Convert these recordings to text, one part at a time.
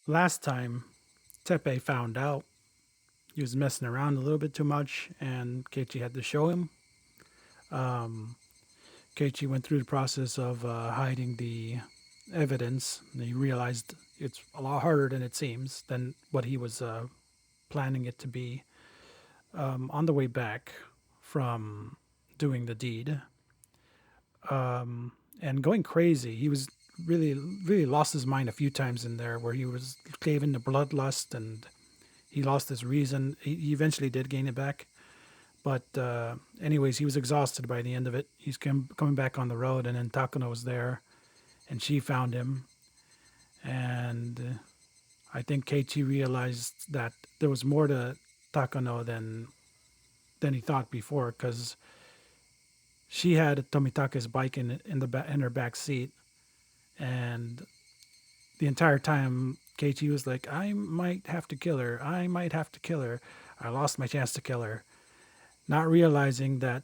Last time, Tepe found out he was messing around a little bit too much, and Keiichi had to show him. Um, Keiichi went through the process of hiding the evidence, and he realized it's a lot harder than it seems, than what he was planning it to be. On the way back from doing the deed, and going crazy, he was really lost his mind a few times in there, where he was caving to bloodlust, and he lost his reason. He eventually did gain it back, but anyways, he was exhausted by the end of it. He's coming back on the road, and then Takano was there, and she found him, and I think Keiichi realized that there was more to Takano than he thought before, because she had Tomitaka's bike in her back seat, and the entire time Keiichi was like, "I might have to kill her. I might have to kill her. I lost my chance to kill her," not realizing that.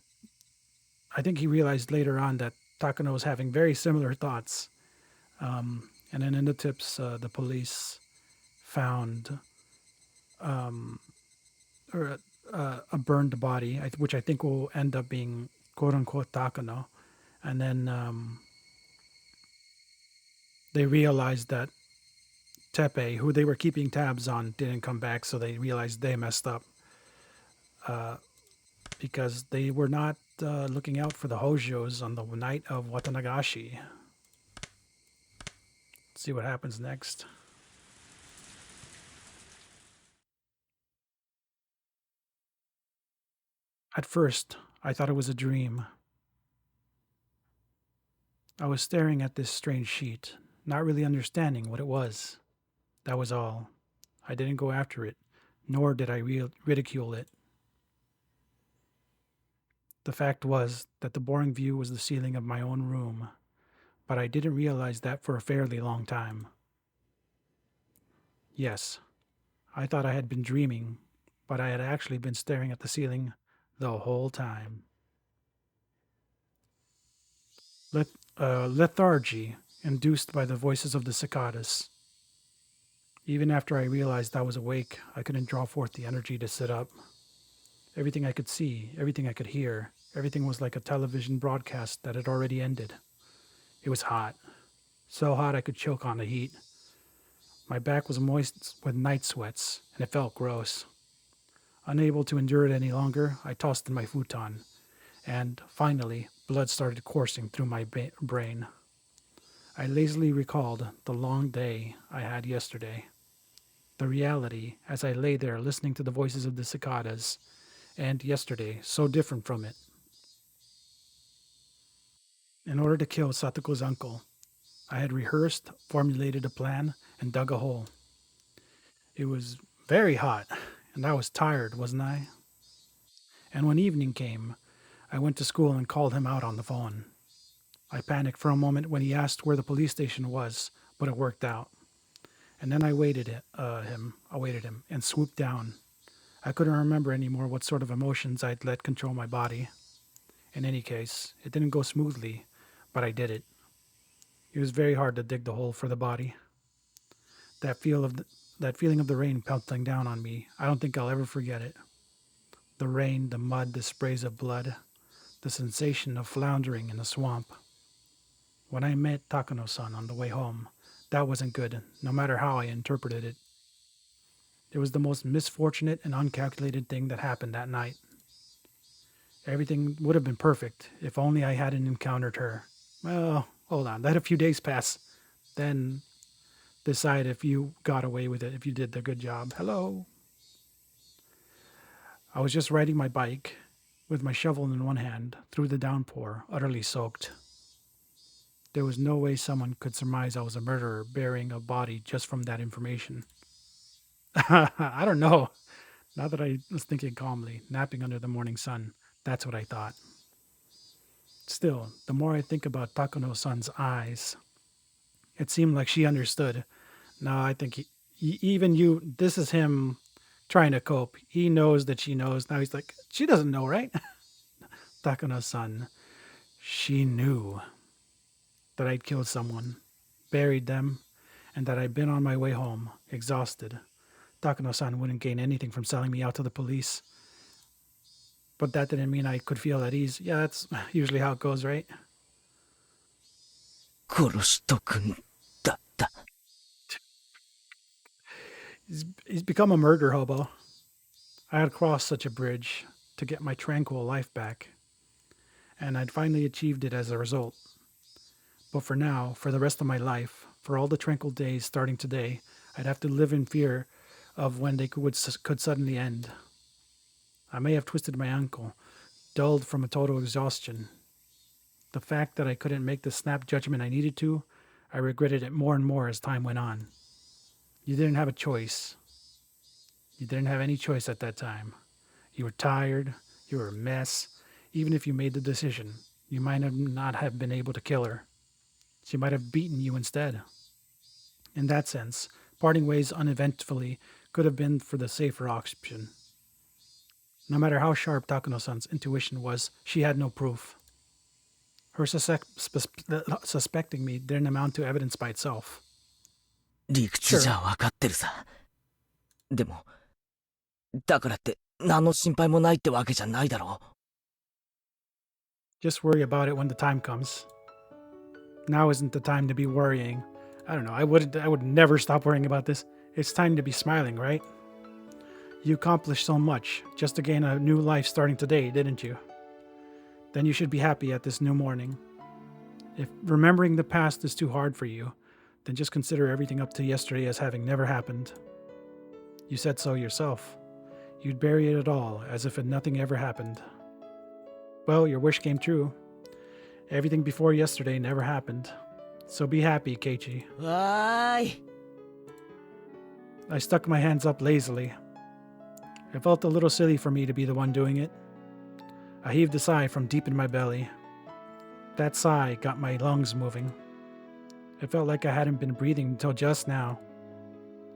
I think he realized later on that Takano was having very similar thoughts. And then in the tips, the police found or a burned body, which I think will end up being quote unquote Takano. And then they realized that Tepe, who they were keeping tabs on, didn't come back, so they realized they messed up because they were not looking out for the Hojos on the night of Watanagashi. Let's see what happens next. At first, I thought it was a dream. I was staring at this strange sheet, not really understanding what it was. That was all. I didn't go after it, nor did I ridicule it. The fact was that the boring view was the ceiling of my own room, but I didn't realize that for a fairly long time. Yes, I thought I had been dreaming, but I had actually been staring at the ceiling the whole time. Lethargy, induced by the voices of the cicadas. Even after I realized I was awake, I couldn't draw forth the energy to sit up. Everything I could see, everything I could hear, everything was like a television broadcast that had already ended. It was hot. So hot I could choke on the heat. My back was moist with night sweats, and it felt gross. Unable to endure it any longer, I tossed in my futon, and finally, blood started coursing through my brain. I lazily recalled the long day I had yesterday. The reality, as I lay there listening to the voices of the cicadas, and yesterday, so different from it. In order to kill Satoko's uncle, I had rehearsed, formulated a plan, and dug a hole. It was very hot, and I was tired, wasn't I? And when evening came, I went to school and called him out on the phone. I panicked for a moment when he asked where the police station was, but it worked out. And then awaited him, and swooped down. I couldn't remember anymore what sort of emotions I'd let control my body. In any case, it didn't go smoothly, but I did it. It was very hard to dig the hole for the body. That feel of the, that feeling of the rain pelting down on me, I don't think I'll ever forget it. The rain, the mud, the sprays of blood, the sensation of floundering in the swamp. When I met Takano-san on the way home, that wasn't good, no matter how I interpreted it. It was the most misfortunate and uncalculated thing that happened that night. Everything would have been perfect if only I hadn't encountered her. Well, hold on, let a few days pass, then decide if you got away with it, if you did the good job. Hello. I was just riding my bike with my shovel in one hand through the downpour, utterly soaked. There was no way someone could surmise I was a murderer burying a body just from that information. I don't know. Now that I was thinking calmly, napping under the morning sun, that's what I thought. Still, the more I think about Takano-san's eyes, it seemed like she understood. No, I think even you, this is him trying to cope. He knows that she knows. Now he's like, she doesn't know, right? Takano-san, she knew that I'd killed someone, buried them, and that I'd been on my way home, exhausted. Takano-san wouldn't gain anything from selling me out to the police. But that didn't mean I could feel at ease. Yeah, that's usually how it goes, right? 殺しとくんだった。He's become a murder hobo. I had crossed such a bridge to get my tranquil life back, and I'd finally achieved it as a result. But for now, for the rest of my life, for all the tranquil days starting today, I'd have to live in fear of when they could suddenly end. I may have twisted my ankle, dulled from a total exhaustion. The fact that I couldn't make the snap judgment I needed to, I regretted it more and more as time went on. You didn't have a choice. You didn't have any choice at that time. You were tired. You were a mess. Even if you made the decision, you might have not have been able to kill her. She might have beaten you instead. In that sense, parting ways uneventfully could have been for the safer option. No matter how sharp Takano-san's intuition was, she had no proof. Her suspecting me didn't amount to evidence by itself. 理屈じゃ分かってるさ。でも、だからって何の心配もないってわけじゃないだろう。Just worry about it when the time comes. Now isn't the time to be worrying. I don't know, I would never stop worrying about this. It's time to be smiling, right? You accomplished so much just to gain a new life starting today, didn't you? Then you should be happy at this new morning. If remembering the past is too hard for you, then just consider everything up to yesterday as having never happened. You said so yourself. You'd bury it all as if nothing ever happened. Well, your wish came true. Everything before yesterday never happened. So be happy, Keiichi. Why? I stuck my hands up lazily. It felt a little silly for me to be the one doing it. I heaved a sigh from deep in my belly. That sigh got my lungs moving. It felt like I hadn't been breathing until just now.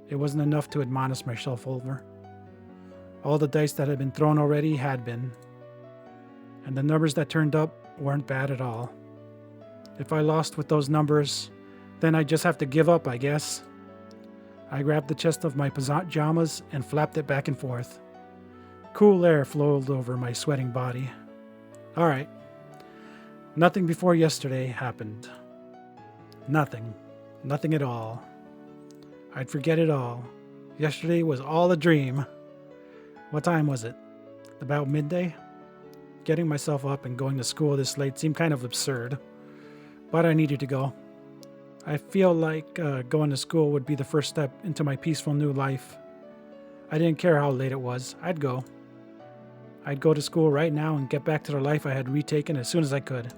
It wasn't enough to admonish myself over. All the dice that had been thrown already had been. And the numbers that turned up weren't bad at all. If I lost with those numbers, then I'd just have to give up, I guess. I grabbed the chest of my pajamas and flapped it back and forth. Cool air flowed over my sweating body. All right. Nothing before yesterday happened. Nothing. Nothing at all. I'd forget it all. Yesterday was all a dream. What time was it? About midday? Getting myself up and going to school this late seemed kind of absurd. But I needed to go. I feel like going to school would be the first step into my peaceful new life. I didn't care how late it was. I'd go. I'd go to school right now and get back to the life I had retaken as soon as I could.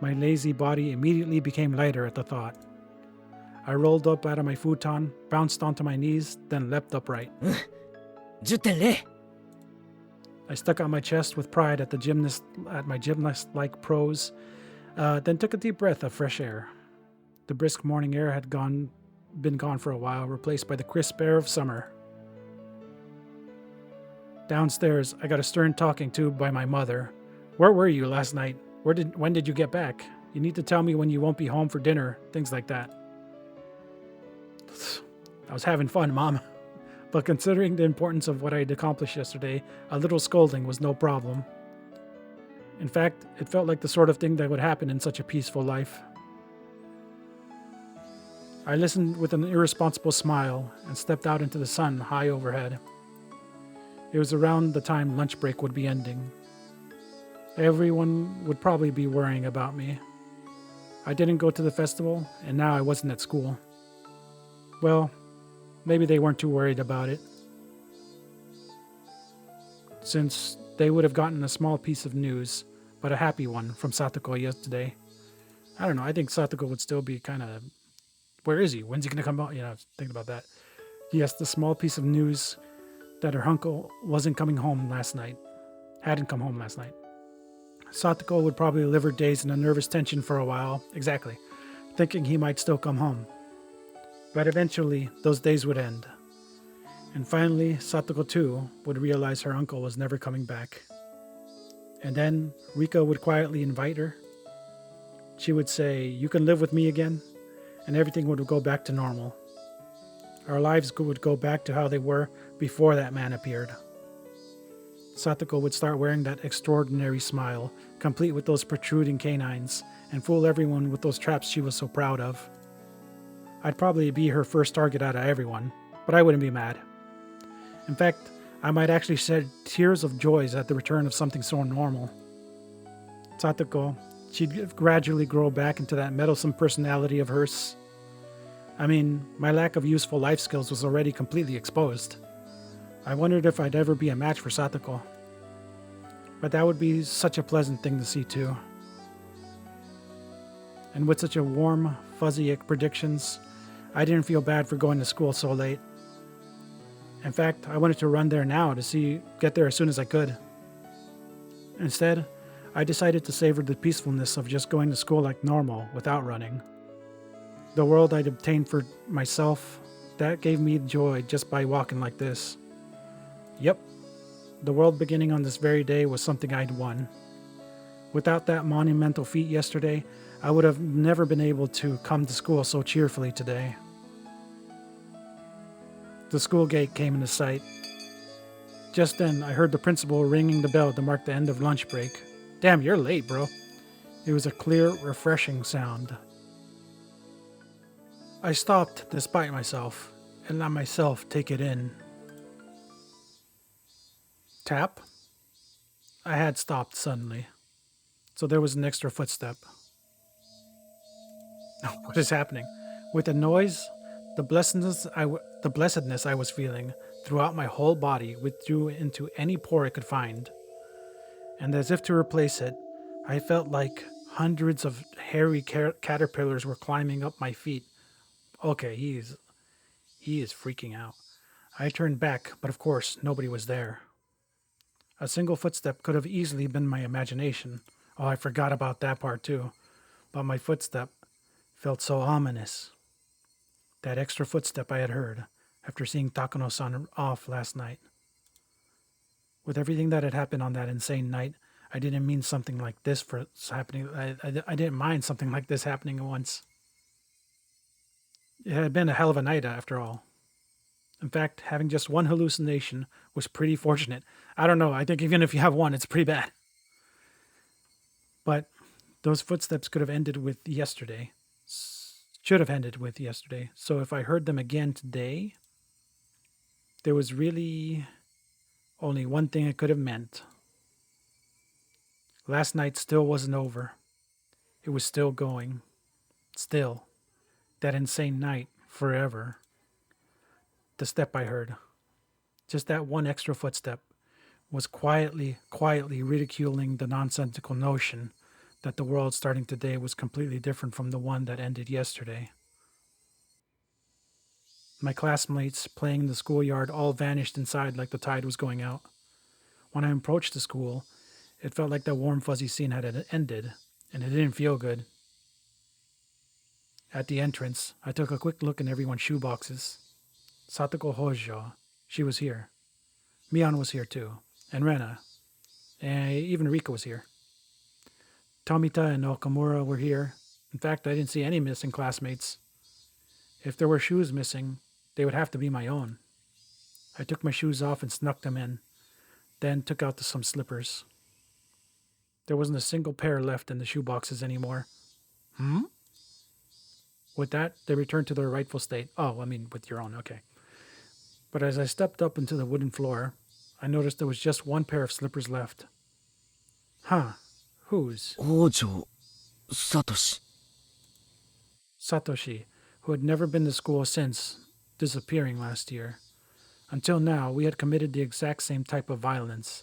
My lazy body immediately became lighter at the thought. I rolled up out of my futon, bounced onto my knees, then leapt upright. 10.0 I stuck out my chest with pride at my gymnast-like prose, then took a deep breath of fresh air. The brisk morning air had been gone for a while, replaced by the crisp air of summer. Downstairs, I got a stern talking to by my mother. Where were you last night? When did you get back? You need to tell me when you won't be home for dinner, things like that. I was having fun, Mom. But considering the importance of what I had accomplished yesterday, a little scolding was no problem. In fact, it felt like the sort of thing that would happen in such a peaceful life. I listened with an irresponsible smile and stepped out into the sun high overhead. It was around the time lunch break would be ending. Everyone would probably be worrying about me. I didn't go to the festival, and now I wasn't at school. Well, maybe they weren't too worried about it, since they would have gotten a small piece of news, but a happy one, from Satoko yesterday. I don't know, I think Satoko would still be kind of, where is he? When's he going to come out? Thinking about that. Yes, the small piece of news that her uncle wasn't coming home last night. Hadn't come home last night. Satoko would probably live her days in a nervous tension for a while, exactly, thinking he might still come home. But eventually, those days would end. And finally, Satoko too would realize her uncle was never coming back. And then Rika would quietly invite her. She would say, "You can live with me again." and everything would go back to normal. Our lives would go back to how they were before that man appeared. Satoko would start wearing that extraordinary smile, complete with those protruding canines, and fool everyone with those traps she was so proud of. I'd probably be her first target out of everyone, but I wouldn't be mad. In fact, I might actually shed tears of joy at the return of something so normal. Satoko, she'd gradually grow back into that meddlesome personality of hers. I mean, my lack of useful life skills was already completely exposed. I wondered if I'd ever be a match for Satoko. But that would be such a pleasant thing to see too. And with such a warm, fuzzy predictions, I didn't feel bad for going to school so late. In fact, I wanted to run there now to get there as soon as I could. Instead, I decided to savor the peacefulness of just going to school like normal without running. The world I'd obtained for myself, that gave me joy just by walking like this. Yep, the world beginning on this very day was something I'd won. Without that monumental feat yesterday, I would have never been able to come to school so cheerfully today. The school gate came into sight. Just then, I heard the principal ringing the bell to mark the end of lunch break. Damn, you're late, bro. It was a clear, refreshing sound. I stopped despite myself and let myself take it in. Tap? I had stopped suddenly, so there was an extra footstep. What is happening? With the noise, the blessedness I was feeling throughout my whole body withdrew into any pore it could find. And as if to replace it, I felt like hundreds of hairy caterpillars were climbing up my feet. Okay, he is freaking out. I turned back, but of course, nobody was there. A single footstep could have easily been my imagination. Oh, I forgot about that part too. But my footstep felt so ominous. That extra footstep I had heard after seeing Takano-san off last night. With everything that had happened on that insane night, I didn't mean something like this for happening. I didn't mind something like this happening once. It had been a hell of a night after all. In fact, having just one hallucination was pretty fortunate. I don't know, I think even if you have one, it's pretty bad. But those footsteps could have ended with yesterday. Should have ended with yesterday. So if I heard them again today, there was really only one thing it could have meant. Last night still wasn't over. It was still going. Still. That insane night. Forever. The step I heard, just that one extra footstep, was quietly ridiculing the nonsensical notion that the world starting today was completely different from the one that ended yesterday. My classmates playing in the schoolyard all vanished inside like the tide was going out. When I approached the school, it felt like that warm fuzzy scene had ended, and it didn't feel good. At the entrance, I took a quick look in everyone's shoeboxes. Satoko Hojo, she was here. Mion was here too, and Rena, and even Rika was here. Tomita and Okamura were here. In fact, I didn't see any missing classmates. If there were shoes missing, they would have to be my own. I took my shoes off and snuck them in, then took out some slippers. There wasn't a single pair left in the shoeboxes anymore. Hmm? With that, they returned to their rightful state. Oh, I mean, with your own, okay. But as I stepped up into the wooden floor, I noticed there was just one pair of slippers left. Huh. Whose? Ojo Satoshi. Satoshi, who had never been to school since disappearing last year. Until now, we had committed the exact same type of violence.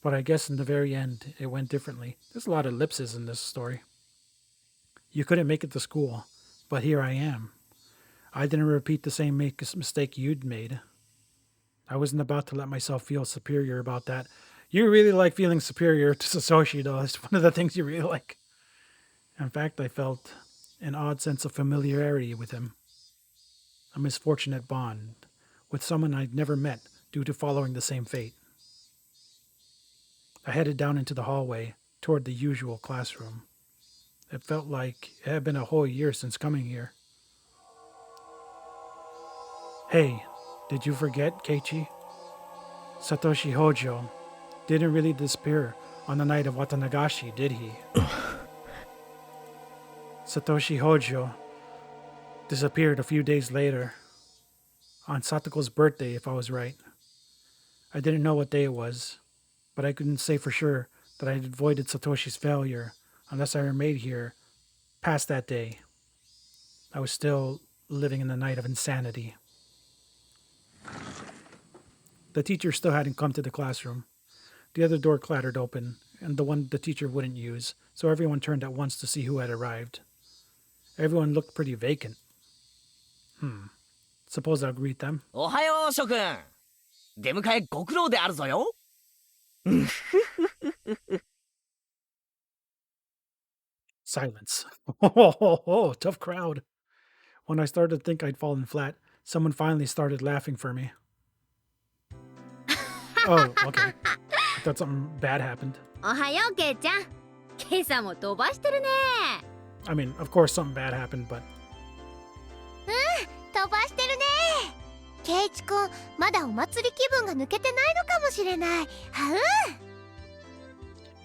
But I guess in the very end, it went differently. There's a lot of ellipses in this story. You couldn't make it to school, but here I am. I didn't repeat the same mistake you'd made. I wasn't about to let myself feel superior about that. You really like feeling superior to Satoshi, though. It's one of the things you really like. In fact, I felt an odd sense of familiarity with him. A misfortunate bond with someone I'd never met due to following the same fate. I headed down into the hallway toward the usual classroom. It felt like it had been a whole year since coming here. Hey, did you forget, Keiichi? Satoshi Hojo didn't really disappear on the night of Watanagashi, did he? Satoshi Hojo disappeared a few days later, on Satoko's birthday, if I was right. I didn't know what day it was, but I couldn't say for sure that I had avoided Satoshi's failure unless I remained here past that day. I was still living in the night of insanity. The teacher still hadn't come to the classroom. The other door clattered open, and the one the teacher wouldn't use, so everyone turned at once to see who had arrived. Everyone looked pretty vacant. Suppose I'll greet them. おはよう諸君。出迎えご苦労であるぞよ。Silence. Oh, tough crowd. When I started to think I'd fallen flat, someone finally started laughing for me. Oh, okay. I thought something bad happened. おはようケイちゃん。今朝も飛ばしてるね。I mean, of course something bad happened, but 飛ばしてるね。ケイチくん、まだお祭り気分が抜けてないのかもしれない。はう。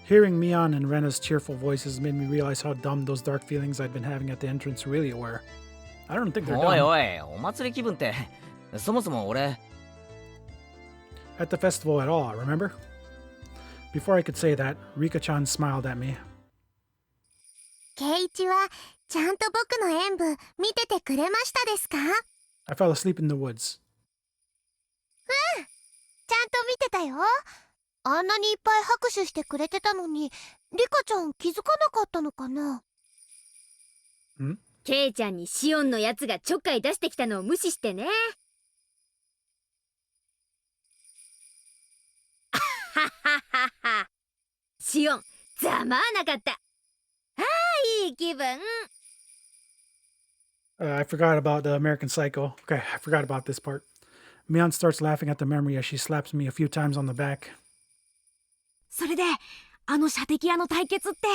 hearing Mion and Rena's cheerful voices made me realize how dumb those dark feelings I'd been having at the entrance really were. I don't think they're おい dumb. おい、お祭り気分って、そもそも俺、At the festival at all, remember? Before I could say that, Rika-chan smiled at me. ケイチはちゃんと僕の演舞見ててくれましたですか？ I fell asleep in the woods. ちゃんと見てたよ。あんなにいっぱい拍手してくれてたのに、リカちゃん気づかなかったのかな？ケイちゃんにシオンのやつがちょっかい出してきたのを無視してね。はははは。シオン、ざまあなかった。ああ、いい気分。I forgot about the American Psycho. Okay, I forgot about this part. Mion starts laughing at the memory as she slaps me a few times on the back. それで、あの射的屋の対決って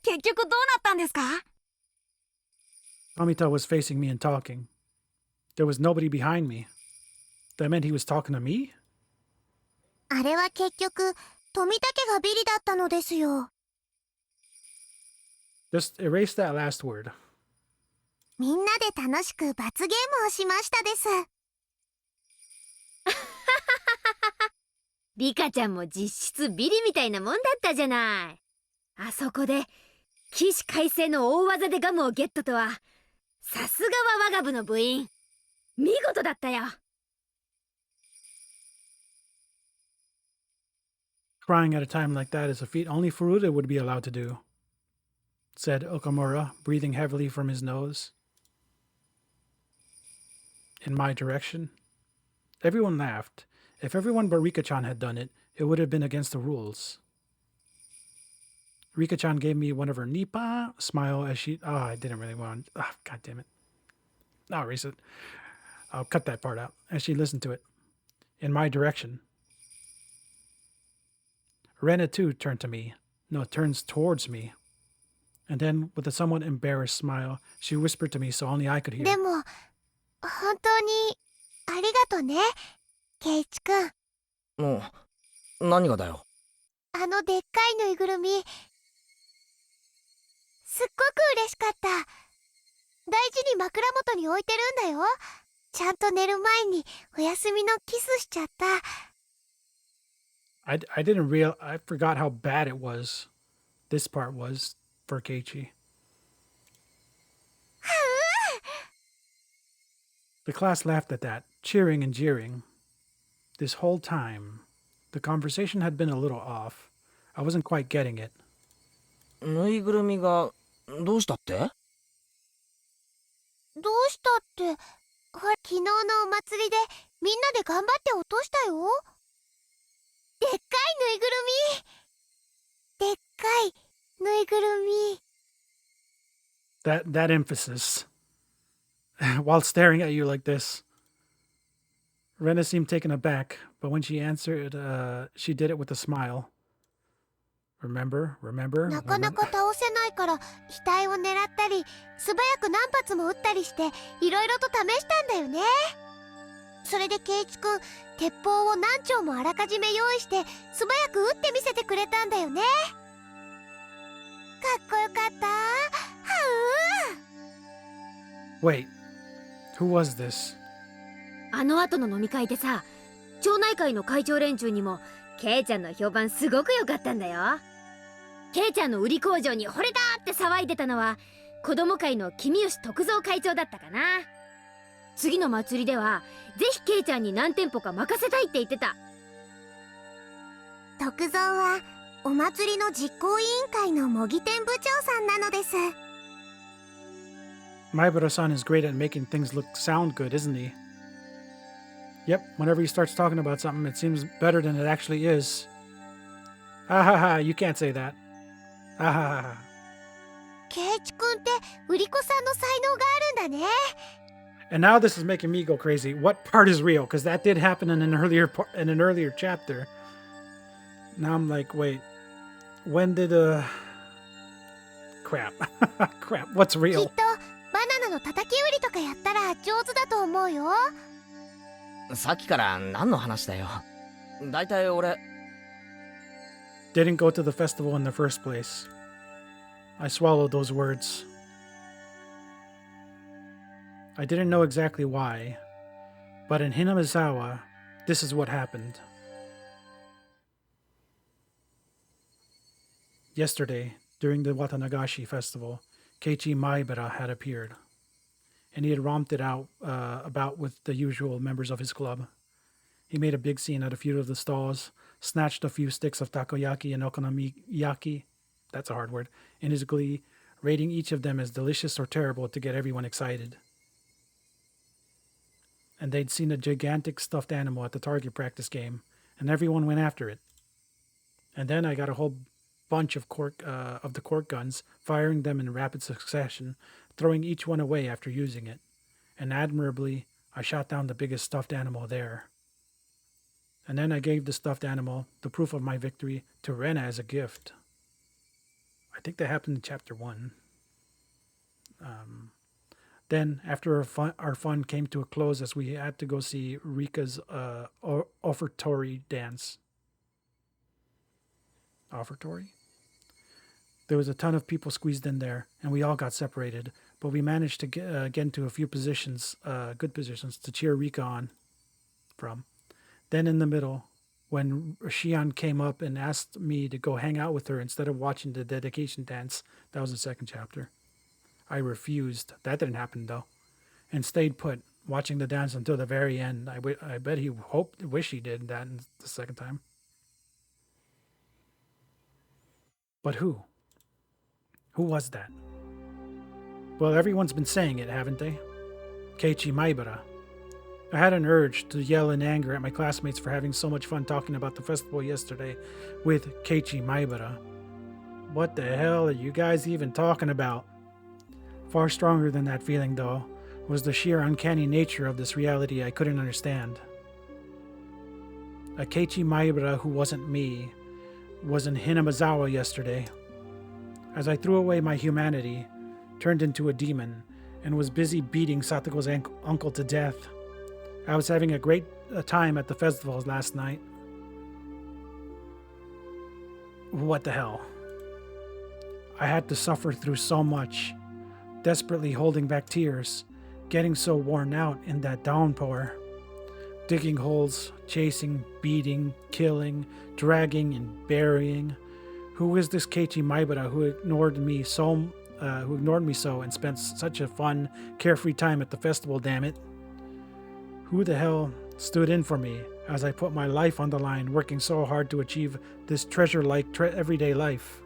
結局どうなったんですか？ Amita was facing me and talking. There was nobody behind me. That meant he was talking to me? あれは結局、富武がビリだったのですよ。Just erase that last word. みんなで楽しく罰ゲームをしましたです。リカちゃんも実質ビリみたいなもんだったじゃない。あそこで起死回生の大技でガムをゲットとは、さすがは我が部の部員。見事だったよ。Crying at a time like that is a feat only Furuta would be allowed to do, said Okamura, breathing heavily from his nose. In my direction. Everyone laughed. If everyone but Rika-chan had done it, it would have been against the rules. Rika-chan gave me one of her nipa smile as she... Oh, I didn't really want... Oh, God damn it. I'll erase it. I'll cut that part out. As she listened to it. In my direction. Rena too turned to me. No, turns towards me. And then, with a somewhat embarrassed smile, she whispered to me so only I could hear. でも、本当にありがとね、ケイチくん。もう、何がだよ。あのでっかいぬいぐるみ、すっごく嬉しかった。大事に枕元に置いてるんだよ。ちゃんと寝る前にお休みのキスしちゃった。I forgot how bad it was. This part was for Keiichi. The class laughed at that, cheering and jeering. This whole time, the conversation had been a little off. I wasn't quite getting it. ぬいぐるみが、どうしたって？どうしたって、ほら、昨日のお祭りでみんなで頑張って落としたよ。でっかいぬいぐるみ。でっかいぬいぐるみ。That emphasis. While staring at you like this. Rena seemed taken aback, but when she answered, she did it with a smile. Remember? なかなか倒せないから額を狙ったり素早く何発も撃ったりしていろいろと試したんだよね。それで圭一くん、鉄砲を何丁もあらかじめ用意して素早く撃ってみせてくれたんだよね。かっこよかった。はう。 Wait, who was this? あの後の飲み会でさ、町内会の会長連中にもケイちゃんの評判すごく良かったんだよ。ケイちゃんの売り工場に惚れたって騒いでたのは子供会の君吉徳蔵会長だったかな。次の祭りではぜひケイちゃんに何店舗か任せたいって言ってた。徳蔵はお祭りの実行委員会の模擬店部長さんなのです。 Maibara-san is great at making things sound good, isn't he? Yep, whenever he starts talking about something, it seems better than it actually is. Ah ha ha, you can't say that. Ah ha ha ha. 圭一くんって売り子さんの才能があるんだね。 And now this is making me go crazy. What part is real? Because that did happen in an earlier chapter. Now I'm like, wait, when did crap. Crap, what's きっ real? とバナナの叩き売りとかやったら上手だと思うよ。さっきから何の話だよ。だいたい俺 Didn't go to the festival in the first place. I swallowed those words. I didn't know exactly why, but in Hinamizawa, this is what happened. Yesterday, during the Watanagashi festival, Keiichi Maibara had appeared, and he had romped it out about with the usual members of his club. He made a big scene at a few of the stalls, snatched a few sticks of takoyaki and okonomiyaki, that's a hard word, in his glee, rating each of them as delicious or terrible to get everyone excited. And they'd seen a gigantic stuffed animal at the target practice game, and everyone went after it. And then I got a whole bunch of the cork guns, firing them in rapid succession, throwing each one away after using it. And admirably, I shot down the biggest stuffed animal there. And then I gave the stuffed animal, the proof of my victory, to Rena as a gift. I think that happened in chapter 1. Then, after our fun came to a close as we had to go see Rika's offertory dance. Offertory? There was a ton of people squeezed in there, and we all got separated, but we managed to get into a few positions, good positions, to cheer Rika on from. Then in the middle, when Shion came up and asked me to go hang out with her instead of watching the dedication dance, that was the second chapter. I refused. That didn't happen though, and stayed put, watching the dance until the very end. I bet he wished he did that the second time. But who? Who was that? Well, everyone's been saying it, haven't they? Keiichi Maibara. I had an urge to yell in anger at my classmates for having so much fun talking about the festival yesterday with Keiichi Maibara. What the hell are you guys even talking about? Far stronger than that feeling, though, was the sheer uncanny nature of this reality I couldn't understand. A Keiichi Maibara who wasn't me was in Hinamizawa yesterday. As I threw away my humanity, turned into a demon, and was busy beating Satoko's uncle to death, I was having a great time at the festivals last night. What the hell? I had to suffer through so much, desperately holding back tears, getting so worn out in that downpour. Digging holes, chasing, beating, killing, dragging, and burying. Who is this Keiichi Maibara who ignored me so and spent such a fun, carefree time at the festival, damn it? Who the hell stood in for me as I put my life on the line, working so hard to achieve this treasure-like everyday life?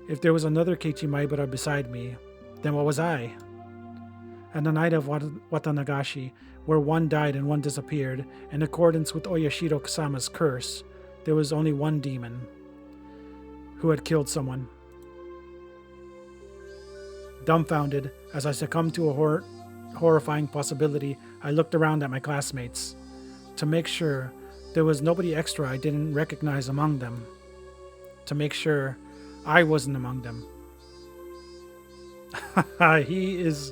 If there was another Keiichi Maibara beside me, then what was I? And the night of Watanagashi, where one died and one disappeared, in accordance with Oyashiro Kasama's curse, there was only one demon who had killed someone. Dumbfounded, as I succumbed to a horrifying possibility, I looked around at my classmates to make sure there was nobody extra I didn't recognize among them, to make sure I wasn't among them. He is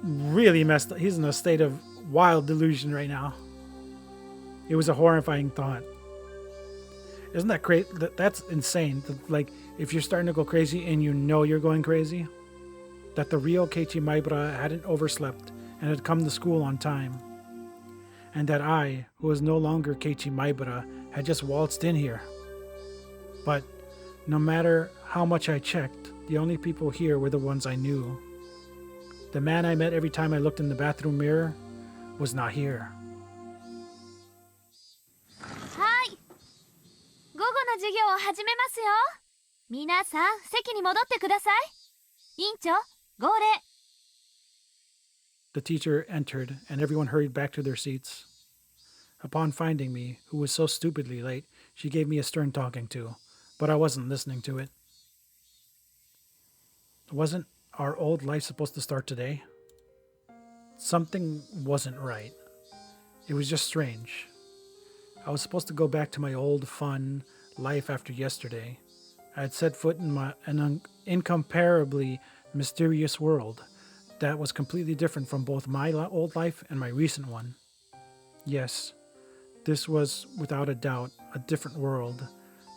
really messed up. He's in a state of wild delusion right now. It was a horrifying thought. Isn't that crazy? That's insane. Like, if you're starting to go crazy and you know you're going crazy, that the real Keiichi Maibara hadn't overslept and had come to school on time. And that I, who was no longer Keiichi Maibara, had just waltzed in here. But no matter how much I checked, the only people here were the ones I knew. The man I met every time I looked in the bathroom mirror was not here. はい、午後の授業を始めますよ。皆さん席に戻ってください。委員長、号令。 The teacher entered, and everyone hurried back to their seats. Upon finding me, who was so stupidly late, she gave me a stern talking to, but I wasn't listening to it. Wasn't our old life supposed to start today? Something wasn't right. It was just strange. I was supposed to go back to my old, fun life after yesterday. I had set foot in an incomparably mysterious world that was completely different from both my old life and my recent one. Yes, this was without a doubt a different world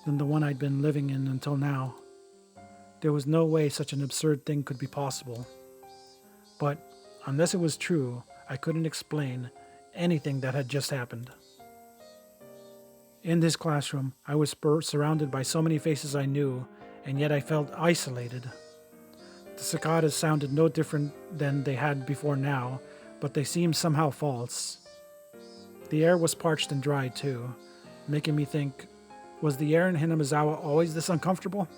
than the one I'd been living in until now. There was no way such an absurd thing could be possible. But unless it was true, I couldn't explain anything that had just happened. In this classroom, I was surrounded by so many faces I knew, and yet I felt isolated. The cicadas sounded no different than they had before now, but they seemed somehow false. The air was parched and dry too, making me think, was the air in Hinamizawa always this uncomfortable?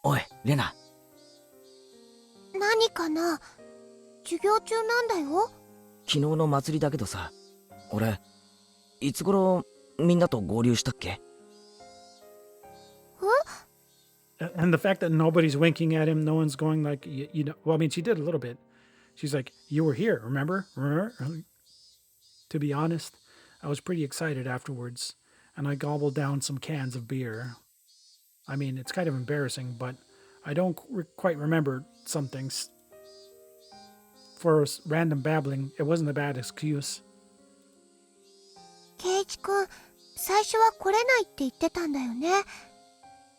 Oi, Lena. 何かな？授業中なんだよ。昨日の祭りだけどさ、俺、いつ頃みんなと合流したっけ？ And the fact that nobody's winking at him, no one's going like, you know, well, I mean, she did a little bit. She's like, you were here, remember? To be honest, I was pretty excited afterwards, and I gobbled down some cans of beer. I mean, it's kind of embarrassing, but I don't quite remember some things. For random babbling, it wasn't a bad excuse. ケイイチくん、最初は来れないって言ってたんだよね。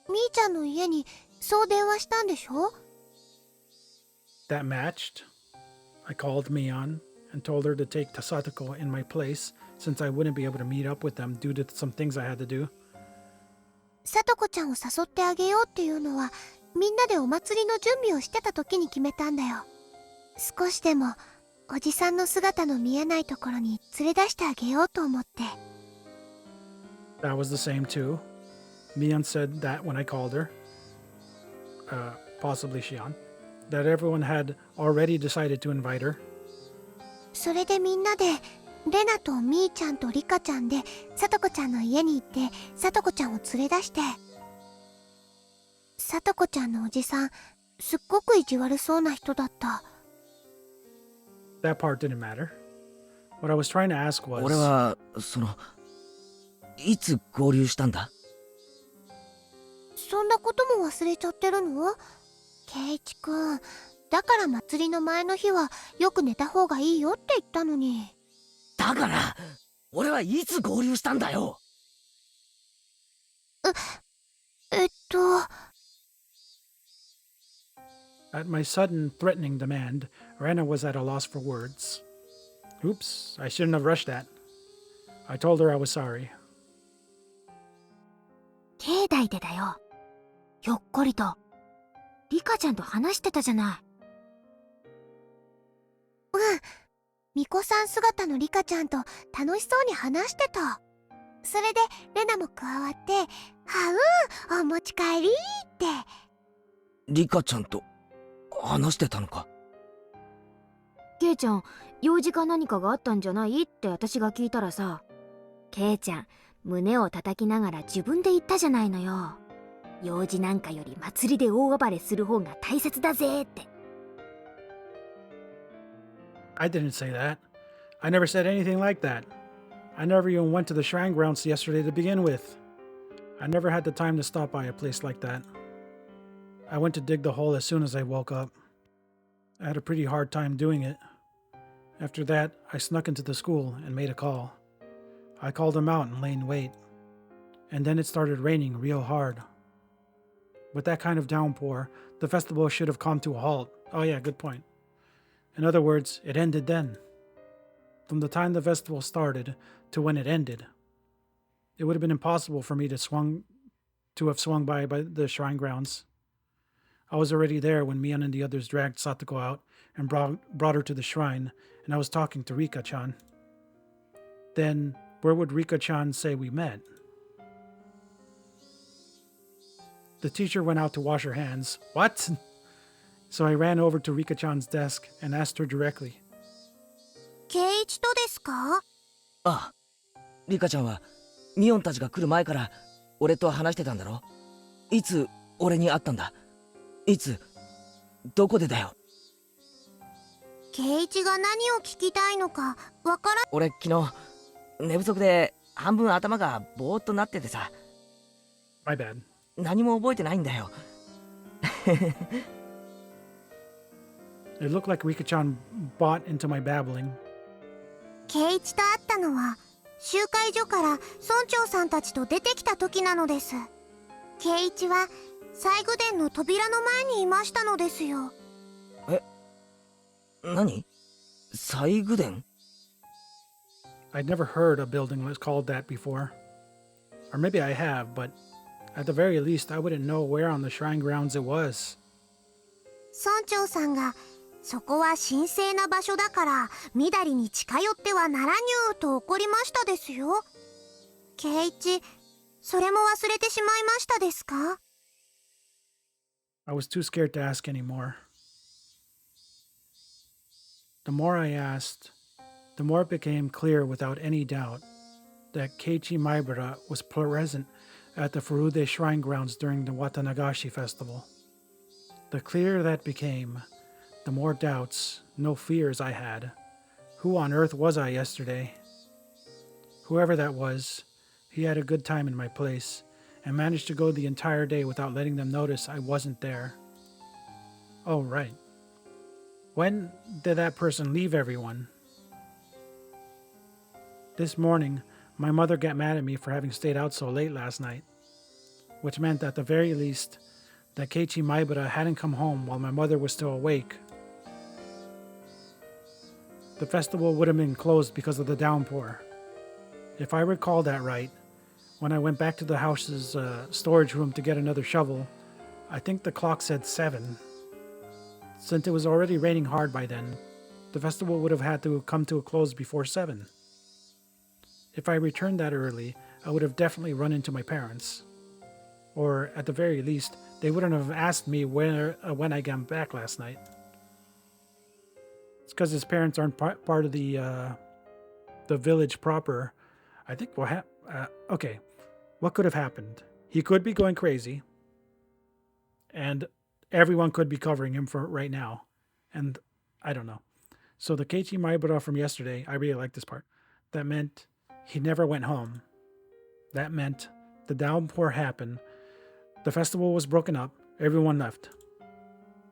みーちゃんの家にそう電話したんでしょ？ That matched. I called Mion and told her to take Satoko in my place since I wouldn't be able to meet up with them due to some things I had to do. さとこちゃんを誘ってあげようっていうのは、みんなでお祭りの準備をしてた時に決めたんだよ。少しでもおじさんの姿の見えないところに連れ出してあげようと思って。 That was the same too. Mion said that when I called her, possibly Shion, that everyone had already decided to invite her. それでみんなでレナとみーちゃんとリカちゃんでさとこちゃんの家に行ってさとこちゃんを連れ出して、さとこちゃんのおじさんすっごく意地悪そうな人だった。 That part didn't matter. What I was trying to ask was... 俺は、いつ合流したんだ？そんなことも忘れちゃってるの？ケイイチくん、だから祭りの前の日はよく寝た方がいいよって言ったのに。だから、俺はいつ合流したんだよ。At my sudden, threatening demand, Rena was at a loss for words. Oops, I shouldn't have rushed that. I told her I was sorry. 境内でだよ。ひょっこりと。リカちゃんと話してたじゃない。うん。巫女さん姿のリカちゃんと楽しそうに話してた。それでレナも加わって、はお持ち帰りって。リカちゃんと話してたのか？ケイちゃん、用事か何かがあったんじゃないって私が聞いたらさ、ケイちゃん、胸を叩きながら自分で言ったじゃないのよ。用事なんかより祭りで大暴れする方が大切だぜって。I didn't say that. I never said anything like that. I never even went to the shrine grounds yesterday to begin with. I never had the time to stop by a place like that. I went to dig the hole as soon as I woke up. I had a pretty hard time doing it. After that, I snuck into the school and made a call. I called them out and lay in wait. And then it started raining real hard. With that kind of downpour, the festival should have come to a halt. Oh yeah, good point. In other words, it ended then. From the time the festival started to when it ended, it would have been impossible for me to have swung by the shrine grounds. I was already there when Mian and the others dragged Satoko out and brought her to the shrine, and I was talking to Rika-chan. Then, where would Rika-chan say we met? The teacher went out to wash her hands. What? So I ran over to Rika-chan's desk and asked her directly. 圭一とですか？ああ、リカちゃんはミオンたちが来る前から俺と話してたんだろ。いつ俺に会ったんだ？いつどこでだよ。圭一が何を聞きたいのかわから。俺昨日寝不足で半分頭がぼーっとなっててさ。My bad. 何も覚えてないんだよ。It looked like Rika-chan bought into my babbling. 圭一と会ったのは集会所から村長さんたちと出てきた時なのです。圭一は西宮殿の扉の前にいましたのですよ。え、何？西宮殿？ I'd never heard a building was called that before. Or maybe I have, but at the very least I wouldn't know where on the shrine grounds it was. 村長さんがそこは神聖な場所だからみだりに近寄ってはならにゅうと怒りましたですよ。圭一、それも忘れてしまいましたですか？ I was too scared to ask anymore. The more I asked, the more it became clear without any doubt that Keiichi Maibara was present at the Furude Shrine Grounds during the Watanagashi festival. The clearer that became, the more doubts, no fears I had. Who on earth was I yesterday? Whoever that was, he had a good time in my place and managed to go the entire day without letting them notice I wasn't there. Oh, right. When did that person leave everyone? This morning, my mother got mad at me for having stayed out so late last night, which meant at the very least that Keiichi Maibara hadn't come home while my mother was still awake. The festival would have been closed because of the downpour. If I recall that right, when I went back to the house's storage room to get another shovel, I think the clock said 7. Since it was already raining hard by then, the festival would have had to come to a close before 7. If I returned that early, I would have definitely run into my parents. Or, at the very least, they wouldn't have asked me when I got back last night. It's because his parents aren't part of the village proper. I think okay, what could have happened? He could be going crazy, and everyone could be covering him for right now, and I don't know. So the Keiichi Maibara from yesterday, I really like this part. That meant he never went home. That meant the downpour happened. The festival was broken up. Everyone left,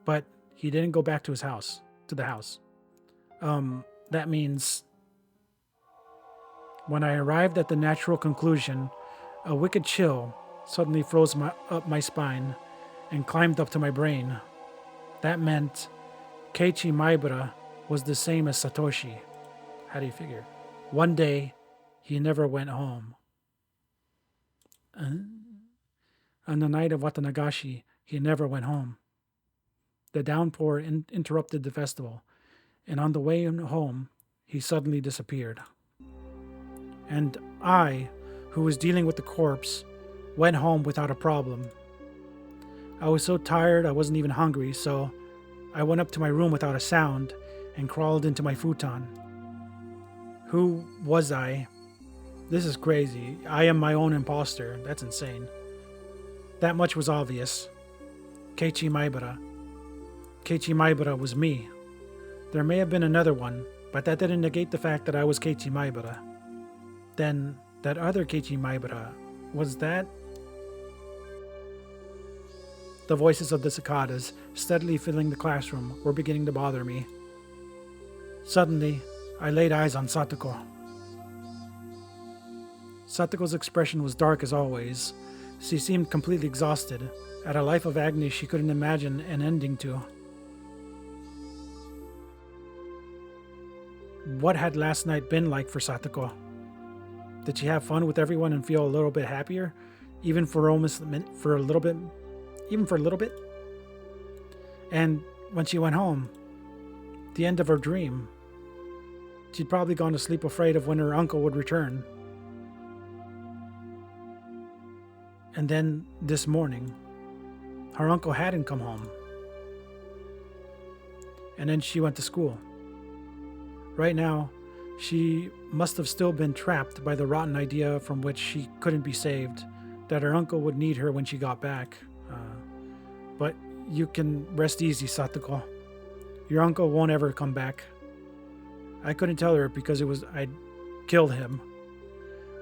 but he didn't go back to his house, to the house. That means when I arrived at the natural conclusion, a wicked chill suddenly froze up my spine and climbed up to my brain. That meant Keiichi Maibara was the same as Satoshi. How do you figure? One day, he never went home. On the night of Watanagashi, he never went home. The downpour interrupted the festival, and on the way home, he suddenly disappeared. And I, who was dealing with the corpse, went home without a problem. I was so tired I wasn't even hungry, so I went up to my room without a sound and crawled into my futon. Who was I? This is crazy. I am my own imposter. That's insane. That much was obvious. Keiichi Maibara. Keiichi Maibara was me. There may have been another one, but that didn't negate the fact that I was Keiichi Maibara. Then, that other Keiichi Maibara, was that? The voices of the cicadas, steadily filling the classroom, were beginning to bother me. Suddenly, I laid eyes on Satoko. Satoko's expression was dark as always. She seemed completely exhausted, at a life of agony she couldn't imagine an ending to. What had last night been like for Satoko? Did she have fun with everyone and feel a little bit happier, even for a little bit? And when she went home, the end of her dream, she'd probably gone to sleep afraid of when her uncle would return. And then this morning, her uncle hadn't come home. And then she went to school. Right now, she must have still been trapped by the rotten idea from which she couldn't be saved, that her uncle would need her when she got back. But you can rest easy, Satoko. Your uncle won't ever come back. I couldn't tell her because I'd killed him.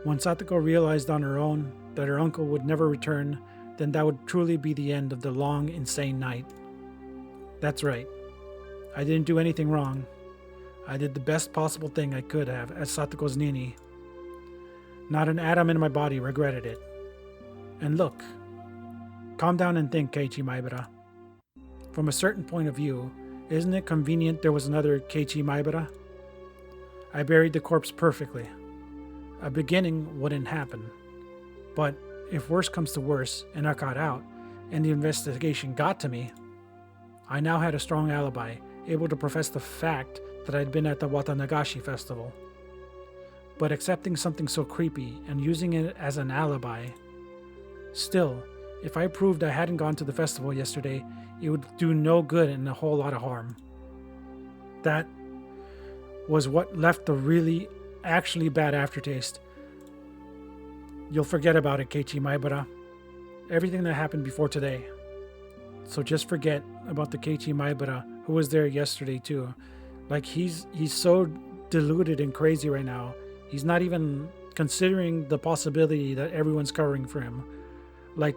When Satoko realized on her own that her uncle would never return, then that would truly be the end of the long, insane night. That's right. I didn't do anything wrong. I did the best possible thing I could have as Satoko's nini. Not an atom in my body regretted it. And look, calm down and think, Keiichi Maibara. From a certain point of view, isn't it convenient there was another Keiichi Maibara? I buried the corpse perfectly. A beginning wouldn't happen. But if worse comes to worse and I got out, and the investigation got to me, I now had a strong alibi, able to profess the fact that I'd been at the Watanagashi festival. But accepting something so creepy and using it as an alibi, still, if I proved I hadn't gone to the festival yesterday, it would do no good and a whole lot of harm. That was what left the really, actually bad aftertaste. You'll forget about it, Keiichi Maibara. Everything that happened before today. So just forget about the Keiichi Maibara who was there yesterday too. Like he's so deluded and crazy right now. He's not even considering the possibility that everyone's covering for him. Like,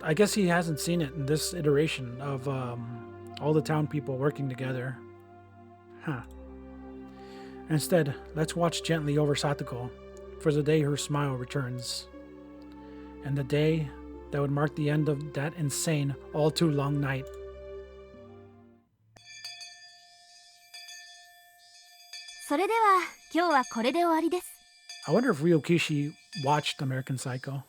I guess he hasn't seen it in this iteration of all the town people working together. Huh. Instead, let's watch gently over Satoko for the day her smile returns. And the day that would mark the end of that insane, all too long night. I wonder if Ryokishi watched American Psycho.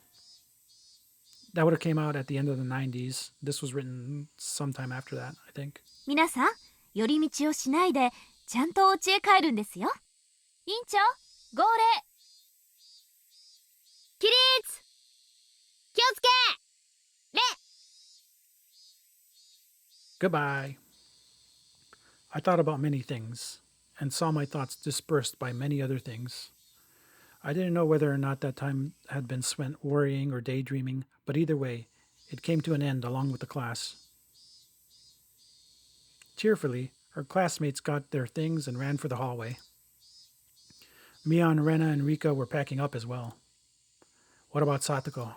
That would have came out at the end of the 90s. This was written sometime after that, I think. 皆さん、寄り道をしないでちゃんとお家へ帰るんですよ。委員長、号令。起立。気をつけ。礼。 Goodbye. I thought about many things, and saw my thoughts dispersed by many other things. I didn't know whether or not that time had been spent worrying or daydreaming, but either way, it came to an end along with the class. Cheerfully, our classmates got their things and ran for the hallway. Mion, Rena, and Rika were packing up as well. What about Satoko?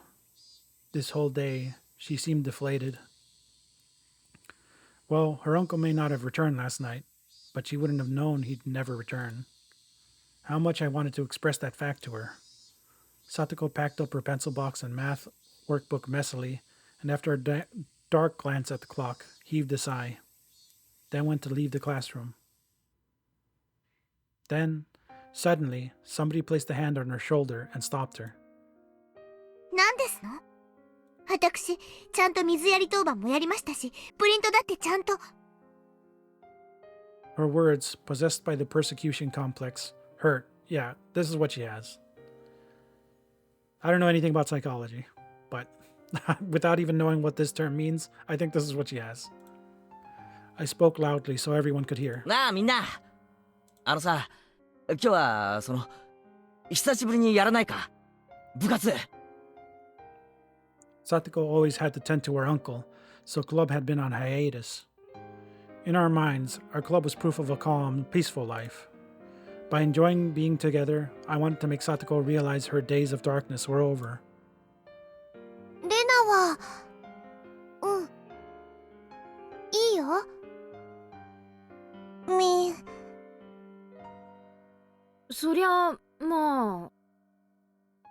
This whole day, she seemed deflated. Well, her uncle may not have returned last night, but she wouldn't have known he'd never return. How much I wanted to express that fact to her. Satoko packed up her pencil box and math workbook messily, and after a dark glance at the clock, heaved a sigh. Then went to leave the classroom. Then, suddenly, somebody placed a hand on her shoulder and stopped her. 何ですの？私、ちゃんと水やり当番もやりましたし、プリントだってちゃんと。 Her words, possessed by the persecution complex, hurt. Yeah, this is what she has. I don't know anything about psychology, but without even knowing what this term means, I think this is what she has. I spoke loudly so everyone could hear. なあみんな、あのさ、今日は久しぶりにやらないか、部活。 Satoko always had to tend to her uncle, so club had been on hiatus. In our minds, our club was proof of a calm, peaceful life. By enjoying being together, I wanted to make Satoko realize her days of darkness were over. レナは、よ。みそりゃまあ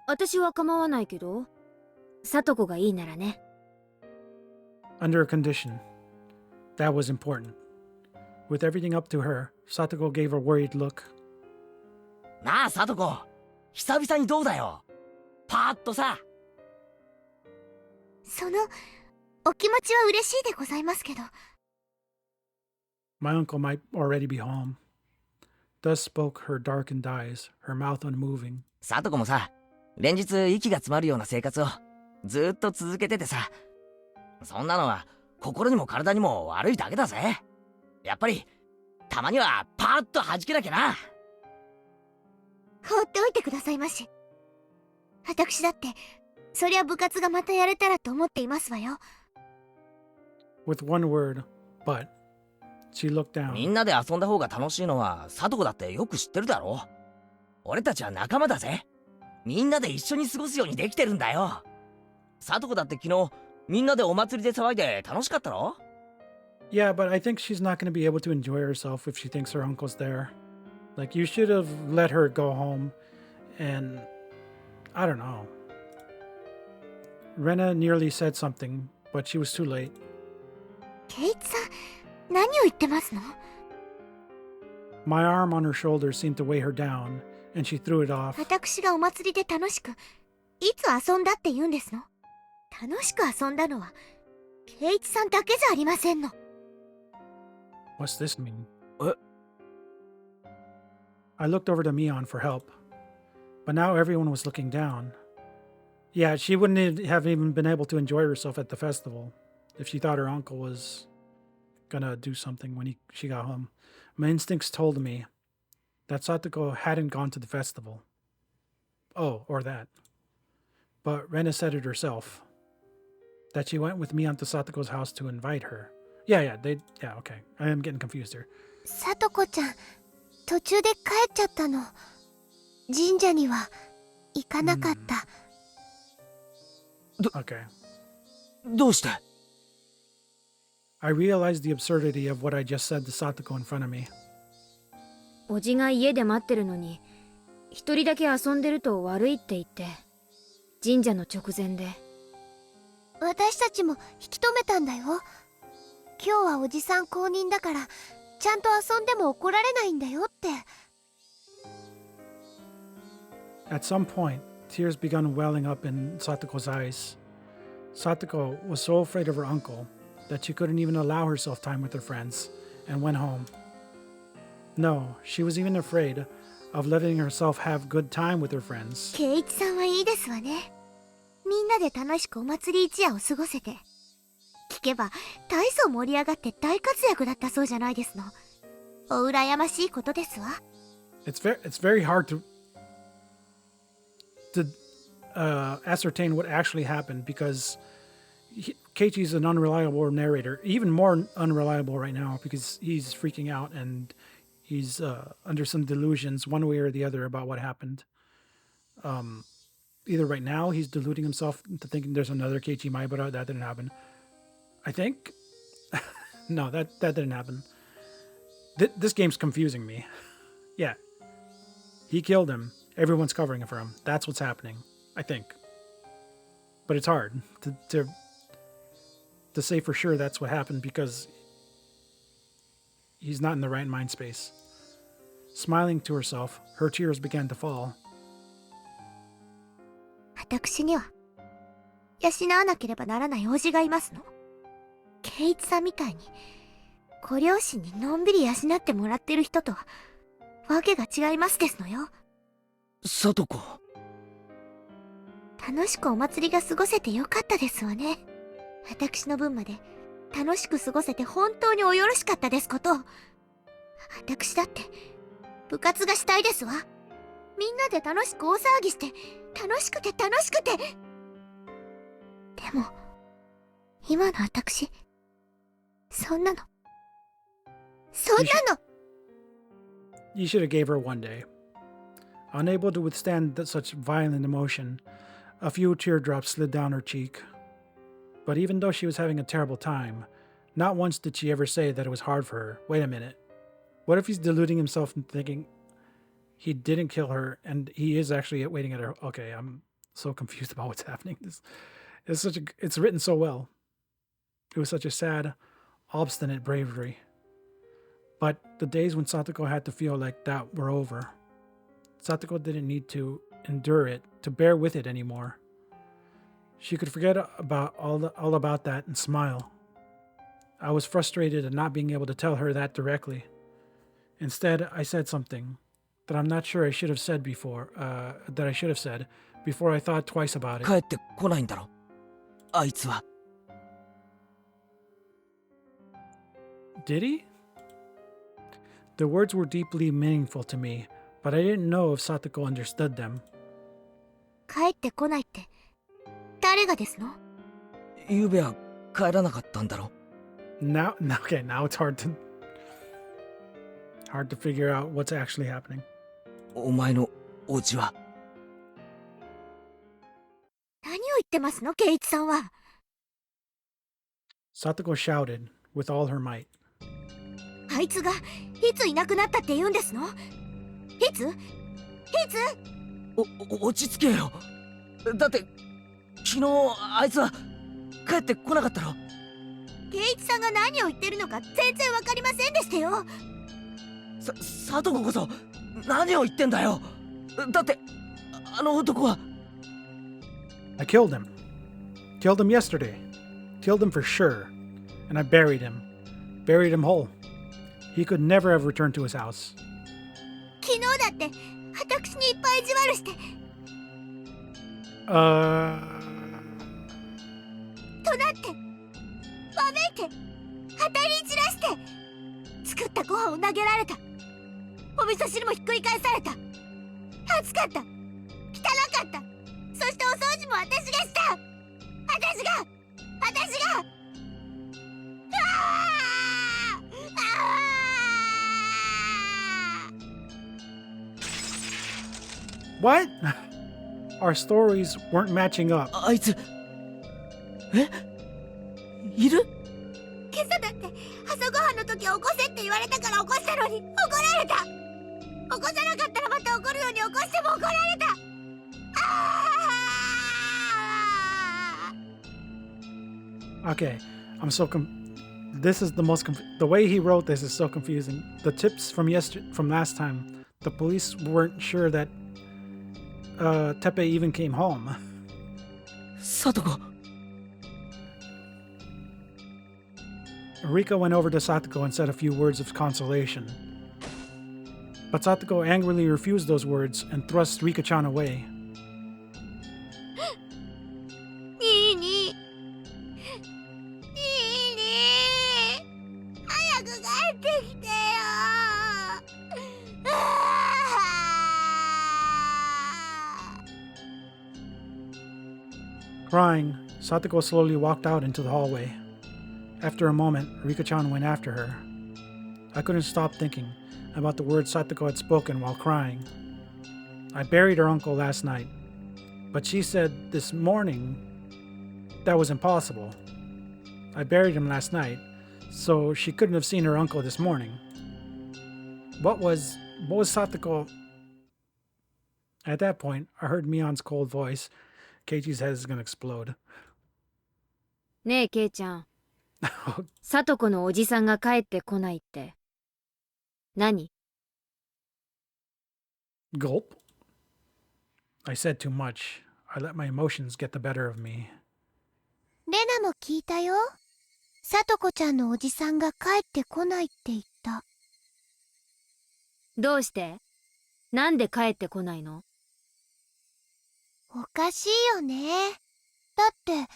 私は構わないけど、聡子がいいならね。 Under a condition. That was important. With everything up to her, Satoko gave a worried look. なあサトコ、久々にどうだよ。パーッとさ。そのお気持ちは嬉しいでございますけど。My uncle might already be home. Thus spoke her darkened eyes, her mouth unmoving. サトコもさ、連日息が詰まるような生活をずーっと続けててさ、そんなのは心にも体にも悪いだけだぜ。やっぱりたまにはパーッと弾けなきゃな。放っておいてくださいまし。私だってそりゃ部活がまたやれたらと思っていますわよ。 With one word, but, she looked み down. んなで遊んだ方が楽しいのはサトコだってよく知ってるだろ。俺たちは仲間だぜ。みんなで一緒に過ごすようにできてるんだよ。サトコだって昨日みんなでお祭りで騒いで楽しかったろ。 Yeah, but I think she's not going to be able to enjoy herself if she thinks her uncle's there. Like, you should have let her go home and... I don't know. Rena nearly said something, but she was too late. ケイチさん、何を言ってますの？ My arm on her shoulder seemed to weigh her down, and she threw it off. 私がお祭りで楽しく、いつ遊んだって言うんですの？楽しく遊んだのはケイチさんだけじゃありませんの。 What's this mean? Uh. I looked over to Mion for help, but now everyone was looking down. Yeah, she wouldn't have even been able to enjoy herself at the festival if she thought her uncle was gonna do something when she got home. My instincts told me that Satoko hadn't gone to the festival. Oh, or that. But Rena said it herself. That she went with Mion to Satoko's house to invite her. Yeah, okay. I am getting confused here. さとこちゃん、途中で帰っちゃったの。神社には行かなかった。Okay. どうして？ I realized the absurdity of what I just said to Satoko in front of me. おじが家で待ってるのに一人だけ遊んでると悪いって言って、神社の直前で。私たちも引き止めたんだよ。今日はおじさん公認だからちゃんと遊んでも怒られないんだよって。 At some point, tears began welling up in Satoko's eyes. Satoko was so afraid of her uncle that she couldn't even allow herself time with her friends and went home. No, she was even afraid of letting herself have good time with her friends. ケイチさんはいいですわね。みんなで楽しくお祭り一夜を過ごせて。聞けば大層盛り上がって大活躍だったそうじゃないですの。お羨ましいことですわ。 It's very hard to ascertain what actually happened because Keiichi's an unreliable narrator, even more unreliable right now because he's freaking out and he's under some delusions one way or the other about what happened. Either right now he's deluding himself into thinking there's another Keiichi Maibara. That didn't happen. I think. No, that didn't happen. This game's confusing me. Yeah. He killed him. Everyone's covering it for him. That's what's happening. I think. But it's hard to say for sure that's what happened because he's not in the right mind space. Smiling to herself, her tears began to fall. 私には養わなければならない叔父がいますの。ケイチさんみたいにご両親にのんびり養ってもらってる人とはわけが違いますですのよ。サトコ。楽しくお祭りが過ごせてよかったですわね。私の分まで楽しく過ごせて本当におよろしかったですこと。私だって部活がしたいですわ。みんなで楽しく大騒ぎして楽しくて。でも今の私そんなの You should have gave her one day. Unable to withstand such violent emotion, a few teardrops slid down her cheek. But even though she was having a terrible time, Not once did she ever say that it was hard for her. Wait a minute. What if he's deluding himself and thinking he didn't kill her and he is actually waiting at her? Okay, I'm so confused about what's happening. It's written so well. It was such a sad, obstinate bravery. But the days when Satoko had to feel like that were over. Satoko didn't need to endure it, to bear with it anymore. She could forget about all about that and smile. I was frustrated at not being able to tell her that directly. Instead, I said something that I'm not sure I should have said before, before I thought twice about it. 帰ってこないんだろあいつは。 Did he? The words were deeply meaningful to me, but I didn't know if Satoko understood them. 帰ってこないって誰がですの？ゆうべは帰らなかったんだろ Now it's hard to figure out what's actually happening. お前のお家は。何を言ってますの圭一さんは。Satoko shouted with all her might. あいつがいついなくなったって言うんですの？いつ？落ち着けよ。だって昨日あいつは帰ってこなかったろ。圭一さんが何を言ってるのか全然わかりませんでしたよ。さとここそ何を言ってんだよ。だってあの男は。 I killed him. Killed him yesterday. Killed him for sure. And I buried him. Buried him whole. He could never have returned to his house. 昨日だって私にいっぱい意地悪して怒鳴ってわめいて当たり散らして作ったご飯を投げられた。お味噌汁もひっくり返された。暑かった汚かった。そしてお掃除も私がした。私がWhat? Our stories weren't matching up. あいついる。今朝だって朝ごはんの時起こせって言われたから起こしたのに怒られた。起こさなかったらまた怒るように起こしても怒られた。Okay, I'm so this is the most the way he wrote this is so confusing. The tips from last time, the police weren't sure that Tepe even came home. さとこ。 Rika went over to Satoko and said a few words of consolation. But Satoko angrily refused those words and thrust Rika-chan away. ニーニー早く帰ってきてよ。 Crying, Satoko slowly walked out into the hallway. After a moment, Rika-chan went after her. I couldn't stop thinking about the words Satoko had spoken while crying. I buried her uncle last night, but she said this morning that was impossible. I buried him last night, so she couldn't have seen her uncle this morning. What was Satoko? At that point, I heard Mion's cold voice. Keiichi's head is gonna explode. ねえケイちゃん、さとこのおじさんが帰ってこないって何？ Gulp. I said too much. I let my emotions get the better of me. レナも聞いたよ。さとこちゃんのおじさんが帰ってこないって言った。どうして？なんで帰ってこないの？おかしいよね。だって今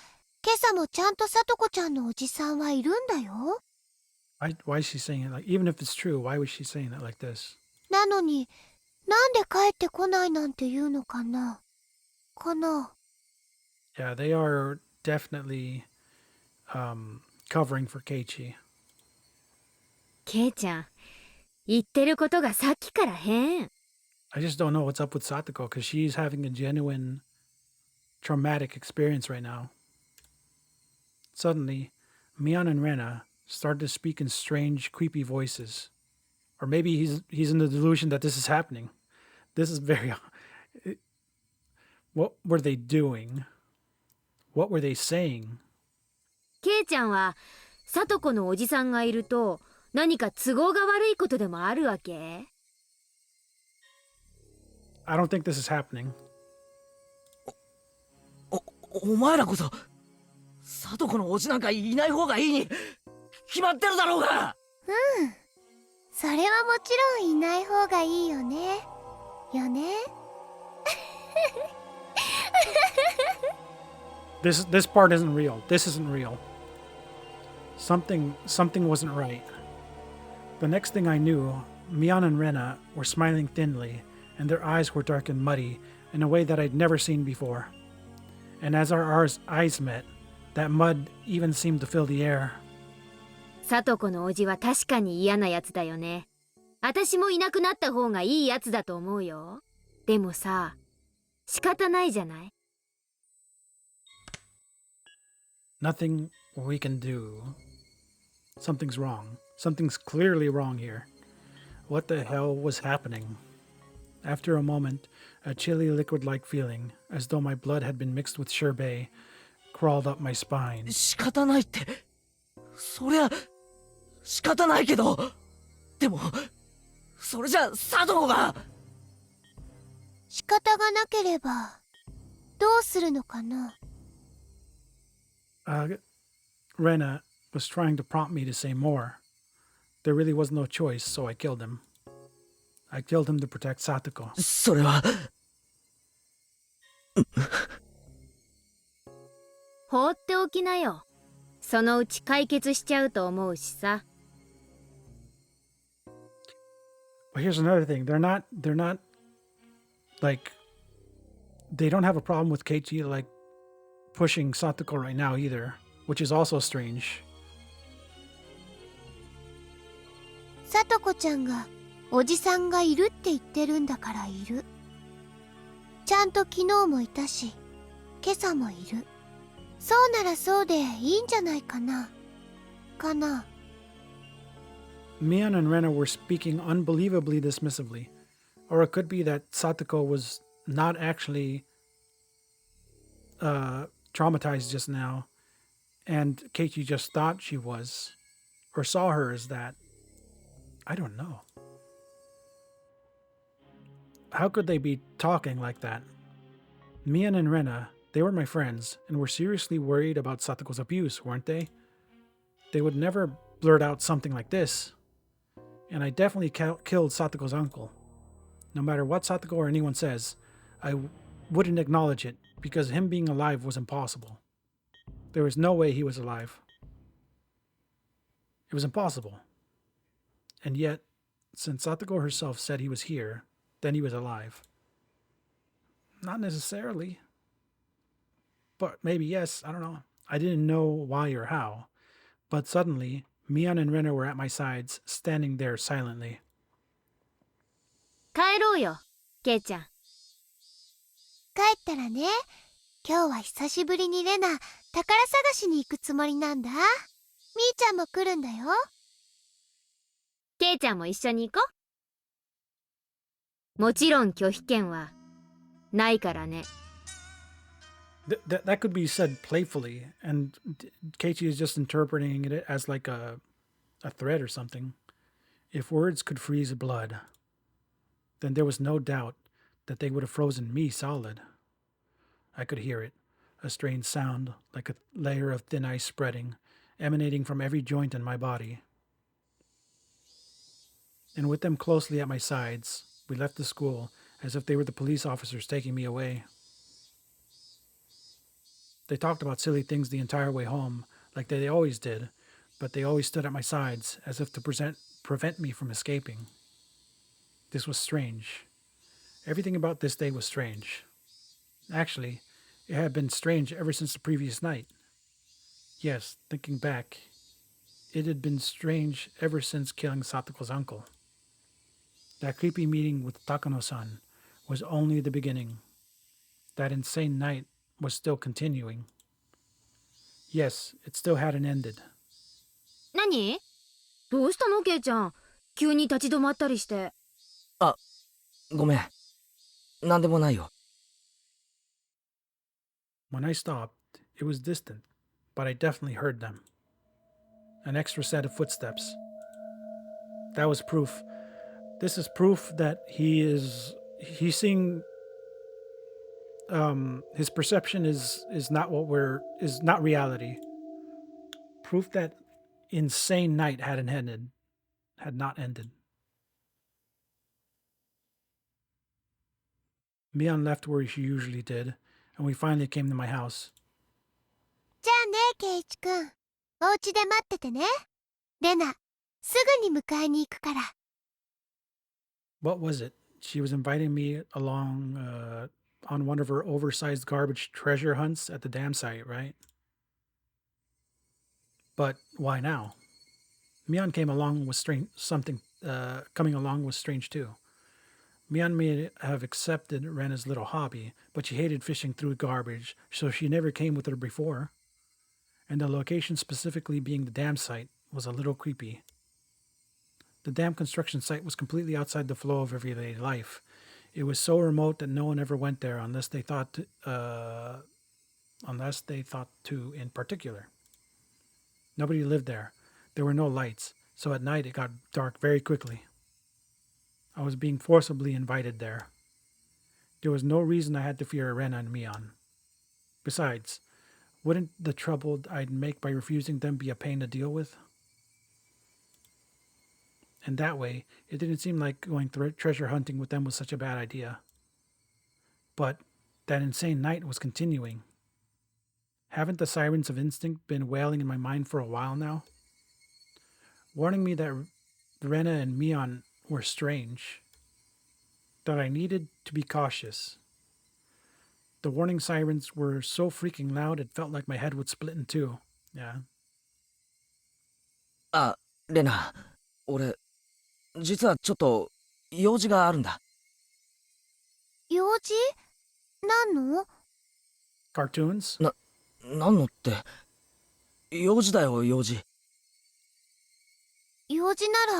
朝もちゃんとさとこちゃんのおじさんはいるんだよ。Why is she saying it like? Even if it's true, why was she saying it like this? なのになんで帰ってこないなんて言うのかな。Yeah, they are definitely covering for Keiichi. ケイちゃん、言ってることがさっきから変。I just don't know what's up with Satoko because she's having a genuine traumatic experience right now. Suddenly, Mion and Rena started to speak in strange, creepy voices. Or maybe he's in the delusion that this is happening. This is very. What were they doing? What were they saying? ケイちゃんはサトコのおじさんがいると何か都合が悪いことでもあるわけ？ I don't think this is happening. お前らこそサトコのおじなんかいない方がいいに決まってるだろうが。それはもちろんいない方がいいよね。よね。This part isn't real. This isn't real. Something wasn't right. The next thing I knew, Mian and Rena were smiling thinly, and their eyes were dark and muddy in a way that I'd never seen before. And as our eyes met, that mud even seemed to fill the air. サトコのおじは確かに嫌なやつだよね。私もいなくなった方がいいやつだと思うよ。でもさ、仕方ないじゃない。Nothing we can do. Something's wrong. Something's clearly wrong here. What the hell was happening? After a moment, a chilly liquid-like feeling, as though my blood had been mixed with sherbet, crawled up my spine. 仕方ないって、そりゃ仕方ないけど、でもそれじゃサトコが。仕方がなければどうするのかな。Rena was trying to prompt me to say more. There really was no choice, so I killed him. I killed him to protect Satoko. それは放っておきなよ。そのうち解決しちゃうと思うしさ。But here's another thing. They're not like they don't have a problem with Keiichi like pushing Satoko right now either, which is also strange. さとこちゃんがおじさんがいるって言ってるんだからいる。ちゃんと昨日もいたし、今朝もいる。そうならそうでいいんじゃないかな。かな。Mian and Rena were speaking unbelievably dismissively. Or it could be that Satoko was not actually traumatized just now, and Keiichi just thought she was, or saw her as that. I don't know. How could they be talking like that? Mian and Rena, they were my friends, and were seriously worried about Satoko's abuse, weren't they? They would never blurt out something like this. And I definitely killed Satoko's uncle. No matter what Satoko or anyone says, I wouldn't acknowledge it, because him being alive was impossible. There was no way he was alive. It was impossible. And yet, since Satoko herself said he was here, then he was alive. Not necessarily. But maybe yes, I don't know. I didn't know why or how. But suddenly, Mian and Rena were at my sides, standing there silently. 帰ろうよ、ケイちゃん。帰ったらね、今日は久しぶりにレナ、宝探しに行くつもりなんだ。みーちゃんも来るんだよ。ケイちゃんも一緒に行こう。もちろん拒否権はないからね。That could be said playfully, and Keiichi is just interpreting it as like a threat or something. If words could freeze blood, then there was no doubt that they would have frozen me solid. I could hear it, a strange sound like a layer of thin ice spreading, emanating from every joint in my body. And with them closely at my sides, we left the school as if they were the police officers taking me away. They talked about silly things the entire way home, like they always did, but they always stood at my sides as if to prevent me from escaping. This was strange. Everything about this day was strange. Actually, it had been strange ever since the previous night. Yes, thinking back, it had been strange ever since killing Satoko's uncle. That creepy meeting with Takano-san was only the beginning. That insane night was still continuing. Yes, it still hadn't ended. 何？どうしたのケイちゃん。急に立ち止まったりして。ごめん。なんでもないよ。When I stopped, it was distant, but I definitely heard them. An extra set of footsteps. That was proof. This is proof that he's seeing his perception is not reality. Proof that insane night had not ended. Mion left where she usually did, and we finally came to my house. じゃあね、ケイチくん。お家で待っててね。レナ、すぐに迎えに行くから。What was it? She was inviting me along on one of her oversized garbage treasure hunts at the dam site, right? But why now? Mion came along with coming along was strange too. Mion may have accepted Rena's little hobby, but she hated fishing through garbage, so she never came with her before. And the location specifically being the dam site was a little creepy. The dam construction site was completely outside the flow of everyday life. It was so remote that no one ever went there unless they thought to in particular. Nobody lived there. There were no lights, so at night it got dark very quickly. I was being forcibly invited there. There was no reason I had to fear Rena and Mion. Besides, wouldn't the trouble I'd make by refusing them be a pain to deal with? And that way, it didn't seem like going treasure hunting with them was such a bad idea. But that insane night was continuing. Haven't the sirens of instinct been wailing in my mind for a while now? Warning me that Rena and Mion were strange. That I needed to be cautious. The warning sirens were so freaking loud it felt like my head would split in two. Yeah. あ、レナ、俺、実はちょっと、用事があるんだ。用事？何の？ Cartoons? なんのって、用事だよ、用事。用事なら、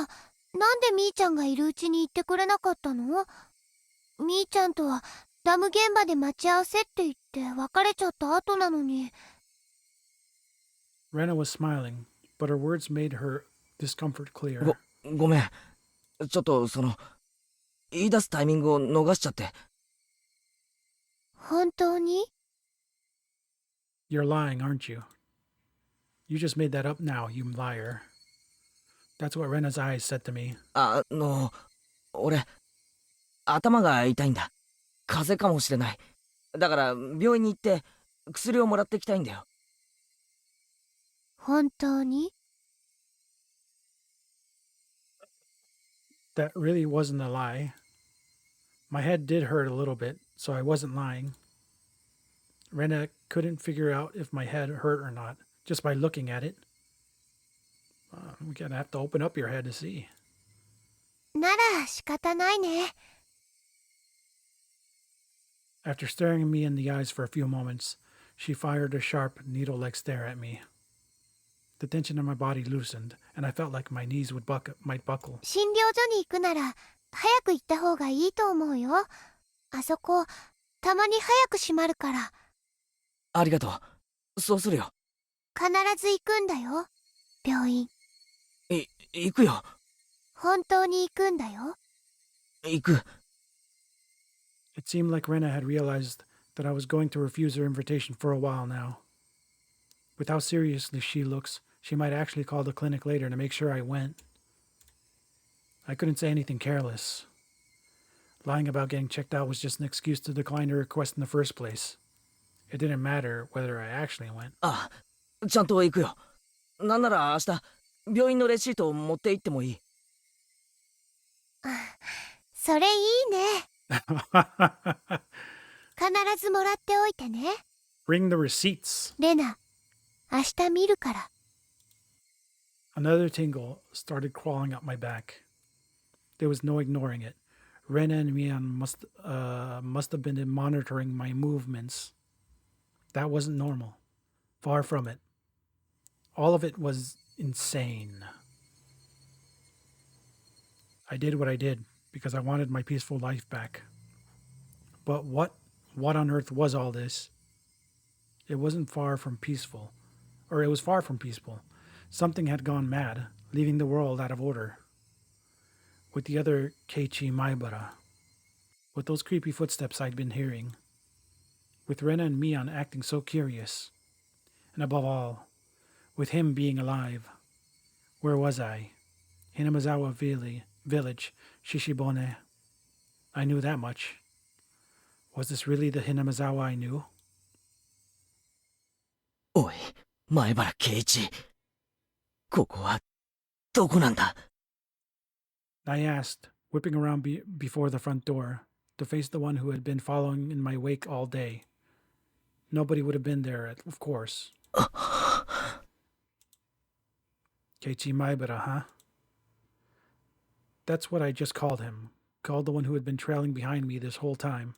なんでみーちゃんがいるうちに言ってくれなかったの？みーちゃんとはダム現場で待ち合わせって言って別れちゃった後なのに。Rena was smiling, but her words made her discomfort clear. ごめん。ちょっと、言い出すタイミングを逃しちゃって。本当に？ You're lying, aren't you? You just made that up now, you liar. That's what Rena's eyes said to me. 俺、頭が痛いんだ。風邪かもしれない。だから、病院に行って、薬をもらってきたいんだよ。本当に？ That really wasn't a lie. My head did hurt a little bit, so I wasn't lying. Rena couldn't figure out if my head hurt or not, just by looking at it. We're gonna have to open up your head to see. なら仕方ないね。After staring me in the eyes for a few moments, she fired a sharp, needle-like stare at me. The tension in my body loosened, and I felt like my knees might buckle. 診療所に行くなら早く行った方がいいと思うよ。あそこたまに早く閉まるから。ありがとう。そうするよ。必ず行くんだよ、病院。行くよ。本当に行くんだよ。行く。It seemed like Rena had realized that I was going to refuse her invitation for a while now. With how seriously she looks, she might actually call the clinic later to make sure I went. I couldn't say anything careless. Lying about getting checked out was just an excuse to decline her request in the first place. It didn't matter whether I actually went. あ、ちゃんと行くよ。なんなら明日、病院のレシートを持って行ってもいい。それいいね。必ずもらっておいてね。Bring the receipts. レナ、明日見るから。Another tingle started crawling up my back. There was no ignoring it. Rena and Mian must have been monitoring my movements. That wasn't normal. Far from it. All of it was insane. I did what I did because I wanted my peaceful life back. But what on earth was all this? It wasn't far from peaceful. Or it was far from peaceful. Something had gone mad, leaving the world out of order. With the other Keiichi Maibara. With those creepy footsteps I'd been hearing. With Rena and Mion acting so curious. And above all, with him being alive. Where was I? Hinamazawa Village, Shishibone. I knew that much. Was this really the Hinamazawa I knew? おい、前原圭一。ここは、どこなんだ I asked, whipping around before the front door, to face the one who had been following in my wake all day. Nobody would have been there, of course. Keiichi Maibara, huh? That's what I just called him. Called the one who had been trailing behind me this whole time.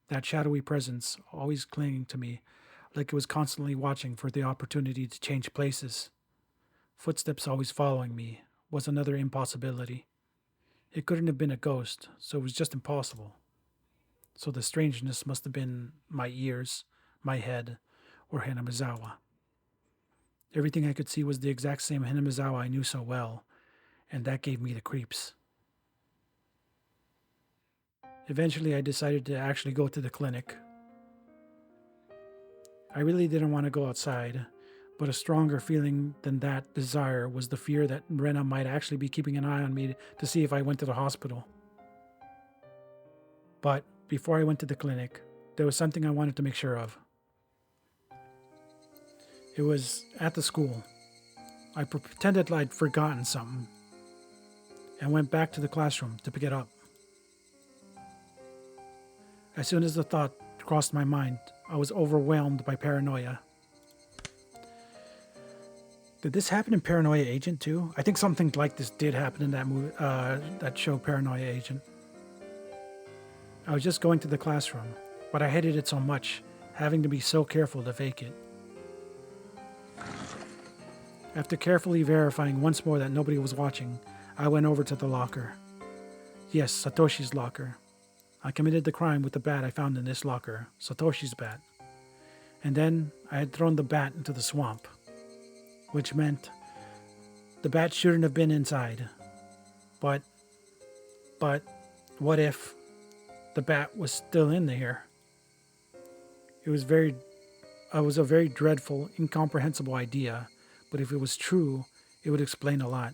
That shadowy presence, always clinging to me, like it was constantly watching for the opportunity to change places. Footsteps always following me was another impossibility. It couldn't have been a ghost, so it was just impossible. So the strangeness must have been my ears, my head, or Hinamazawa. Everything I could see was the exact same Hinamazawa I knew so well, and that gave me the creeps. Eventually, I decided to actually go to the clinic. I really didn't want to go outside, but a stronger feeling than that desire was the fear that Rena might actually be keeping an eye on me to see if I went to the hospital. But before I went to the clinic, there was something I wanted to make sure of. It was at the school. I pretended I'd forgotten something and went back to the classroom to pick it up. As soon as the thought crossed my mind, I was overwhelmed by paranoia. Did this happen in Paranoia Agent too? I think something like this did happen in that movie, that show Paranoia Agent. I was just going to the classroom, but I hated it so much, having to be so careful to fake it. After carefully verifying once more that nobody was watching, I went over to the locker. Yes, Satoshi's locker. I committed the crime with the bat I found in this locker, Satoshi's bat. And then I had thrown the bat into the swamp, which meant the bat shouldn't have been inside. But what if the bat was still in there? It was a very dreadful, incomprehensible idea, but if it was true, it would explain a lot.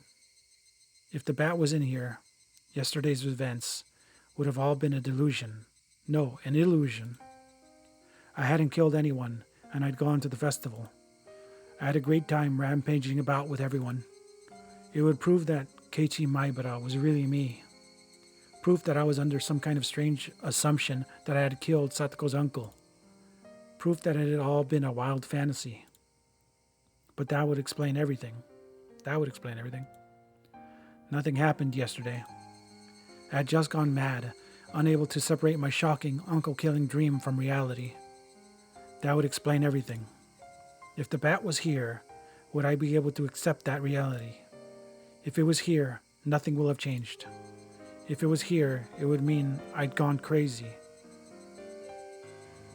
If the bat was in here, yesterday's events would have all been a delusion. No, an illusion. I hadn't killed anyone, and I'd gone to the festival. I had a great time rampaging about with everyone. It would prove that Keiichi Maibara was really me. Proof that I was under some kind of strange assumption that I had killed Satoko's uncle. Proof that it had all been a wild fantasy. But that would explain everything. Nothing happened yesterday. I had just gone mad, unable to separate my shocking, uncle-killing dream from reality. That would explain everything. If the bat was here, would I be able to accept that reality? If it was here, nothing will have changed. If it was here, it would mean I'd gone crazy.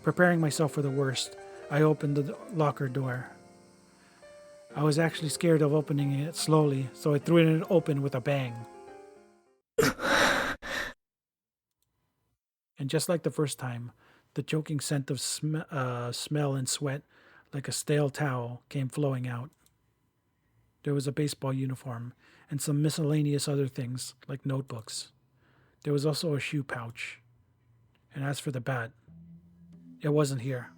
Preparing myself for the worst, I opened the locker door. I was actually scared of opening it slowly, so I threw it open with a bang. And just like the first time, the choking scent of smell and sweat, like a stale towel, came flowing out. There was a baseball uniform and some miscellaneous other things, like notebooks. There was also a shoe pouch. And as for the bat, it wasn't here.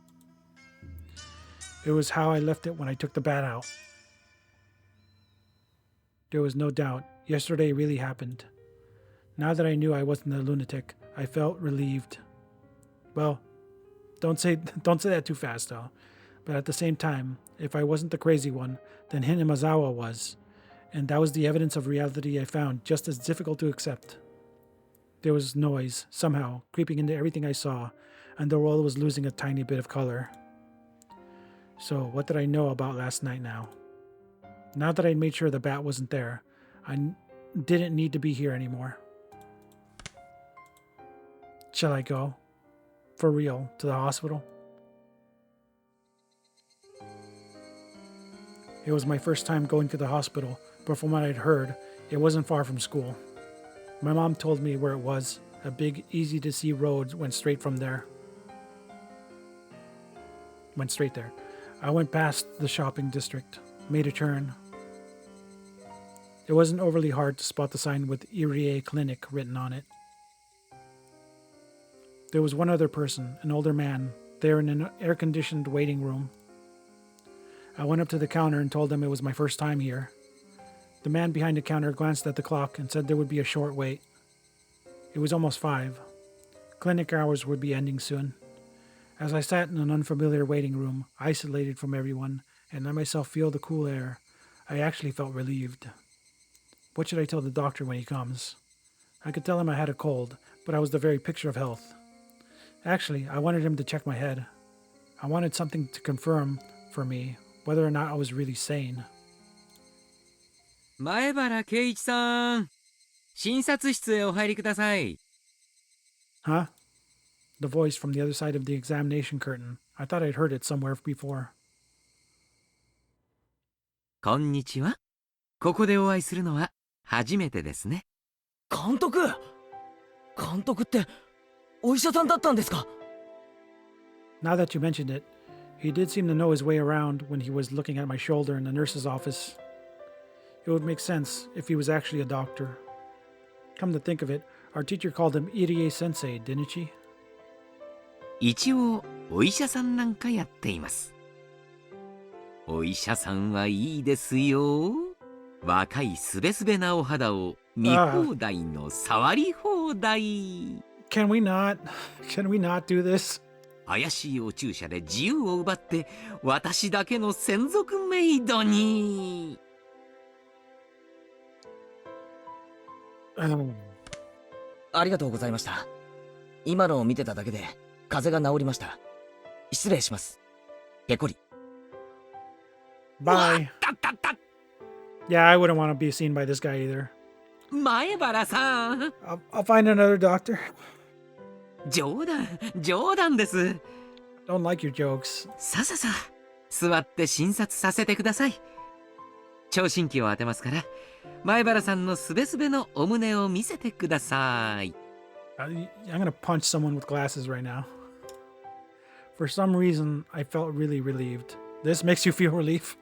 It was how I left it when I took the bat out. There was no doubt, yesterday really happened. Now that I knew I wasn't a lunatic, I felt relieved. Well, don't say that too fast, though. But at the same time, if I wasn't the crazy one, then Hinamazawa was, and that was the evidence of reality I found just as difficult to accept. There was noise, somehow, creeping into everything I saw, and the world was losing a tiny bit of color. So, what did I know about last night now? Now that I'd made sure the bat wasn't there, didn't need to be here anymore. Shall I go? For real, to the hospital? It was my first time going to the hospital, but from what I'd heard, it wasn't far from school. My mom told me where it was. A big, easy-to-see road went straight there. I went past the shopping district, made a turn. It wasn't overly hard to spot the sign with Irie Clinic written on it. There was one other person, an older man, there in an air-conditioned waiting room. I went up to the counter and told him it was my first time here. The man behind the counter glanced at the clock and said there would be a short wait. It was almost 5. Clinic hours would be ending soon. As I sat in an unfamiliar waiting room, isolated from everyone, and let myself feel the cool air, I actually felt relieved. What should I tell the doctor when he comes? I could tell him I had a cold, but I was the very picture of health. Actually, I wanted him to check my head. I wanted something to confirm for me whether or not I was really sane. 前原圭一さん、診察室へお入りください。 Huh? The voice from the other side of the examination curtain. I thought I'd heard it somewhere before. こんにちは。ここでお会いするのは初めてですね。監督ってお医者さんだったんですか？ Now that you mentioned it, he did seem to know his way around when he was looking at my shoulder in the nurse's office. It would make sense if he was actually a doctor. Come to think of it, our teacher called him Irie-sensei, didn't she? 一応お医者さんなんかやっています。お医者さんはいいですよ。若いすべすべなお肌を見放題の触り放題。Can we not do this? 怪しいお注射で自由を奪って私だけの専属メイドに。ありがとうございました。今のを見てただけで風邪が治りました。失礼します。ペコリ。Bye. Yeah, I wouldn't want to be seen by this guy either. 前原さん。I'll find another doctor. 冗談です。Don't like your jokes. さ座って診察させてください。聴診器を当てますから前原さんのすべすべのお胸を見せてください。I'm gonna punch someone with glasses right now. For some reason, I felt really relieved. This makes you feel relief?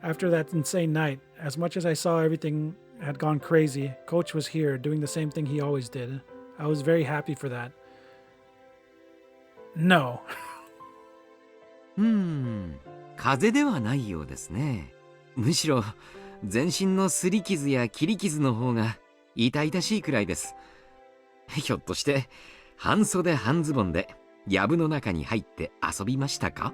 After that insane night, as much as I saw everything had gone crazy, Coach was here doing the same thing he always did. I was very happy for that. No. 風邪ではないようですね。むしろ全身の擦り傷や切り傷の方が痛々しいくらいです。ひょっとして半袖半ズボンで藪の中に入って遊びましたか？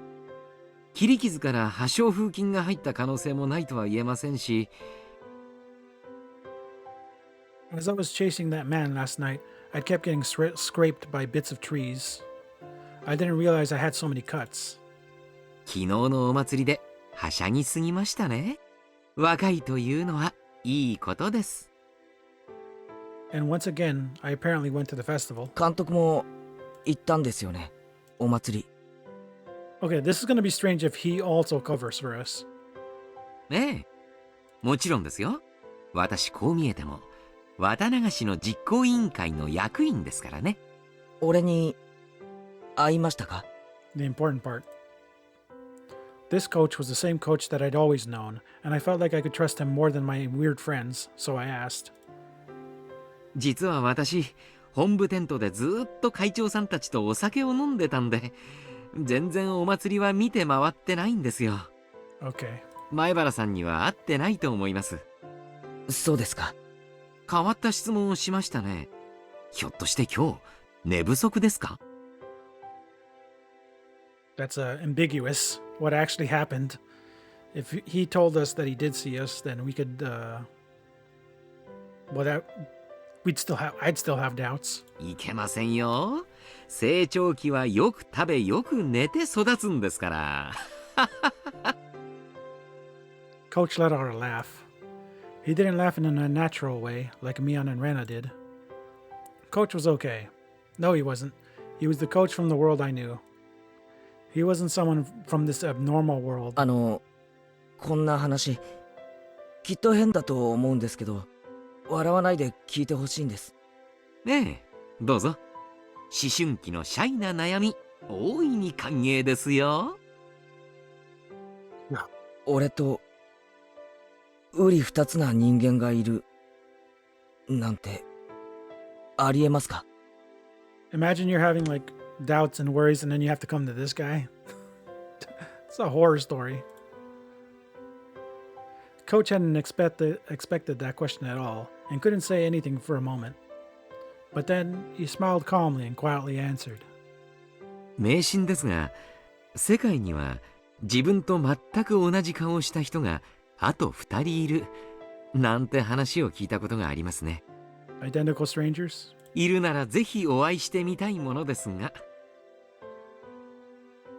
切り傷から破傷風菌が入った可能性もないとは言えませんし。As I was chasing that man last night, I kept getting scraped by bits of trees. I didn't realize I had so many cuts. 昨日のお祭りではしゃぎすぎましたね。若いというのはいいことです。And once again, I apparently went to the festival. 監督も行ったんですよね、お祭り。Okay, this is going to be strange if he also covers for us. ええ、もちろんですよ。私こう見えても綿流しの実行委員会の役員ですからね。俺に会いましたか？ The important part. This coach was the same coach that I'd always known, and I felt like I could trust him more than my weird friends, so I asked. 実は私、本部テントでずっと会長さんたちとお酒を飲んでたんで、全然お祭りは見て回ってないんですよ。Okay. 前原さんには会ってないと思います。そうですか。変わった質問をしましたね。ひょっとして今日寝不足ですか？ That's ambiguous. What actually happened? If he told us that he did see us, then we could. I'd still have doubts. いけませんよ。成長期はよく食べよく寝て育つんですから。Coach let out a laugh. He didn't laugh in an unnatural way like Mion and Rena did. Coach was okay. No, he wasn't. He was the coach from the world I knew. He wasn't someone from this abnormal world. こんな話、きっと変だと思うんですけど、笑わないで聞いてほしいんです。ええ、どうぞ。思春期のシャイな悩み、大いに歓迎ですよ。俺と、瓜二つな人間がいる、なんて、ありえますか？ Imagine you're having like doubts and worries, and then you have to come to this guy. It's a horror story. Coach hadn't expected that question at all and couldn't say anything for a moment. But then he smiled calmly and quietly answered. 迷信ですが、世界には自分と全く同じ顔をした人があと2人いるなんて話を聞いたことがありますね。Identical strangers? いるならぜひお会いしてみたいものですが。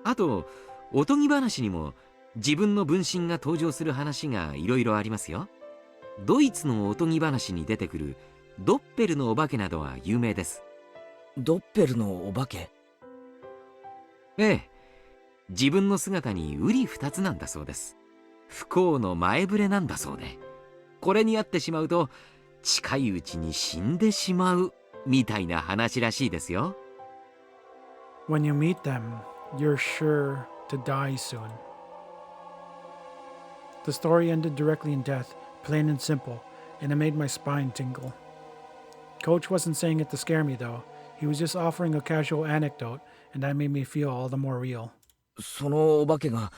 あと、おとぎ話にも自分の分身が登場する話がいろいろありますよ。ドイツのおとぎ話に出てくるドッペルのお化けなどは有名です。ドッペルのお化け？ええ、自分の姿に瓜二つなんだそうです。不幸の前触れなんだそうで、これに遭ってしまうと近いうちに死んでしまうみたいな話らしいですよ。When you meet them, you're sure to die soon. The story ended directly in death, plain and simple, and it made my spine tingle. Coach wasn't saying it to scare me, though. He was just offering a casual anecdote, and that made me feel all the more real. そのお化けが、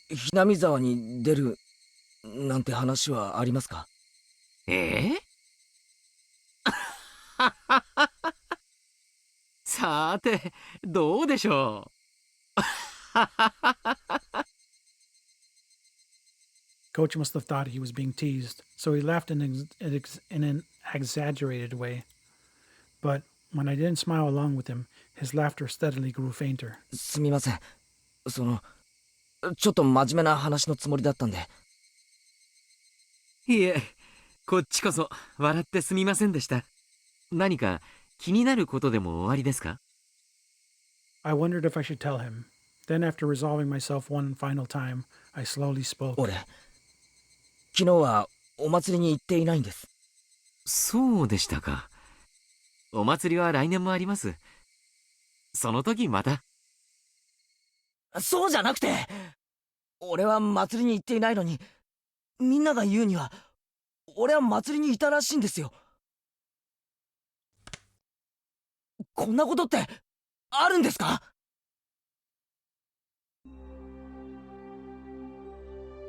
ひなみ沢に出る、なんて話はありますか？ええさて、どうでしょう。Coach must have thought he was being teased, so he laughed in an exaggerated way. But when I didn't smile along with him, his laughter steadily grew fainter. すみません。ちょっと真面目な話のつもりだったんで。いえ、こっちこそ笑ってすみませんでした。何か気になることでもおありですか？ I wondered if I should tell him. Then, after resolving myself one final time, I slowly spoke. 俺、昨日はお祭りに行っていないんです。そうでしたか。お祭りは来年もあります。その時また。そうじゃなくて、俺は祭りに行っていないのに、みんなが言うには、俺は祭りにいたらしいんですよ。こんなことってあるんですか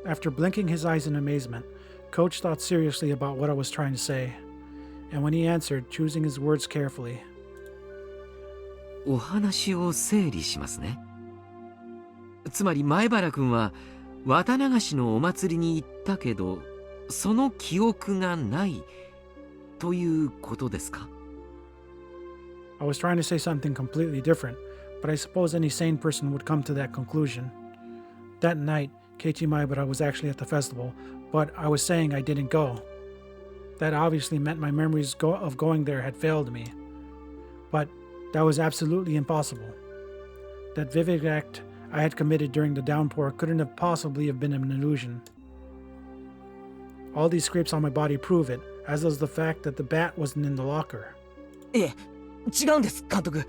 ？After blinking his eyes in amazement, Coach thought seriously about what I was trying to say, and when he answered, choosing his words carefully. お話を整理しますね。つまり前原くんは綿流しのお祭りに行ったけど、その記憶がないということですか？ I was trying to say something completely different, but I suppose any sane person would come to that conclusion. That night, Keiichi Maibara was actually at the festival, but I was saying I didn't go. That obviously meant my memories of going there had failed me. But that was absolutely impossible. That vivid act I had committed during the downpour couldn't have possibly have been an illusion. All these scrapes on my body prove it, as does the fact that the bat wasn't in the locker. いえ、違うんです、監督。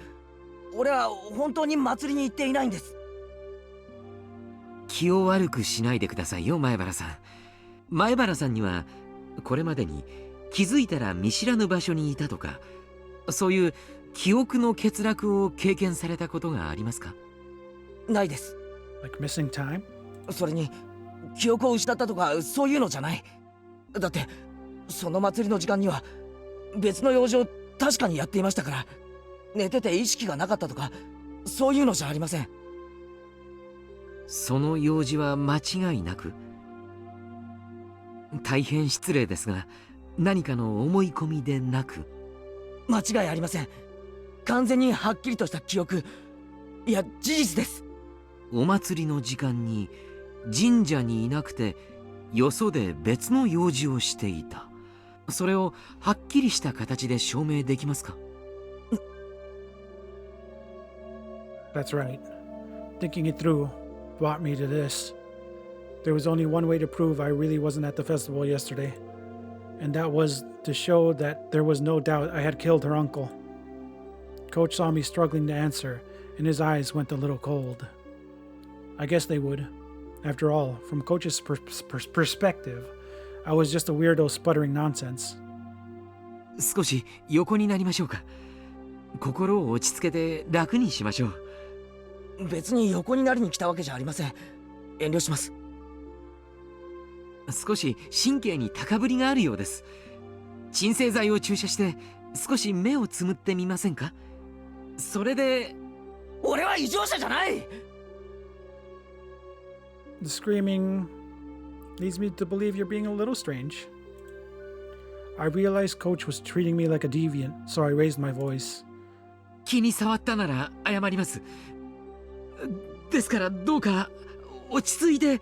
俺は本当に祭りに行っていないんです。気を悪くしないでくださいよ、前原さん。前原さんにはこれまでに気づいたら見知らぬ場所にいたとか、そういう記憶の欠落を経験されたことがありますか？ないです。 Like missing time? それに記憶を失ったとかそういうのじゃない。だってその祭りの時間には別の用事を確かにやっていましたから、寝てて意識がなかったとかそういうのじゃありません。その用事は間違いなく？大変失礼ですが、何かの思い込みでなく？間違いありません。完全にはっきりとした記憶、いや事実です。お祭りの時間に神社にいなくてよそで別の用事をしていた。それをはっきりした形で証明できますか？ That's right. Thinking it through brought me to this. There was only one way to prove I really wasn't at the festival yesterday, and that was to show that there was no doubt I had killed her uncle. Coach saw me struggling to answer, and his eyes went a little cold. I guess they would. After all, from Coach's perspective, I was just a weirdo sputtering nonsense. 少し横になりましょうか。心を落ち着けて楽にしましょう。別に横になりに来たわけじゃありません。遠慮します。少し神経に高ぶりがあるようです。鎮静剤を注射して少し目をつむってみませんか？それで。俺は異常者じゃない。 The screaming leads me to believe you're being a little strange. I realized Coach was treating me like a deviant, so I raised my voice. 気に障ったなら謝ります。ですからどうか落ち着いて。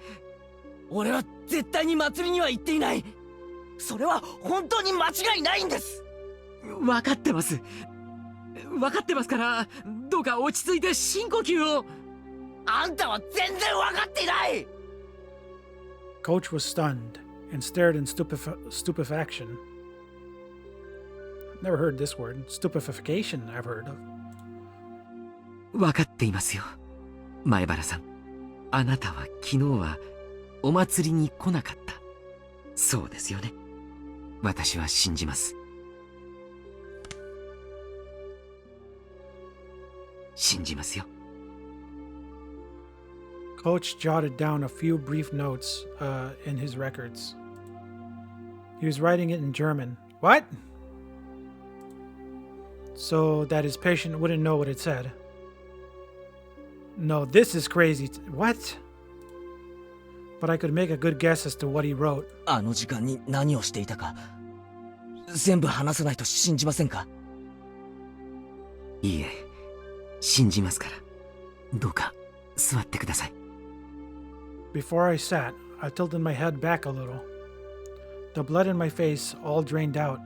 俺は絶対に祭りには行っていない。それは本当に間違いないんです。分かってます。分かってますから、どうか落ち着いて深呼吸を。あんたは全然分かっていない。 Coach was stunned and stared in stupefaction. Never heard this word. Stupefaction, I've heard of. 分かっていますよ、前原さん。あなたは昨日はお祭りに来なかった。そうですよね。私は信じます。信じますよ。Coach jotted down a few brief notes in his records. He was writing it in German. What? So that his patient wouldn't know what it said. No, this is crazy. What? But I could make a good guess as to what he wrote. あの時間に何をしていたか全部話さないと信じませんか？いいえ、信じますから。どうか座ってください。Before I sat, I tilted my head back a little. The blood in my face all drained out,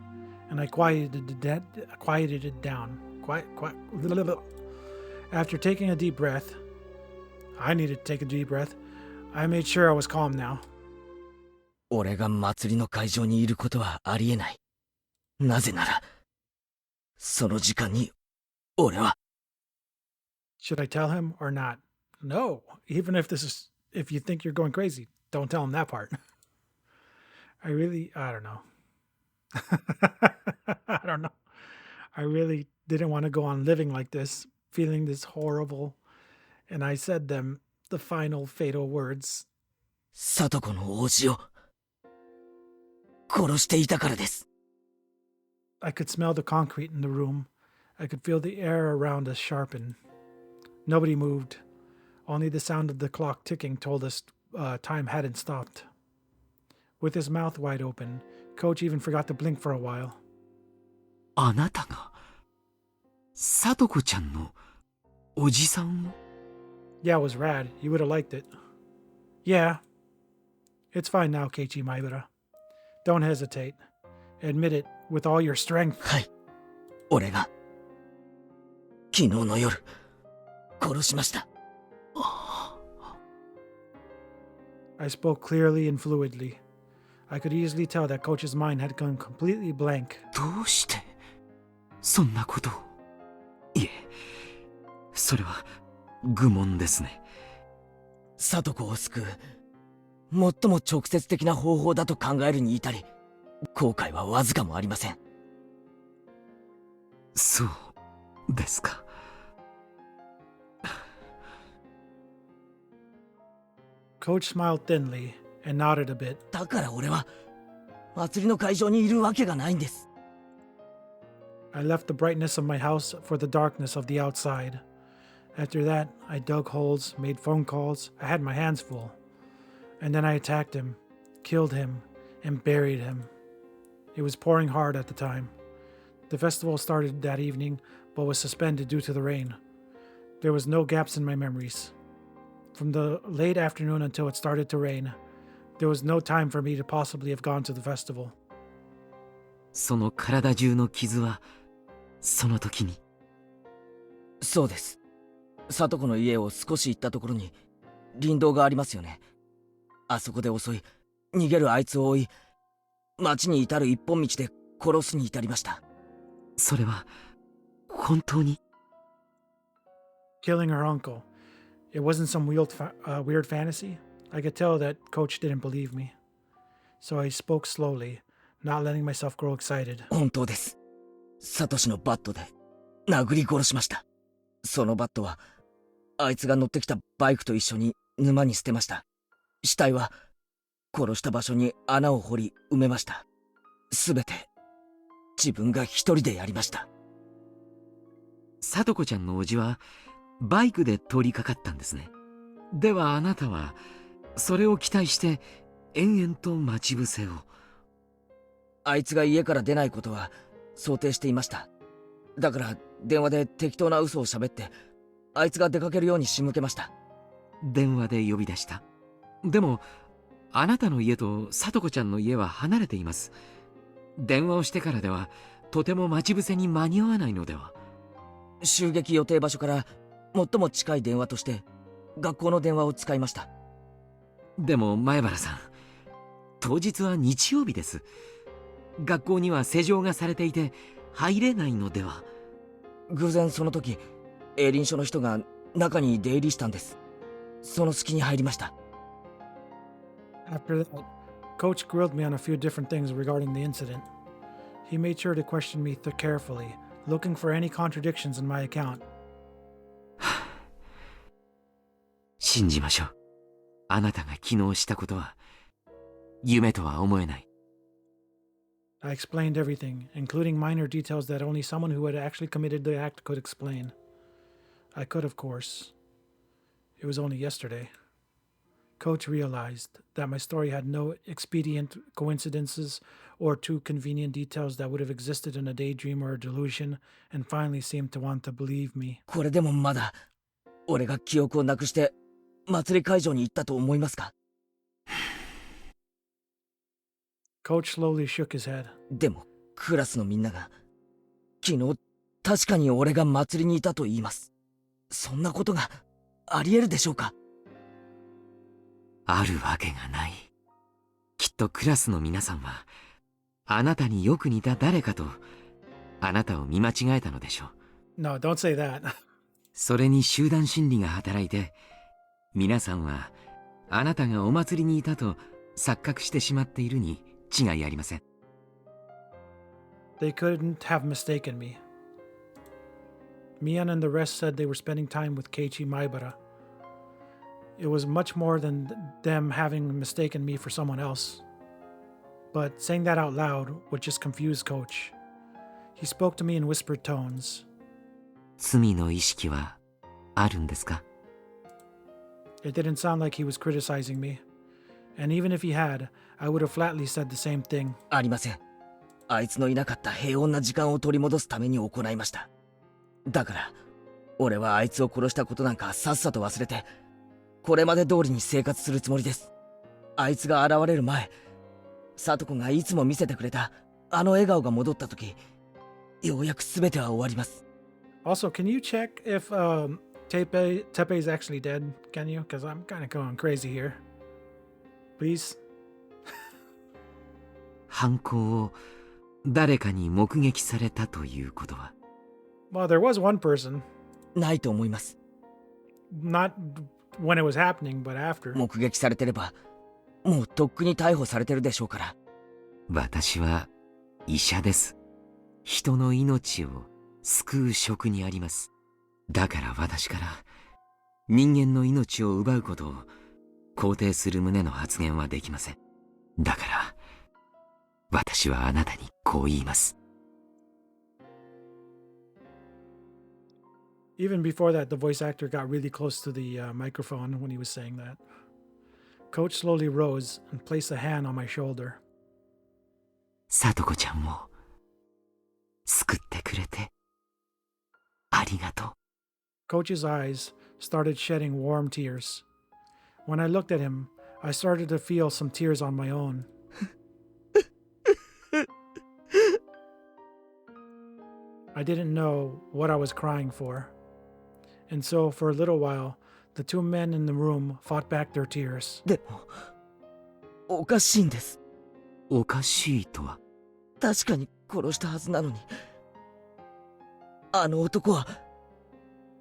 and I quieted it down. After taking a deep breath, I needed to take a deep breath. I made sure I was calm now. 俺が祭りの会場にいることはありえない。なぜなら、その時間に俺は。 Should I tell him or not? No. Even if you think you're going crazy, don't tell him that part. I don't know. I don't know. I really didn't want to go on living like this, feeling this horrible. And I said them the final fatal words. 聡子の王子を殺していたからです。 I could smell the concrete in the room. I could feel the air around us sharpen. Nobody moved. Only the sound of the clock ticking told us time hadn't stopped. With his mouth wide open, Coach even forgot to blink for a while. あなたが聡子ちゃんのおじさんを？ Yeah, it was rad. You would have liked it. Yeah. It's fine now, Keiichi Maibara. Don't hesitate. Admit it with all your strength. はい。俺が昨日の夜殺しました。 I spoke clearly and fluidly. I could easily tell that Coach's mind had gone completely blank. どうしてそんなことを？いえ、それは愚問ですね。聡子を救う最も直接的な方法だと考えるに至り、後悔はわずかもありません。そうですか。Coach smiled thinly and nodded a bit. だから俺は祭りの会場にいるわけがないんです。 I left the brightness of my house for the darkness of the outside. After that, I dug holes, made phone calls. I had my hands full. And then I attacked him, killed him, and buried him. It was pouring hard at the time. The festival started that evening, but was suspended due to the rain. There was no gaps in my memories. From the late afternoon until it started to rain, There was no time for me to possibly have gone to the festival. その体中の傷はその時に。そうです。聡子の家を少し行ったところに林道がありますよね。あそこで襲い、逃げるあいつを追い、町に至る一本道で殺すに至りました。それは本当に。 Killing her uncle. It wasn't some weird fantasy. I could tell that Coach didn't believe me. So I spoke slowly, not letting myself grow excited. 本当です。サトシのバットで殴り殺しました。そのバットはあいつが乗ってきたバイクと一緒に沼に捨てました。死体は殺した場所に穴を掘り埋めました。すべて自分が一人でやりました。聡子ちゃんの叔父はバイクで通りかかったんですね。ではあなたはそれを期待して延々と待ち伏せを。あいつが家から出ないことは想定していました。だから電話で適当な嘘を喋ってあいつが出かけるように仕向けました。電話で呼び出した。でもあなたの家と聡子ちゃんの家は離れています。電話をしてからではとても待ち伏せに間に合わないのでは。襲撃予定場所から最も近い電話として学校の電話を使いました。でも前原さん、当日は日曜日です。学校には施錠がされていて入れないのでは。偶然その時営林署の人が中に出入りしたんです。その隙に入りました。 After that, Coach grilled me on a few different things regarding the incident. He made sure to question me carefully, looking for any contradictions in my account. 信じましょう。あなたが昨日したことは夢とは思えない。I explained everything, including minor details that only someone who had actually committed the act could explain. I could, of course. It was only yesterday. Coach realized that my story had no expedient coincidences or too convenient details that would have existed in a daydream or a delusion, and finally seemed to want to believe me. これでもまだ俺が記憶をなくして祭り会場に行ったと思いますか？ Coach slowly shook his head. でもクラスのみんなが昨日確かに俺が祭りにいたと言います。そんなことがありえるでしょうか？あるわけがない。きっとクラスの皆さんはあなたによく似た誰かとあなたを見間違えたのでしょう。 No, don't say that. それに集団心理が働いて皆さんはあなたがお祭りにいたと錯覚してしまっているに違いありません。 They couldn't have mistaken me. Mian and the rest said they were spending time with Keiichi Maibara. It was much more than them having mistaken me for someone else. But saying that out loud would just confuse Coach. He spoke to me in whispered tones. 罪の意識はあるんですか？ It didn't sound like he was criticizing me. And even if he had, I would have flatly said the same thing. ありません。あいつのいなかった平穏な時間を取り戻すために行いました。だから俺はあいつを殺したことなんかさっさと忘れてこれまで通りに生活するつもりです。あいつが現れる前、聡子がいつも見せてくれたあの笑顔が戻った時、ようやく全ては終わります。 Also, can you check if Tepe is actually dead? Can you? Because I'm kind of going crazy here. Please? 犯行を誰かに目撃されたということは。 Well, there was one person. ないと思います。 Not when it was happening, but after. 目撃されてれば、もうとっくに逮捕されてるでしょうから。私は医者です。人の命を救う職にあります。だから私から人間の命を奪うことを肯定する旨の発言はできません。だから私はあなたにこう言います。 Even before that, the voice actor got really close to the microphone when he was saying that. Coach slowly rose and placed a hand on my shoulder. 聡子ちゃんを救ってくれてありがとう。 Coach's eyes started shedding warm tears. When I looked at him, I started to feel some tears on my own. I didn't know what I was crying for. And so, for a little while, the two men in the room fought back their tears. でもおかしいんです。おかしいとは？確かに殺したはずなのに、あの男は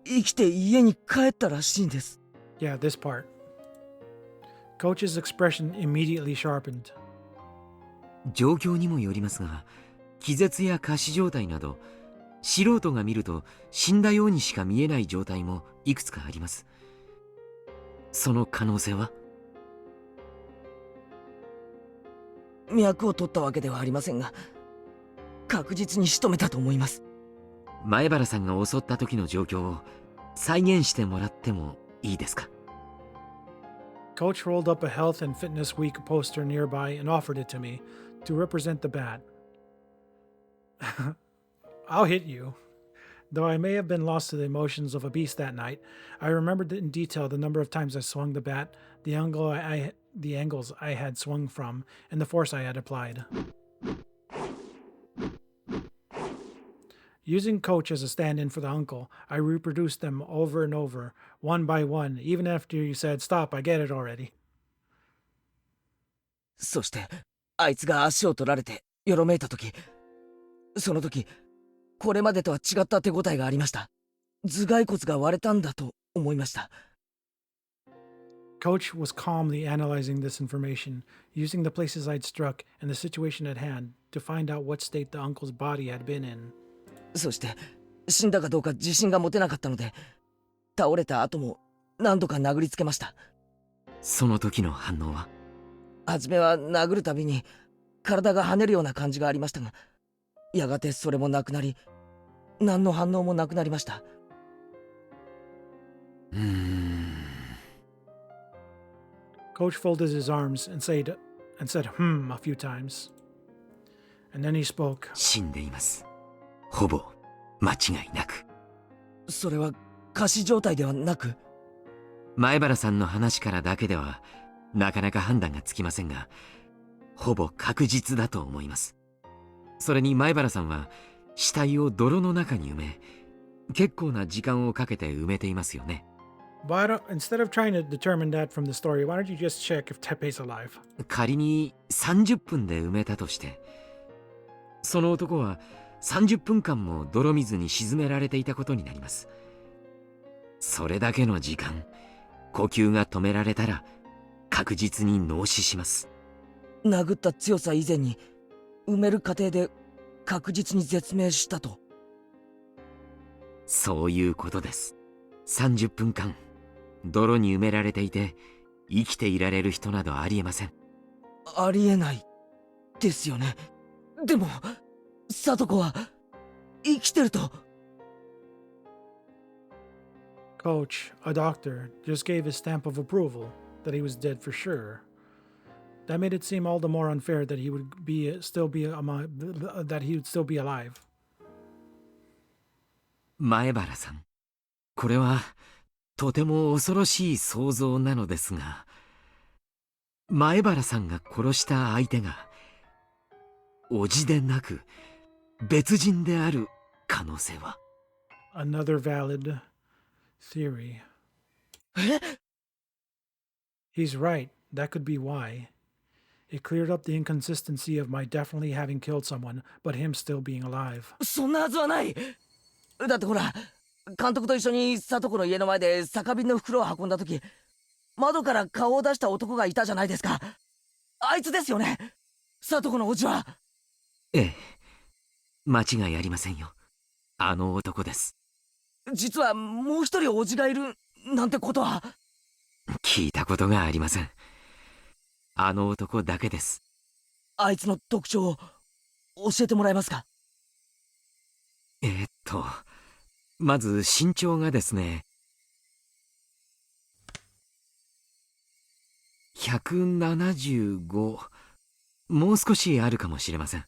生きて家に帰ったらしいんです。 Yeah, this part. Coach's expression immediately sharpened. 状況にもよりますが、気絶や仮死状態など素人が見ると死んだようにしか見えない状態もいくつかあります。その可能性は？脈を取ったわけではありませんが、確実に仕留めたと思います。前原さんが襲った時の状況を再現してもらってもいいですか？ Coach rolled up a Health and Fitness Week poster nearby and offered it to me to represent the bat. I'll hit you. Though I may have been lost to the emotions of a beast that night, I remembered in detail the number of times I swung the bat, the angles I had swung from, and the force I had applied. Using Coach as a stand-in for the uncle, I reproduced them over and over, one by one, even after you said, "Stop, I get it already." そしてあいつが足を取られてよろめいた時、その時これまでとは違った手応えがありました。頭蓋骨が割れたんだと思いました。 Coach was calmly analyzing this information, using the places I'd struck and the situation at hand to find out what state the uncle's body had been in. そして死んだかどうか自信が持てなかったので、倒れた後も何度か殴りつけました。その時の反応は？初めは殴るたびに体が跳ねるような感じがありましたが、やがてそれもなくなり、何の反応もなくなりました。Coach folded his arms and said, a few times. And then he spoke. 死んでいます。ほぼ間違いなく。それは仮死状態ではなく？前原さんの話からだけではなかなか判断がつきませんが、ほぼ確実だと思います。それに前原さんは死体を泥の中に埋め、結構な時間をかけて埋めていますよね。But instead of trying to determine that from the story, why don't you just check if Teppei's alive? 仮に30分で埋めたとして、その男は30分間も泥水に沈められていたことになります。それだけの時間、呼吸が止められたら確実に脳死します。殴った強さ以前に埋める過程で確実に絶命したと？そういうことです。30分間泥に埋められていて生きていられる人などありえません。ありえないですよね。でも聡子は生きてると。 Coach, a doctor, just gave his stamp of approval that he was dead for sure. That made it seem all the more unfair that he would still be alive. 前原さん、これはとても恐ろしい想像なのですが、前原さんが殺した相手が叔父でなく別人である可能性は？ Another valid theory. え？ He's right. That could be why. It cleared up the inconsistency of my definitely having killed someone, but him still being alive. そんなはずはない。だってほら、監督と一緒に聡子の家の前で酒瓶の袋を運んだ時、窓から顔を出した男がいたじゃないですか。あいつですよね、聡子の叔父は。ええ、間違いありませんよ。あの男です。実はもう一人叔父がいるなんてことは？聞いたことがありません。あの男だけです。あいつの特徴を教えてもらえますか？まず身長がですね、175、もう少しあるかもしれません。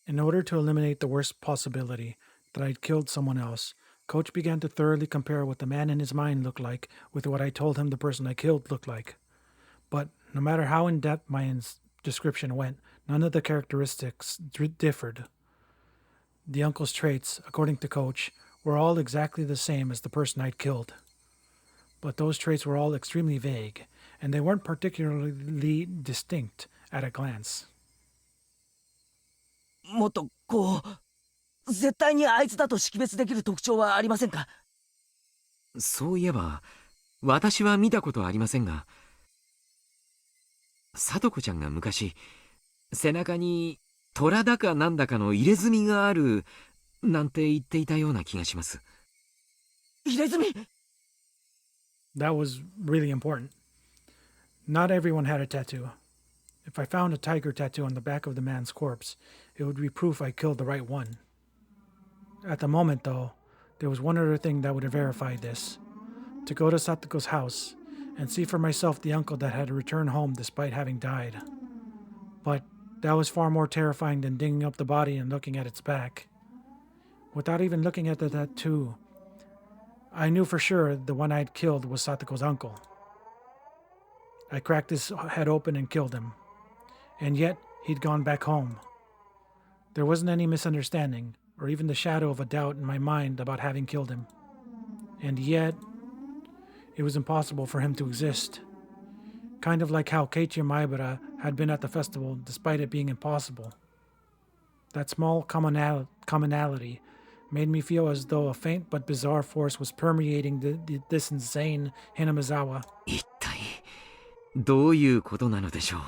In order to eliminate the worst possibility that I'd killed someone else, Coach began to thoroughly compare what the man in his mind looked like with what I told him the person I killed looked like. But no matter how in depth my description went, none of the characteristics differed. The uncle's traits, according to Coach, were all exactly the same as the person I'd killed. But those traits were all extremely vague, and they weren't particularly distinct at a glance. もっとこう絶対にあいつだと識別できる特徴はありませんか？そういえば私は見たことありませんが、聡子ちゃんが昔背中に虎だかなんだかの入れ墨があるなんて言っていたような気がします。入れ墨？ That was really important. Not everyone had a tattoo. If I found a tiger tattoo on the back of the man's corpse, it would be proof I killed the right one. At the moment, though, there was one other thing that would verify this. To go to Satoko's house and see for myself the uncle that had returned home despite having died. But that was far more terrifying than digging up the body and looking at its back. Without even looking at the tattoo, I knew for sure the one I'd killed was Satoko's uncle. I cracked his head open and killed him. And yet, he'd gone back home. There wasn't any misunderstanding, or even the shadow of a doubt in my mind about having killed him. And yet, it was impossible for him to exist. Kind of like how Keiichi Maebara had been at the festival despite it being impossible. That small commonality made me feel as though a faint but bizarre force was permeating this insane Hinamizawa. 一体どういうことなのでしょう。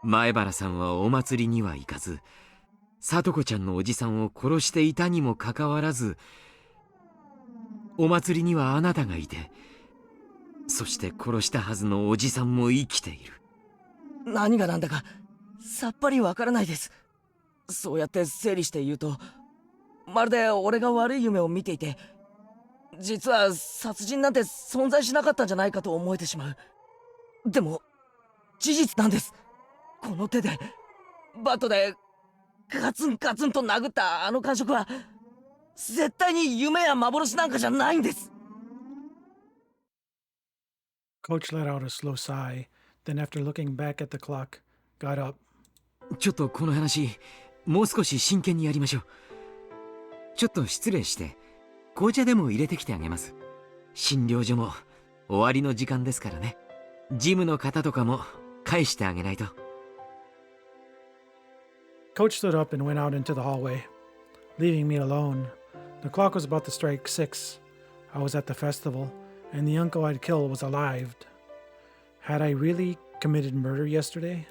前原さんはお祭りには行かず、聡子ちゃんのおじさんを殺していたにもかかわらず、お祭りにはあなたがいて、そして殺したはずのおじさんも生きている。何がなんだかさっぱりわからないです。そうやって整理して言うと、まるで俺が悪い夢を見ていて、実は殺人なんて存在しなかったんじゃないかと思えてしまう。でも事実なんです。この手でバットでガツンガツンと殴ったあの感触は絶対に夢や幻なんかじゃないんです。 Coach let out a slow sigh, then after looking back at the clock, got up. ちょっとこの話もう少し真剣にやりましょう。ちょっと失礼して紅茶でも入れてきてあげます。診療所も終わりの時間ですからね。ジムの方とかも返してあげないと。Coach stood up and went out into the hallway, leaving me alone. The clock was about to strike 6. I was at the festival, and the uncle I'd killed was alive. Had I really committed murder yesterday?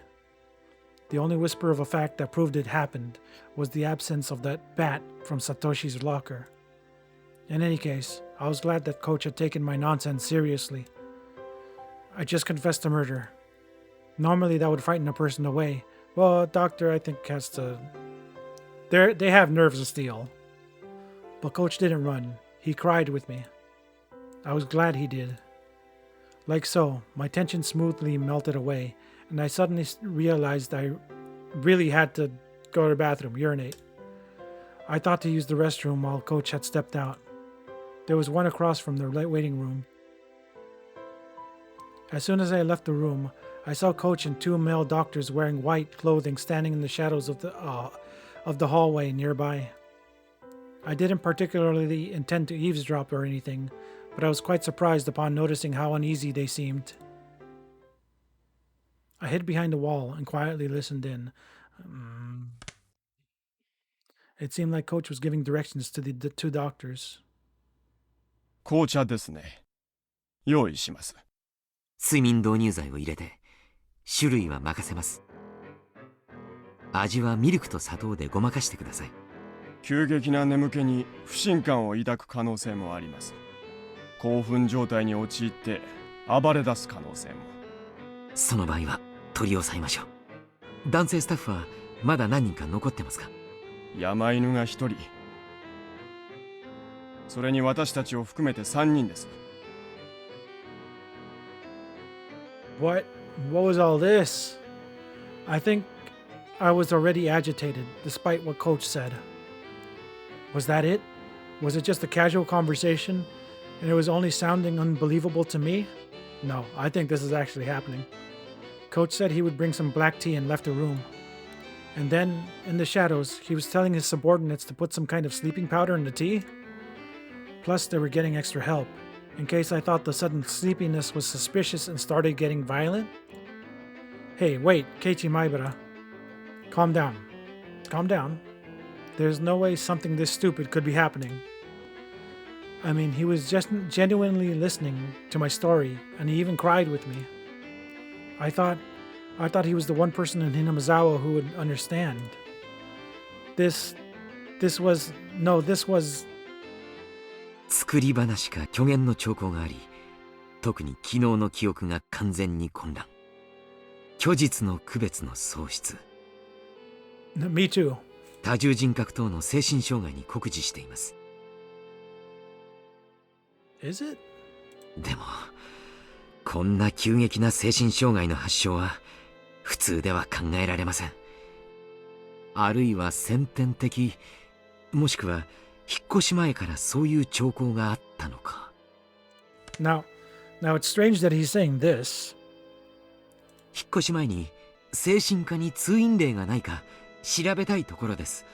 The only whisper of a fact that proved it happened was the absence of that bat from Satoshi's locker. In any case, I was glad that Coach had taken my nonsense seriously. I just confessed to murder. Normally that would frighten a person away. Well, a doctor, I think, has to... They have nerves of steel. But Coach didn't run. He cried with me. I was glad he did. Like so, my tension smoothly melted away, and I suddenly realized I really had to go to the bathroom, urinate. I thought to use the restroom while Coach had stepped out. There was one across from the waiting room. As soon as I left the room, I saw Coach and 2 male doctors wearing white clothing standing in the shadows of the hallway nearby. I didn't particularly intend to eavesdrop or anything, but I was quite surprised upon noticing how uneasy they seemed. I hid behind the wall and quietly listened in. It seemed like Coach was giving directions to the 2 doctors. 紅茶ですね。用意します。睡眠導入剤を入れて種類は任せます。味はミルクと砂糖でごまかしてください。急激な眠気に不信感を抱く可能性もあります。興奮状態に陥って暴れ出す可能性も。その場合は取り押さえましょう。男性スタッフはまだ何人か残ってますか？山犬が1人、それに私たちを含めて3人です。What was all this? I think I was already agitated, despite what Coach said. Was that it? Was it just a casual conversation and it was only sounding unbelievable to me? No, I think this is actually happening. Coach said he would bring some black tea and left the room. And then, in the shadows, he was telling his subordinates to put some kind of sleeping powder in the tea. Plus, they were getting extra help, in case I thought the sudden sleepiness was suspicious and started getting violent. Hey, wait, Keiichi Maibara. Calm down. Calm down. There's no way something this stupid could be happening. I mean, he was just genuinely listening to my story, and he even cried with me. I thought he was the one person in Hinamizawa who would understand. This was... 作り話か虚言の兆候があり、特に昨日の記憶が完全に混乱。虚実の区別の喪失。Me too. 多重人格等の精神障害に酷似しています。Is it? でも、こんな急激な精神障害の発症は普通では考えられません。あるいは先天的、もしくは引っ越し前からそういう兆候があったのか。Now it's strange that he's saying this. 引っ越し前に精神科に通院例がないか調べたいところです。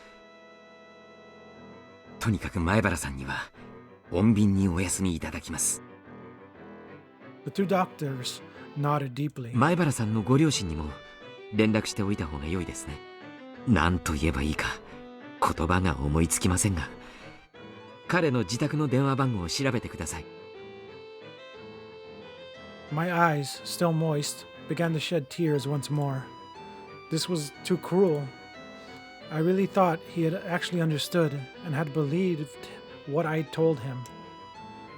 とにかく前原さんには穏便にお休みいただきます。The two doctors nodded deeply. 前原さんのご両親にも連絡しておいた方が良いですね。何と言えばいいか言葉が思いつきませんが、彼の自宅の電話番号を調べてください。My eyes, still moist, began to shed tears once more. This was too cruel. I really thought he had actually understood and had believed what I told him.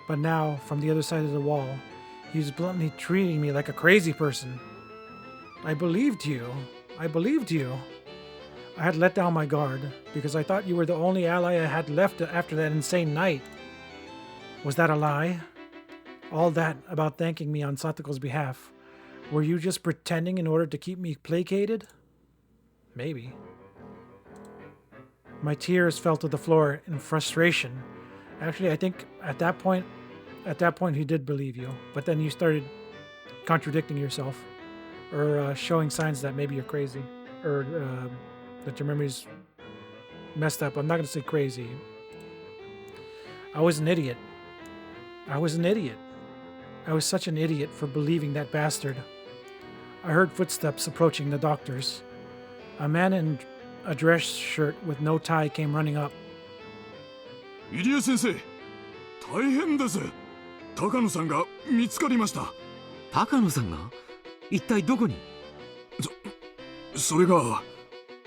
But now, from the other side of the wall, he was bluntly treating me like a crazy person. I believed you. I had let down my guard because I thought you were the only ally I had left after that insane night. Was that a lie? All that about thanking me on Satoko's behalf. Were you just pretending in order to keep me placated? Maybe. My tears fell to the floor in frustration. Actually, I think at that point he did believe you, but then you started contradicting yourself or showing signs that maybe you're crazy or that your memory's messed up. I'm not going to say crazy. I was an idiot. I was such an idiot for believing that bastard. I heard footsteps approaching the doctors. A man in a dress shirt with no tie came running up. 入江先生、大変です。高野さんが見つかりました。高野さんが一体どこに？それが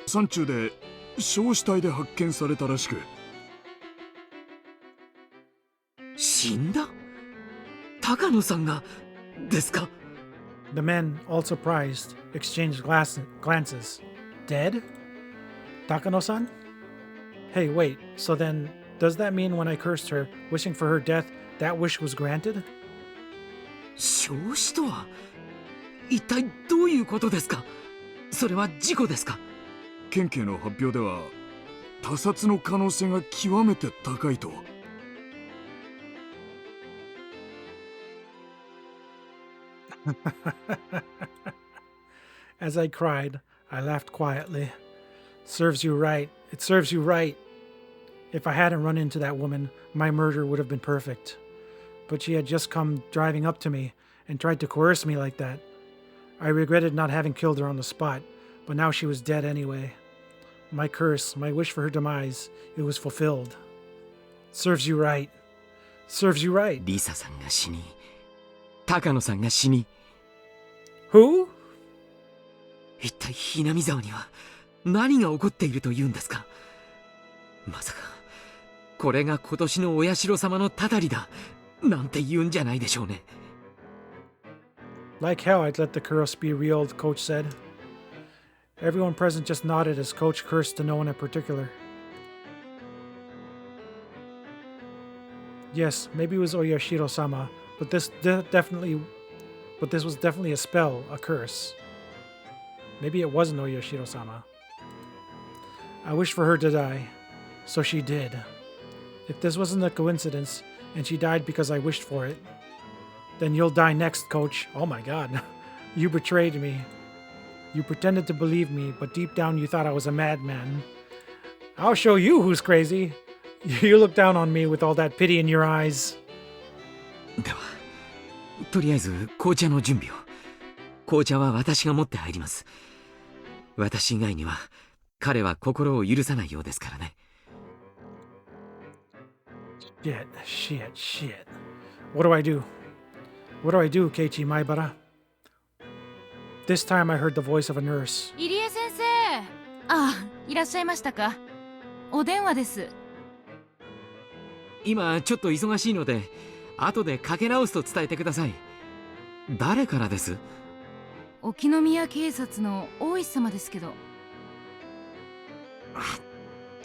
山中で焼死体で発見されたらしく。死んだ？高野さんがですか？ The men, all surprised, exchanged glances. Dead? Takano-san? Hey, wait, so then, does that mean when I cursed her, wishing for her death, that wish was granted? 焼死とは一体どういうことですか？それは事故ですか？県警の発表では他殺の可能性が極めて高いと。As I cried, I laughed quietly. Serves you right. It serves you right. If I hadn't run into that woman, my murder would have been perfect. But she had just come driving up to me and tried to coerce me like that. I regretted not having killed her on the spot, but now she was dead anyway. My curse, my wish for her demise, it was fulfilled. Serves you right. Serves you right. リサさんが死に、高野さんが死に。Who? 一体ひなみ沢には何が起こっているというんですか？まさかこれが今年のお社様のたたりだなんて言うんじゃないでしょうね。Like how I'd let the curse be real, the coach said. Everyone present just nodded as coach cursed to no one in particular. Yes, maybe it was Oyashiro-sama, but this was definitely a spell, a curse. Maybe it wasn't Oyashiro-sama. I wished for her to die, so she did. If this wasn't a coincidence, and she died because I wished for it, then you'll die next, Coach. Oh my god. You betrayed me. You pretended to believe me, but deep down you thought I was a madman. I'll show you who's crazy. You look down on me with all that pity in your eyes. ではとりあえず紅茶の準備を。紅茶は私が持って入ります。私以外には彼は心を許さないようですからね。Shit. What do I do? What do I do, Keiichi Maibara? This time I heard the voice of a nurse. 入江先生。あ、いらっしゃいましたか。お電話です。今ちょっと忙しいので後でかけ直すと伝えてください。誰からです？沖宮警察の大石様ですけど。あっ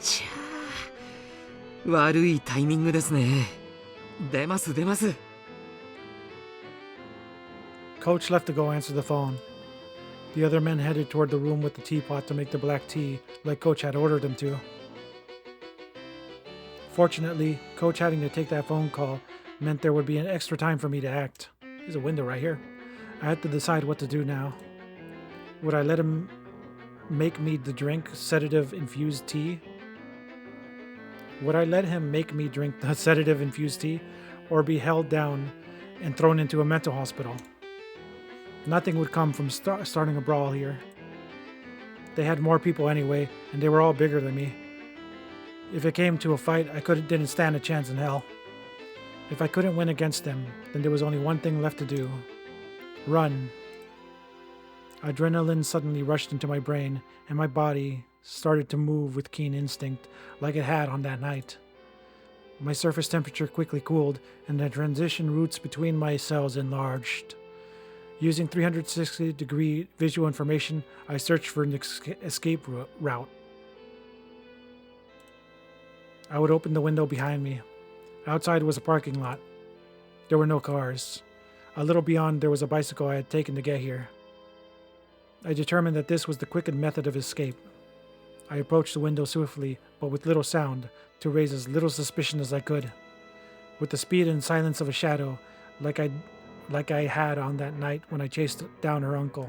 ちゃー、悪いタイミングですね。出ます。 Coach left to go answer the phone. The other men headed toward the room with the teapot to make the black tea, like Coach had ordered them to. Fortunately, Coach having to take that phone call meant there would be an extra time for me to act. There's a window right here. I had to decide what to do now. Would I let him make me the drink sedative-infused tea? Would I let him make me drink the sedative-infused tea, or be held down and thrown into a mental hospital? Nothing would come from starting a brawl here. They had more people anyway, and they were all bigger than me. If it came to a fight, I didn't stand a chance in hell. If I couldn't win against them, then there was only one thing left to do. Run. Adrenaline suddenly rushed into my brain, and my body started to move with keen instinct, like it had on that night. My surface temperature quickly cooled, and the transition routes between my cells enlarged. Using 360-degree visual information, I searched for an escape route. I would open the window behind me. Outside was a parking lot. There were no cars. A little beyond, there was a bicycle I had taken to get here. I determined that this was the quickened method of escape. I approached the window swiftly, but with little sound, to raise as little suspicion as I could. With the speed and silence of a shadow, like I had on that night when I chased down her uncle.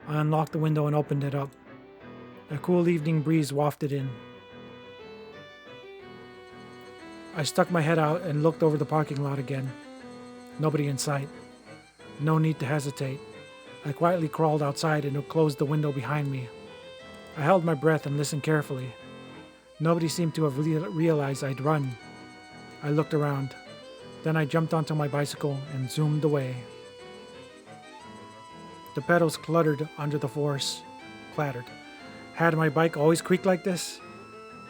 I unlocked the window and opened it up. A cool evening breeze wafted in. I stuck my head out and looked over the parking lot again. Nobody in sight. No need to hesitate. I quietly crawled outside and closed the window behind me. I held my breath and listened carefully. Nobody seemed to have realized I'd run. I looked around. Then I jumped onto my bicycle and zoomed away. The pedals cluttered under the force. Clattered. Had my bike always creak like this?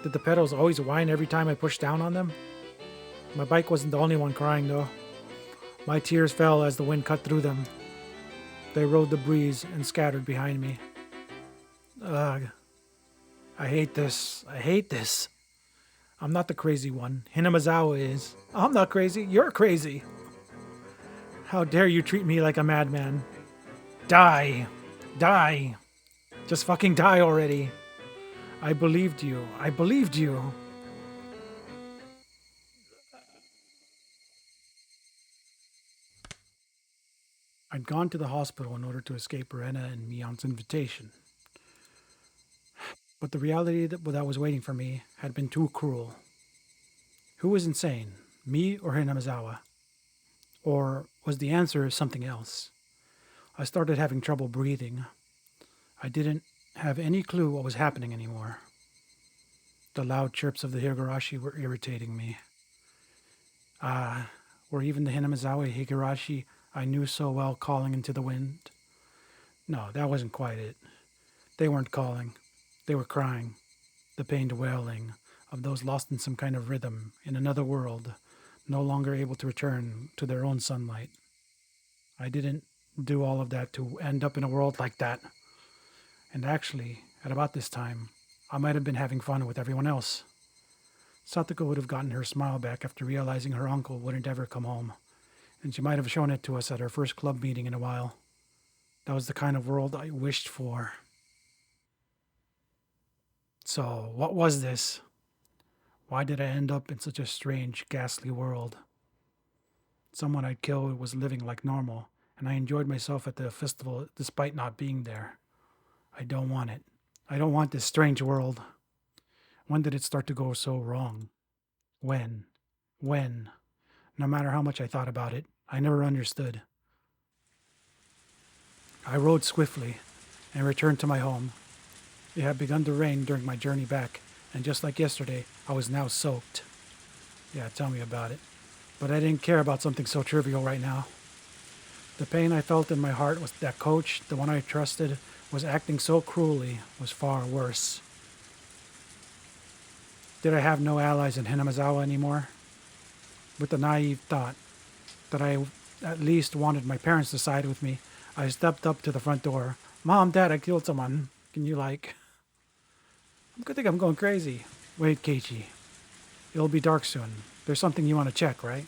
Did the pedals always whine every time I pushed down on them? My bike wasn't the only one crying, though. My tears fell as the wind cut through them. They rode the breeze and scattered behind me. Ugh. I hate this. I'm not the crazy one. Hinamizawa is. I'm not crazy. You're crazy. How dare you treat me like a madman? Die. Die. Just fucking die already. I believed you. I'd gone to the hospital in order to escape Rena and Mion's invitation. But the reality that was waiting for me had been too cruel. Who was insane, me or Hinamizawa? Or was the answer something else? I started having trouble breathing. I didn't have any clue what was happening anymore. The loud chirps of the Higurashi were irritating me. Were even the Hinamizawa Higurashi I knew so well calling into the wind? No, that wasn't quite it. They weren't calling. They were crying. The pained wailing of those lost in some kind of rhythm in another world, no longer able to return to their own sunlight. I didn't do all of that to end up in a world like that. And actually, at about this time, I might have been having fun with everyone else. Satoko would have gotten her smile back after realizing her uncle wouldn't ever come home, and she might have shown it to us at our first club meeting in a while. That was the kind of world I wished for. So, what was this? Why did I end up in such a strange, ghastly world? Someone I'd killed was living like normal, and I enjoyed myself at the festival despite not being there. I don't want it. I don't want this strange world. When did it start to go so wrong? When? When? No matter how much I thought about it, I never understood. I rode swiftly and returned to my home. It had begun to rain during my journey back, and just like yesterday, I was now soaked. Yeah, tell me about it. But I didn't care about something so trivial right now. The pain I felt in my heart was that Coach, the one I trusted, was acting so cruelly, was far worse. Did I have no allies in Hinamizawa anymore? With the naive thought that I at least wanted my parents to side with me, I stepped up to the front door. Mom, Dad, I killed someone. Can you I think I'm going crazy. Wait, Keiichi. It'll be dark soon. There's something you want to check, right?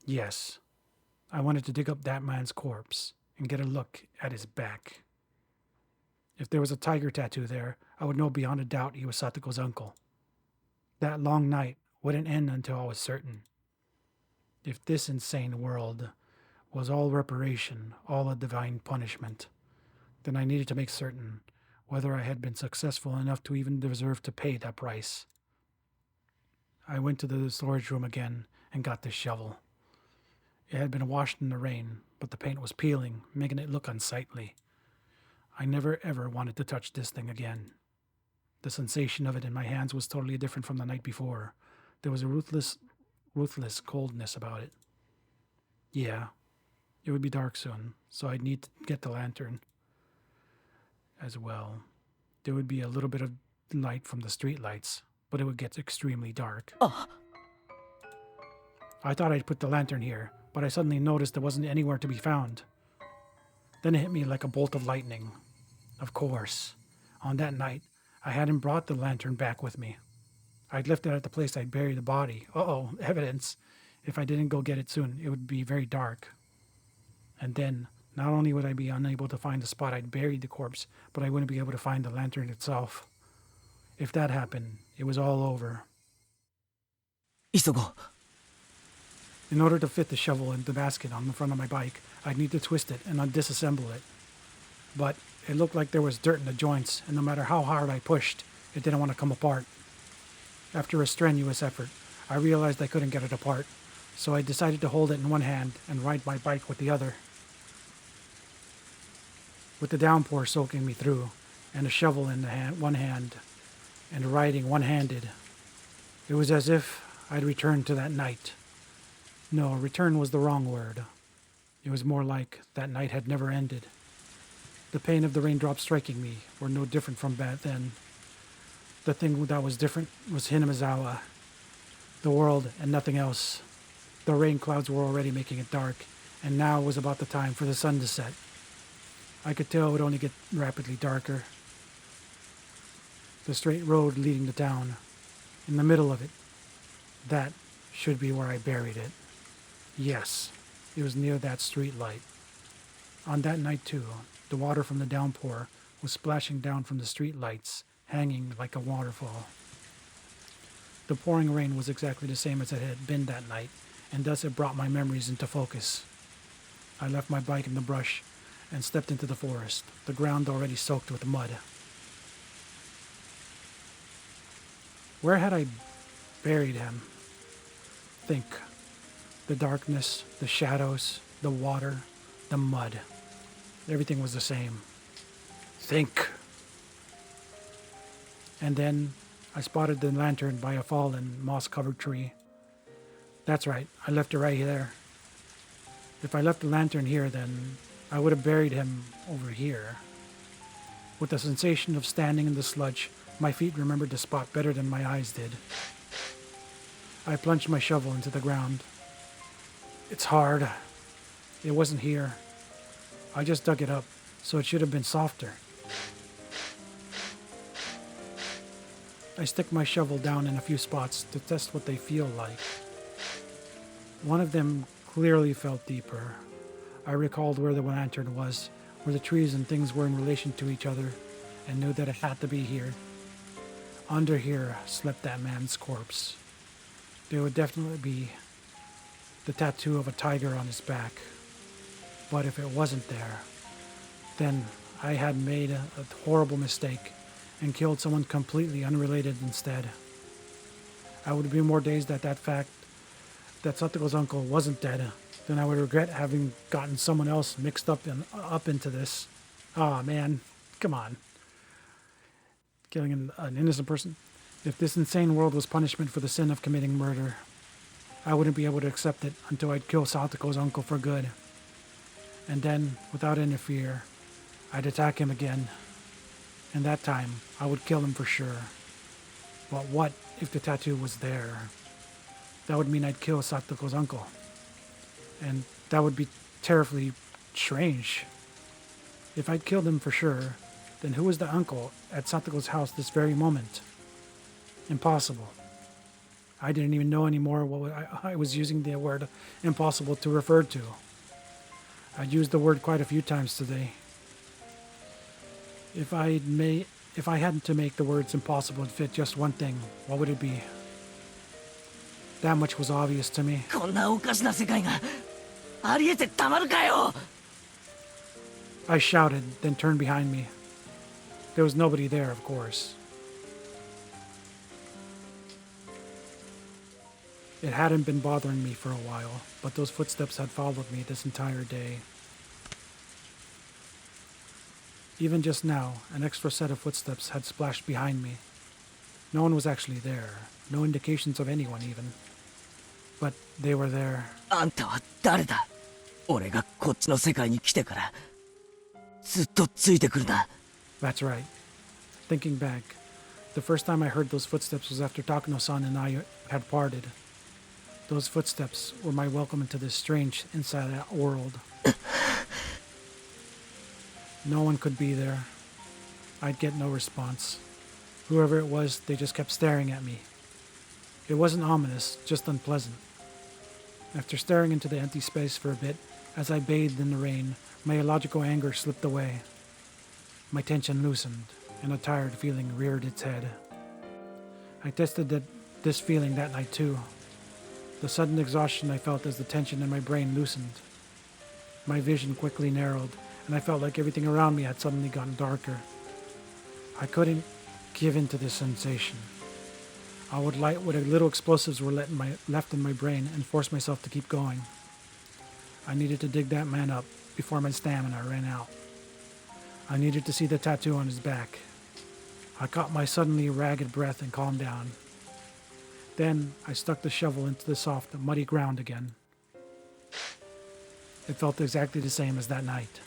Yes. I wanted to dig up that man's corpse and get a look at his back. If there was a tiger tattoo there, I would know beyond a doubt he was Satoko's uncle. That long night wouldn't end until I was certain. If this insane world was all reparation, all a divine punishment, then I needed to make certain whether I had been successful enough to even deserve to pay that price. I went to the storage room again and got the shovel. It had been washed in the rain, but the paint was peeling, making it look unsightly. I never ever wanted to touch this thing again. The sensation of it in my hands was totally different from the night before. There was a ruthless coldness about it. Yeah, it would be dark soon, so I'd need to get the lantern as well. There would be a little bit of light from the street lights, but it would get extremely dark. I thought I'd put the lantern here, but I suddenly noticed it wasn't anywhere to be found. Then it hit me like a bolt of lightning. Of course, on that night, I hadn't brought the lantern back with me. I'd left it at the place I'd buried the body. Evidence. If I didn't go get it soon, it would be very dark. And then, not only would I be unable to find the spot I'd buried the corpse, but I wouldn't be able to find the lantern itself. If that happened, it was all over. 急ごう。 In order to fit the shovel in the basket on the front of my bike, I'd need to twist it and disassemble it. But it looked like there was dirt in the joints, and no matter how hard I pushed, it didn't want to come apart. After a strenuous effort, I realized I couldn't get it apart, so I decided to hold it in one hand and ride my bike with the other. With the downpour soaking me through, and a shovel in one hand, and riding one-handed, it was as if I'd returned to that night. No, return was the wrong word. It was more like that night had never ended. The pain of the raindrops striking me were no different from back then. The thing that was different was Hinamizawa, the world, and nothing else. The rain clouds were already making it dark, and now was about the time for the sun to set. I could tell it would only get rapidly darker. The straight road leading to town, in the middle of it, that should be where I buried it. Yes, it was near that street light. On that night, too, the water from the downpour was splashing down from the street lights, hanging like a waterfall. The pouring rain was exactly the same as it had been that night, and thus it brought my memories into focus. I left my bike in the brush and stepped into the forest, the ground already soaked with mud. Where had I buried him? Think. The darkness, the shadows, the water, the mud. Everything was the same. Think. And then I spotted the lantern by a fallen, moss-covered tree. That's right, I left it right there. If I left the lantern here, then I would have buried him over here. With the sensation of standing in the sludge, my feet remembered the spot better than my eyes did. I plunged my shovel into the ground. It's hard. It wasn't here. I just dug it up, so it should have been softer. I stick my shovel down in a few spots to test what they feel like. One of them clearly felt deeper. I recalled where the lantern was, where the trees and things were in relation to each other, and knew that it had to be here. Under here slept that man's corpse. There would definitely be the tattoo of a tiger on his back. But if it wasn't there, then I had made a horrible mistake and killed someone completely unrelated instead. I would be more dazed at that fact that Satoko's uncle wasn't dead than I would regret having gotten someone else mixed up into this. Ah, man, come on. Killing an innocent person. If this insane world was punishment for the sin of committing murder, I wouldn't be able to accept it until I'd kill Satoko's uncle for good. And then, without any fear, I'd attack him again. And that time, I would kill him for sure. But what if the tattoo was there? That would mean I'd kill Satoko's uncle. And that would be terribly strange. If I'd killed him for sure, then who was the uncle at Satoko's house this very moment? Impossible. I didn't even know anymore what I was using the word impossible to refer to. I'd used the word quite a few times today. If I had to make the words impossible fit just one thing, what would it be? That much was obvious to me. こんなおかしな世界がありえてたまるかよ。 I shouted, then turned behind me. There was nobody there, of course. It hadn't been bothering me for a while, but those footsteps had followed me this entire day. Even just now, an extra set of footsteps had splashed behind me. No one was actually there, no indications of anyone even. But they were there. あんたは誰だ？俺がこっちの世界に来てからずっとついてくるな。 That's right. Thinking back, the first time I heard those footsteps was after Takano-san and I had parted. Those footsteps were my welcome into this strange inside-out world. No one could be there. I'd get no response. Whoever it was, they just kept staring at me. It wasn't ominous, just unpleasant. After staring into the empty space for a bit, as I bathed in the rain, my illogical anger slipped away. My tension loosened, and a tired feeling reared its head. I tested this feeling that night too. The sudden exhaustion I felt as the tension in my brain loosened. My vision quickly narrowed, and I felt like everything around me had suddenly gotten darker. I couldn't give in to this sensation. I would light what little explosives were left in my brain and force myself to keep going. I needed to dig that man up before my stamina ran out. I needed to see the tattoo on his back. I caught my suddenly ragged breath and calmed down. Then I stuck the shovel into the soft, muddy ground again. It felt exactly the same as that night.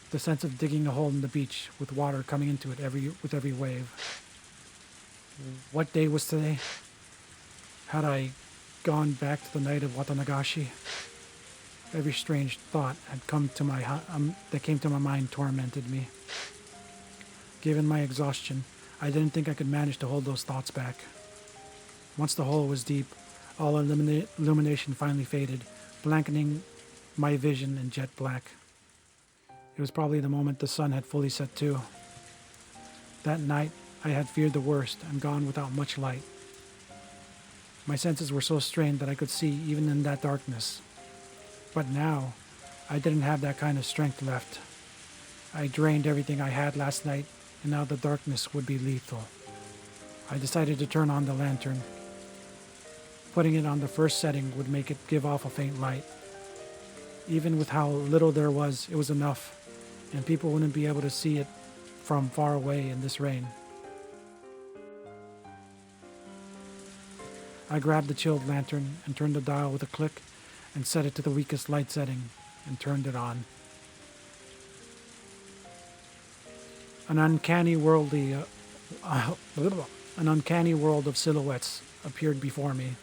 The sense of digging a hole in the beach with water coming into it with every wave. What day was today? Had I gone back to the night of Watanagashi? Every strange thought that came to my mind tormented me. Given my exhaustion, I didn't think I could manage to hold those thoughts back. Once the hole was deep, all illumination finally faded, blanketing my vision in jet black. It was probably the moment the sun had fully set too. That night, I had feared the worst and gone without much light. My senses were so strained that I could see even in that darkness. But now, I didn't have that kind of strength left. I drained everything I had last night, and now the darkness would be lethal. I decided to turn on the lantern. Putting it on the first setting would make it give off a faint light. Even with how little there was, it was enough, and people wouldn't be able to see it from far away in this rain. I grabbed the chilled lantern and turned the dial with a click and set it to the weakest light setting and turned it on. An uncanny world of silhouettes appeared before me.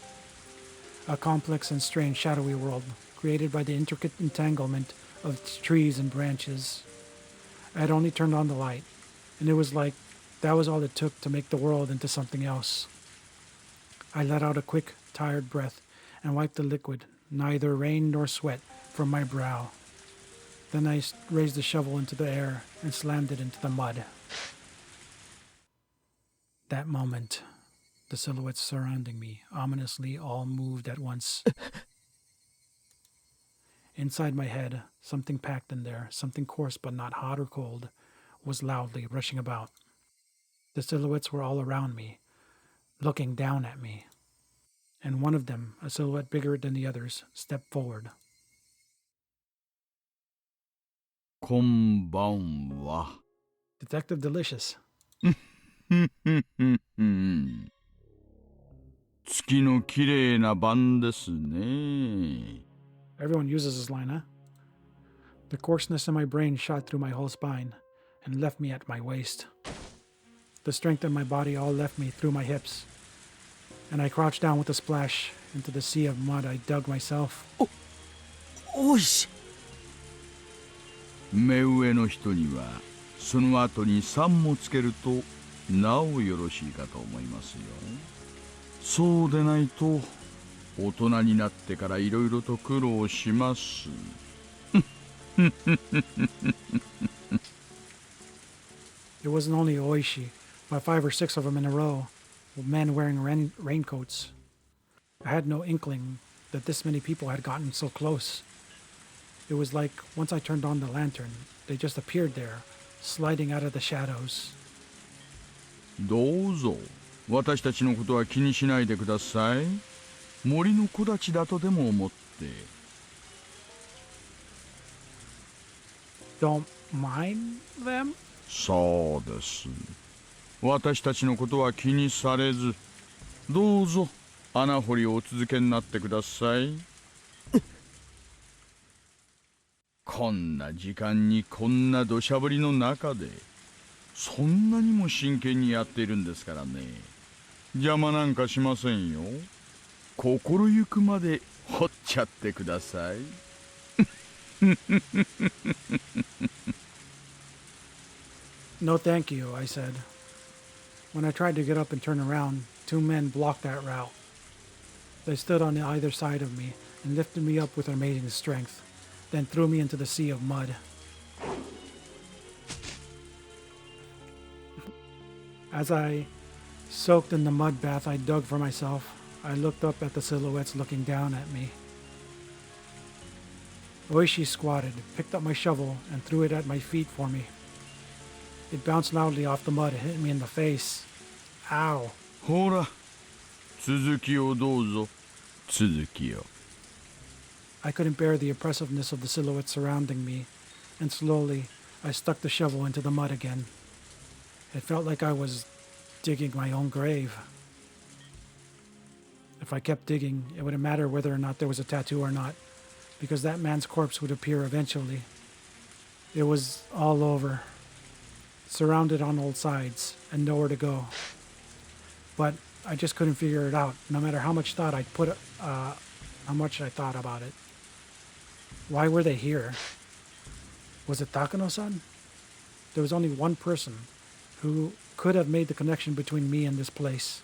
A complex and strange shadowy world created by the intricate entanglement of trees and branches. I had only turned on the light, and it was like that was all it took to make the world into something else. I let out a quick, tired breath and wiped the liquid, neither rain nor sweat, from my brow. Then I raised the shovel into the air and slammed it into the mud. That moment, the silhouettes surrounding me ominously all moved at once. Inside my head, something packed in there, something coarse but not hot or cold, was loudly rushing about. The silhouettes were all around me, looking down at me. And one of them, a silhouette bigger than the others, stepped forward. こんばんは。Detective Delicious. 月の綺麗な晩ですね。 Everyone uses this line, huh? The coarseness in my brain shot through my whole spine and left me at my waist. The strength in my body all left me through my hips, and I crouched down with a splash into the sea of mud I dug myself. おいし目上の人にはその後に3もつけるとなおよろしいかと思いますよ。そうでないと大人になってからいろいろと苦労します。It wasn't only Oishi, but 5 or 6 of them in a row, with men wearing raincoats. I had no inkling that this many people had gotten so close. It was like once I turned on the lantern, they just appeared there, sliding out of the shadows. どうぞ私たちのことは気にしないでください。森の木立だとでも思って。 Don't mind them? そうです。私たちのことは気にされず、どうぞ穴掘りをお続けになってください。こんな時間にこんな土砂降りの中で、そんなにも真剣にやっているんですからね。邪魔なんかしませんよ。心ゆくまで掘っちゃってください。No thank you, I said. When I tried to get up and turn around, 2 men blocked that route. They stood on either side of me and lifted me up with amazing strength, then threw me into the sea of mud. As I soaked in the mud bath I dug for myself, I looked up at the silhouettes looking down at me. Oishi squatted, picked up my shovel, and threw it at my feet for me. It bounced loudly off the mud and hit me in the face. Ow. ほら、続きをどうぞ。続きを。 I couldn't bear the oppressiveness of the silhouettes surrounding me, and slowly I stuck the shovel into the mud again. It felt like I was digging my own grave. If I kept digging, it wouldn't matter whether or not there was a tattoo or not, because that man's corpse would appear eventually. It was all over, surrounded on all sides, and nowhere to go. But I just couldn't figure it out, no matter how much thought how much I thought about it. Why were they here? Was it Takano-san? There was only one person who could have made the connection between me and this place.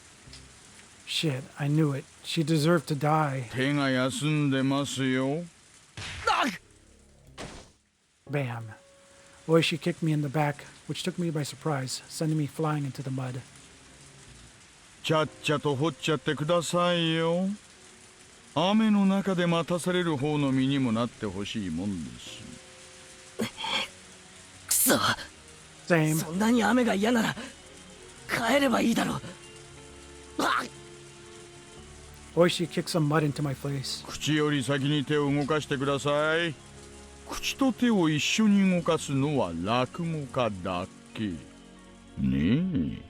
Shit, I knew it. She deserved to die. 手が休んでますよ。 Bam. Oishi kicked me in the back, which took me by surprise, sending me flying into the mud. ちゃっちゃと掘っちゃってくださいよ。雨の中で待たされる方の身にもなってほしいもんです。くそ Same. そんなに雨が嫌なら帰ればいいだろう。あっ Oishi kicked some mud into my face. 口より先に手を動かしてください。口と手を一緒に動かすのは落語家だけ。ねえ。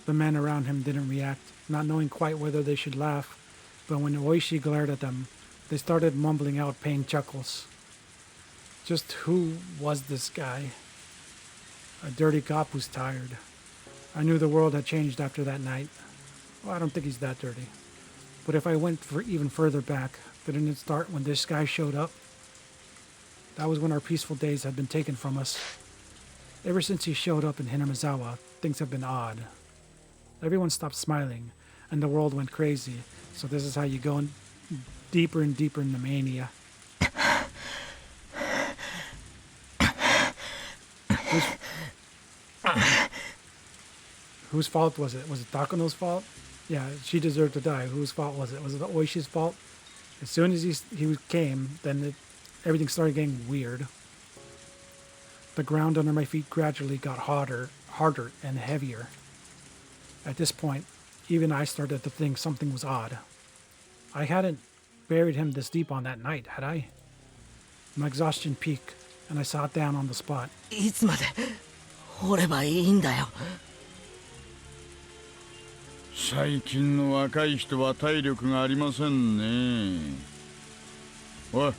The men around him didn't react, not knowing quite whether they should laugh, but when Oishi glared at them, they started mumbling out pained chuckles. Just who was this guy? A dirty cop who's tired. I knew the world had changed after that night. Well, I don't think he's that dirty. But if I went for even further back, didn't it start when this guy showed up? That was when our peaceful days had been taken from us. Ever since he showed up in Hinamizawa, things have been odd. Everyone stopped smiling, and the world went crazy. So this is how you go deeper and deeper in the mania. Whose fault was it? Was it Takano's fault? Yeah, she deserved to die. Whose fault was it? Was it Oishi's fault? As soon as he came, then everything started getting weird. The ground under my feet gradually got harder and heavier. At this point, even I started to think something was odd. I hadn't buried him this deep on that night, had I? My exhaustion peaked, and I sat down on the spot. いつまで掘ればいいんだよ。最近の若い人は体力がありませんね。おい。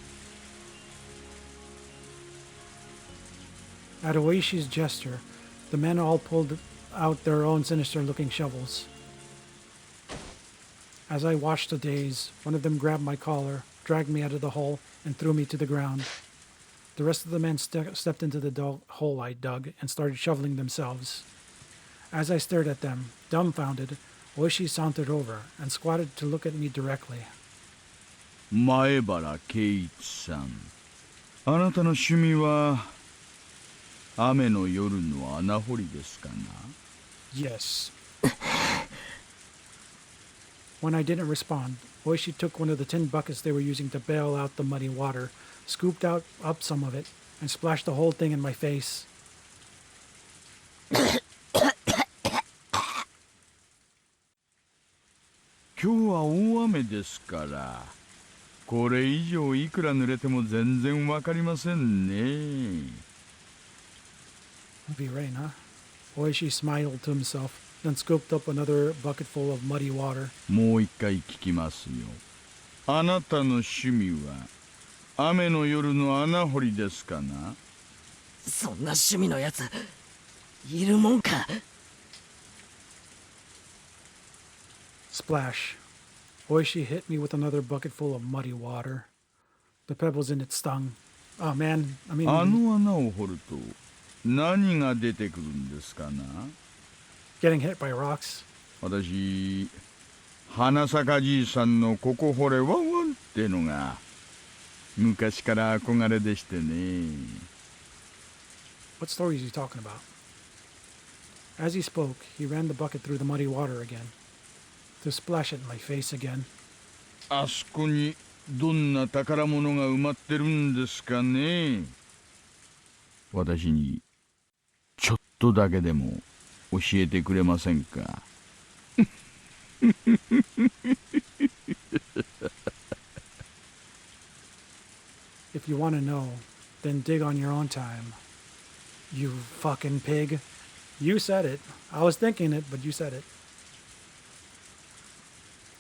At Oishi's gesture, the men all pulled out their own sinister-looking shovels. As I watched the daze, one of them grabbed my collar, dragged me out of the hole, and threw me to the ground. The rest of the men stepped into the hole I dug and started shoveling themselves. As I stared at them, dumbfounded, Oishi sauntered over and squatted to look at me directly. 前原圭一さん、あなたの趣味は雨の夜の穴掘りですかな？ Yes. When I didn't respond, Oishi took one of the tin buckets they were using to bail out the muddy water, scooped up some of it, and splashed the whole thing in my face. 今日は大雨ですから、これ以上いくら濡れても全然わかりませんね。Heavy rain, huh? Oishi smiled to himself, then scooped up another bucketful of muddy water. もう一回聞きますよ。あなたの趣味は雨の夜の穴掘りですかな？そんな趣味のやついるもんか。Splash. Oishi hit me with another bucket full of muddy water. The pebbles in it stung. Oh man, I mean... あの穴を掘ると何が出てくるんですかな？ Getting hit by rocks. 私、花坂じいさんのここ掘れワンワンってのが昔から憧れでしてね。What story is he talking about? As he spoke, he ran the bucket through the muddy water again, to splash it in my face again. あそこにどんな宝物が埋まってるんですかね？私にちょっとだけでも教えてくれませんか？ If you want to know, then dig on your own time. You fucking pig. You said it. I was thinking it, but you said it.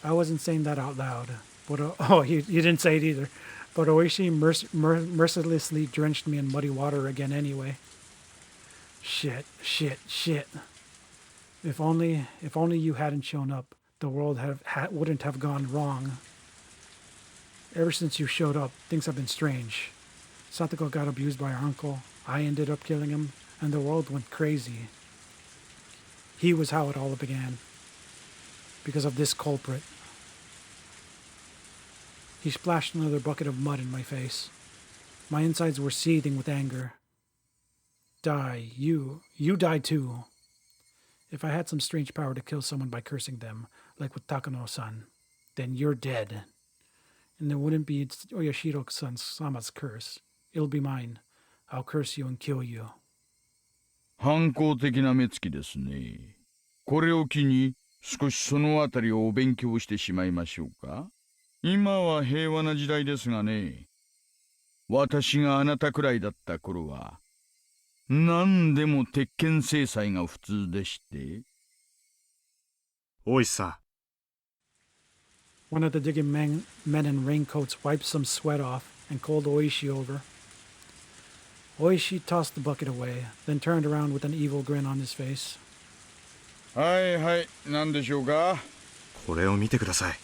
I wasn't saying that out loud. But you didn't say it either. But Oishi mercilessly drenched me in muddy water again anyway. Shit. If only you hadn't shown up, the world wouldn't have gone wrong. Ever since you showed up, things have been strange. Satoko got abused by her uncle. I ended up killing him, and the world went crazy. He was how it all began. Because of this culprit. He splashed another bucket of mud in my face. My insides were seething with anger. Die, you die too. If I had some strange power to kill someone by cursing them, like with Takano-san, then you're dead. And it wouldn't be Oyashiro-sama's curse. It'll be mine. I'll curse you and kill you. 反抗的な目つきですね。これを機に少しそのあたりをお勉強してしまいましょうか。今は平和な時代ですがね。私があなたくらいだった頃は何でも鉄拳制裁が普通でして。大石さん。One of the digging men in raincoats wiped some sweat off and called Oishi over. Oishi tossed the bucket away, then turned around with an evil grin on his face. はいはい、何でしょうか。これを見てください。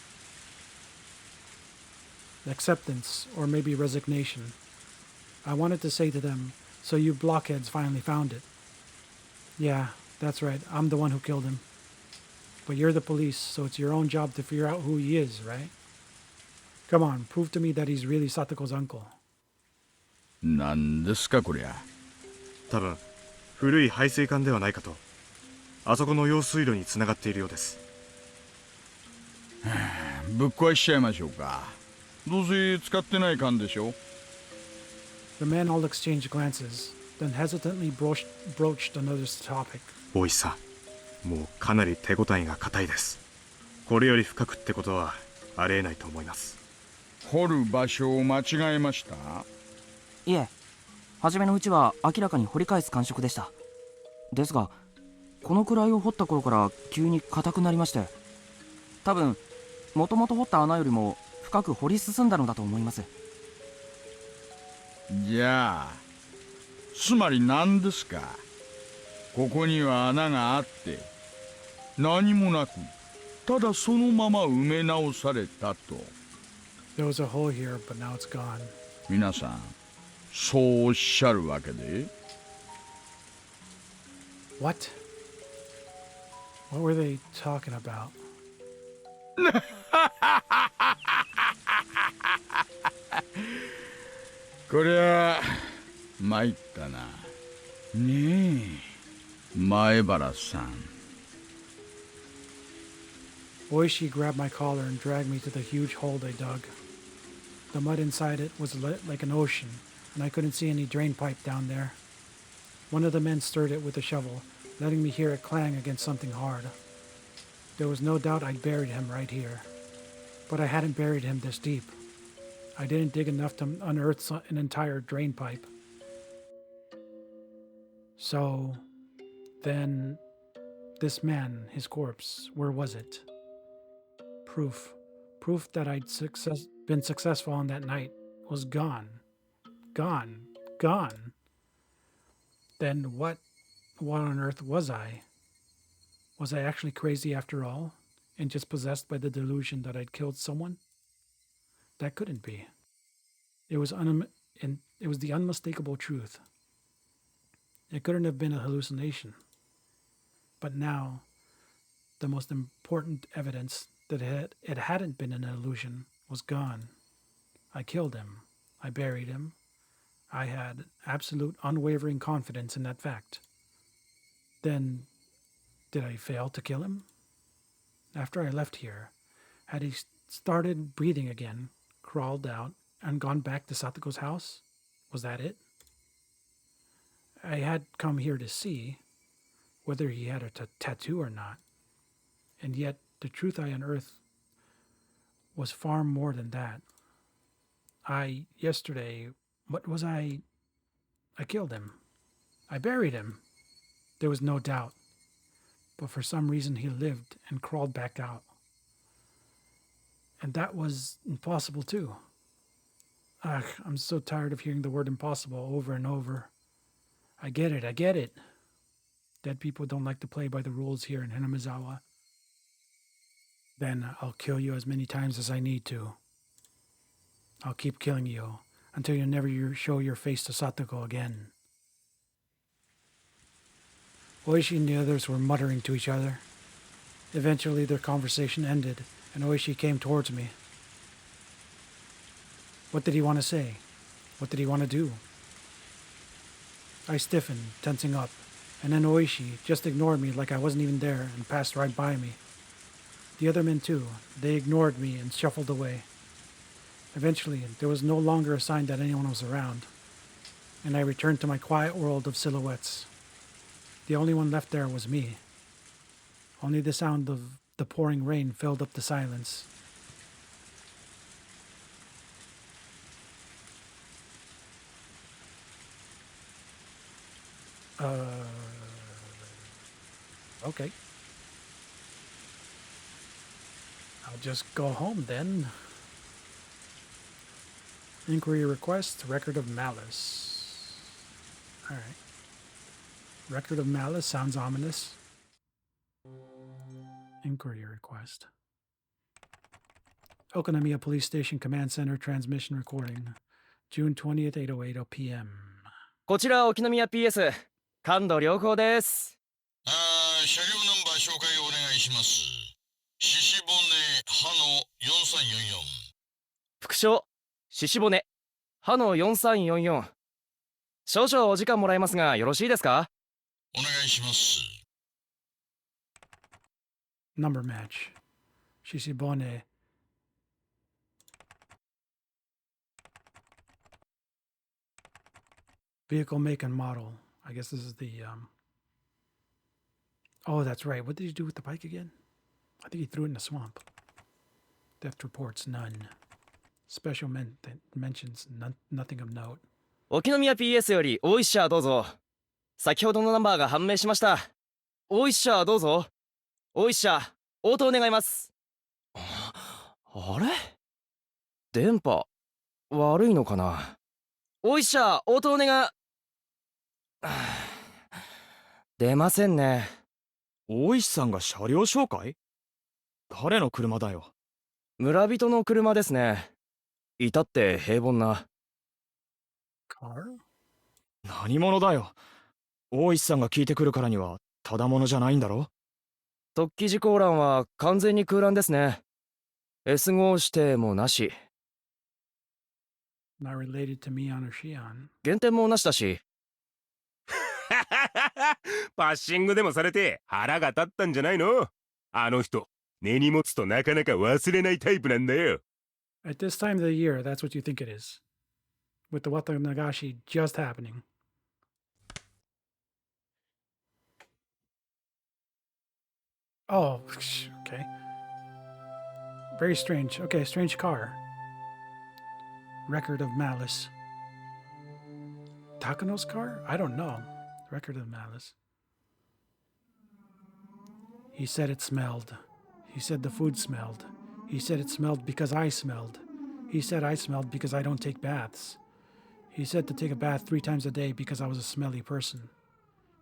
Acceptance, or maybe resignation. I wanted to say to them, so you blockheads finally found it. Yeah, that's right, I'm the one who killed him. But you're the police, so it's your own job to figure out who he is, right? Come on, prove to me that he's really Satoko's uncle. 何ですかこりゃ。多分古い排水管ではないかと。あそこの用水路につながっているようです。ぶっ壊しちゃいましょうか。どうせ使ってない缶でしょ。 The men all exchanged glances, then hesitantly broached another topic. 大石さん、もうかなり手応えが固いです。これより深くってことはありえないと思います。掘る場所を間違えました？いえ、初めのうちは明らかに掘り返す感触でした。ですがこのくらいを掘った頃から急に硬くなりまして、多分もともと掘った穴よりも深く掘り進んだのだと思います。じゃあつまり何ですか？ここには穴があって何もなく、ただそのまま埋め直されたと。 There was a hole here, but now it's gone. 皆さんそうおっしゃるわけで？ What? What were they talking about? こりゃ参ったな。ねえ前原さん。 Oishi grabbed my collar and dragged me to the huge hole they dug. The mud inside it was lit like an ocean, and I couldn't see any drain pipe down there. One of the men stirred it with a shovel, letting me hear it clang against something hard. There was no doubt I'd buried him right here. But I hadn't buried him this deep. I didn't dig enough to unearth an entire drain pipe. So, then, this man, his corpse, where was it? Proof that I'd been successful on that night was gone. Gone. Then what on earth was I? Was I actually crazy after all, and just possessed by the delusion that I'd killed someone? That couldn't be. It was the unmistakable truth. It couldn't have been a hallucination. But now, the most important evidence that it hadn't been an illusion was gone. I killed him. I buried him. I had absolute unwavering confidence in that fact. Then, did I fail to kill him? After I left here, had he started breathing again, crawled out, and gone back to Satoko's house? Was that it? I had come here to see whether he had a tattoo or not, and yet the truth I unearthed was far more than that. Yesterday, what was I killed him. I buried him. There was no doubt. But for some reason he lived and crawled back out. And that was impossible too. I'm so tired of hearing the word impossible over and over. I get it. Dead people don't like to play by the rules here in Hinamizawa. Then I'll kill you as many times as I need to. I'll keep killing you until you never show your face to Satoko again. Oishi and the others were muttering to each other. Eventually their conversation ended, and Oishi came towards me. What did he want to say? What did he want to do? I stiffened, tensing up, and then Oishi just ignored me like I wasn't even there and passed right by me. The other men too, they ignored me and shuffled away. Eventually, there was no longer a sign that anyone was around, and I returned to my quiet world of silhouettes. The only one left there was me. Only the sound of the pouring rain filled up the silence. Okay. I'll just go home then. Inquiry request, record of malice. Alright. Record of malice sounds ominous. Inquiry request. Okonomiya Police Station Command Center transmission recording. June 20th, 8:08 p.m. こちら沖宮 PS 感度良好です。車両ナンバー紹介をお願いします。獅子骨歯の4344。副将獅子骨歯の4344。少々お時間もらえますがよろしいですか？お願いします。Number match. Shishibone. Vehicle make and model. I guess this is the Oh, that's right. What did he do with the bike again? I think he threw it in the swamp. Theft reports none. Special mentions nothing of note. 沖宮 PS より大石社どうぞ。先ほどのナンバーが判明しました。大石社どうぞ。大石社応答願います。あれ電波悪いのかな。大石社応答願出ませんね。大石さんが車両紹介？誰の車だよ。村人の車ですね。至って平凡な。Car? 何者だよ。大石さんが聞いてくるからにはただ者じゃないんだろ。突起事項欄は完全に空欄ですね。S 号指定もなし。Not related to Mion or Shion. 減点もなしだし。パッシングでもされて腹が立ったんじゃないの？あの人、根に持つとなかなか忘れないタイプなんだよ。At this time of the year, that's what you think it is. With the Watanagashi just happening. Oh, okay. Very strange. Okay, strange car. Record of malice. Takano's car? I don't know. Record of malice. He said it smelled. He said the food smelled. He said it smelled because I smelled. He said I smelled because I don't take baths. He said to take a bath 3 times a day because I was a smelly person.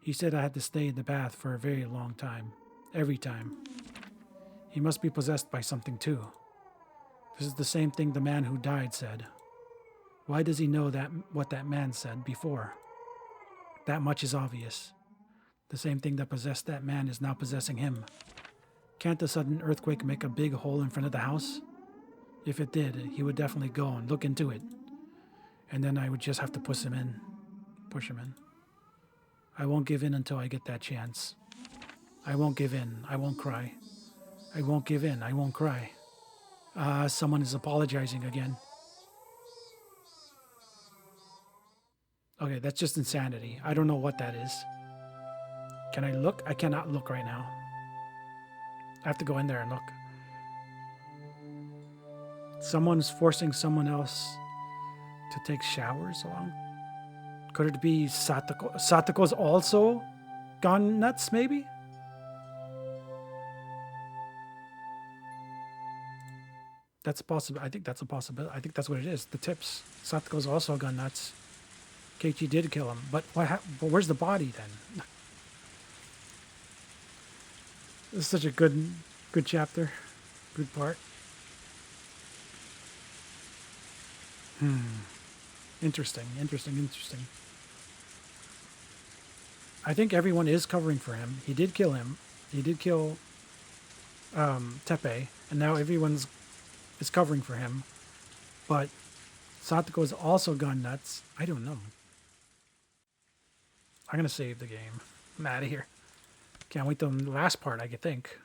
He said I had to stay in the bath for a very long time. Every time. He must be possessed by something too. This is the same thing the man who died said. Why does he know that what that man said before? That much is obvious. The same thing that possessed that man is now possessing him. Can't a sudden earthquake make a big hole in front of the house? If it did, he would definitely go and look into it. And then I would just have to push him in. I won't give in until I get that chance. I won't give in. I won't cry. I won't give in. I won't cry. Someone is apologizing again. Okay, that's just insanity. I don't know what that is. Can I look? I cannot look right now. I have to go in there and look. Someone's forcing someone else to take showers along. Could it be Satoko? Satoko's also gone nuts, maybe? That's possible. I think that's a possibility. I think that's what it is. The tips. Satoko's also gone nuts. Keiichi did kill him, but but where's the body then? This is such a good chapter, good part. Interesting. I think everyone is covering for him. He did kill him. He did kill Teppei, and now everyone's is covering for him. But Satoko's also gone nuts. I don't know. I'm gonna save the game. I'm out of here. Can't wait till the last part, I think.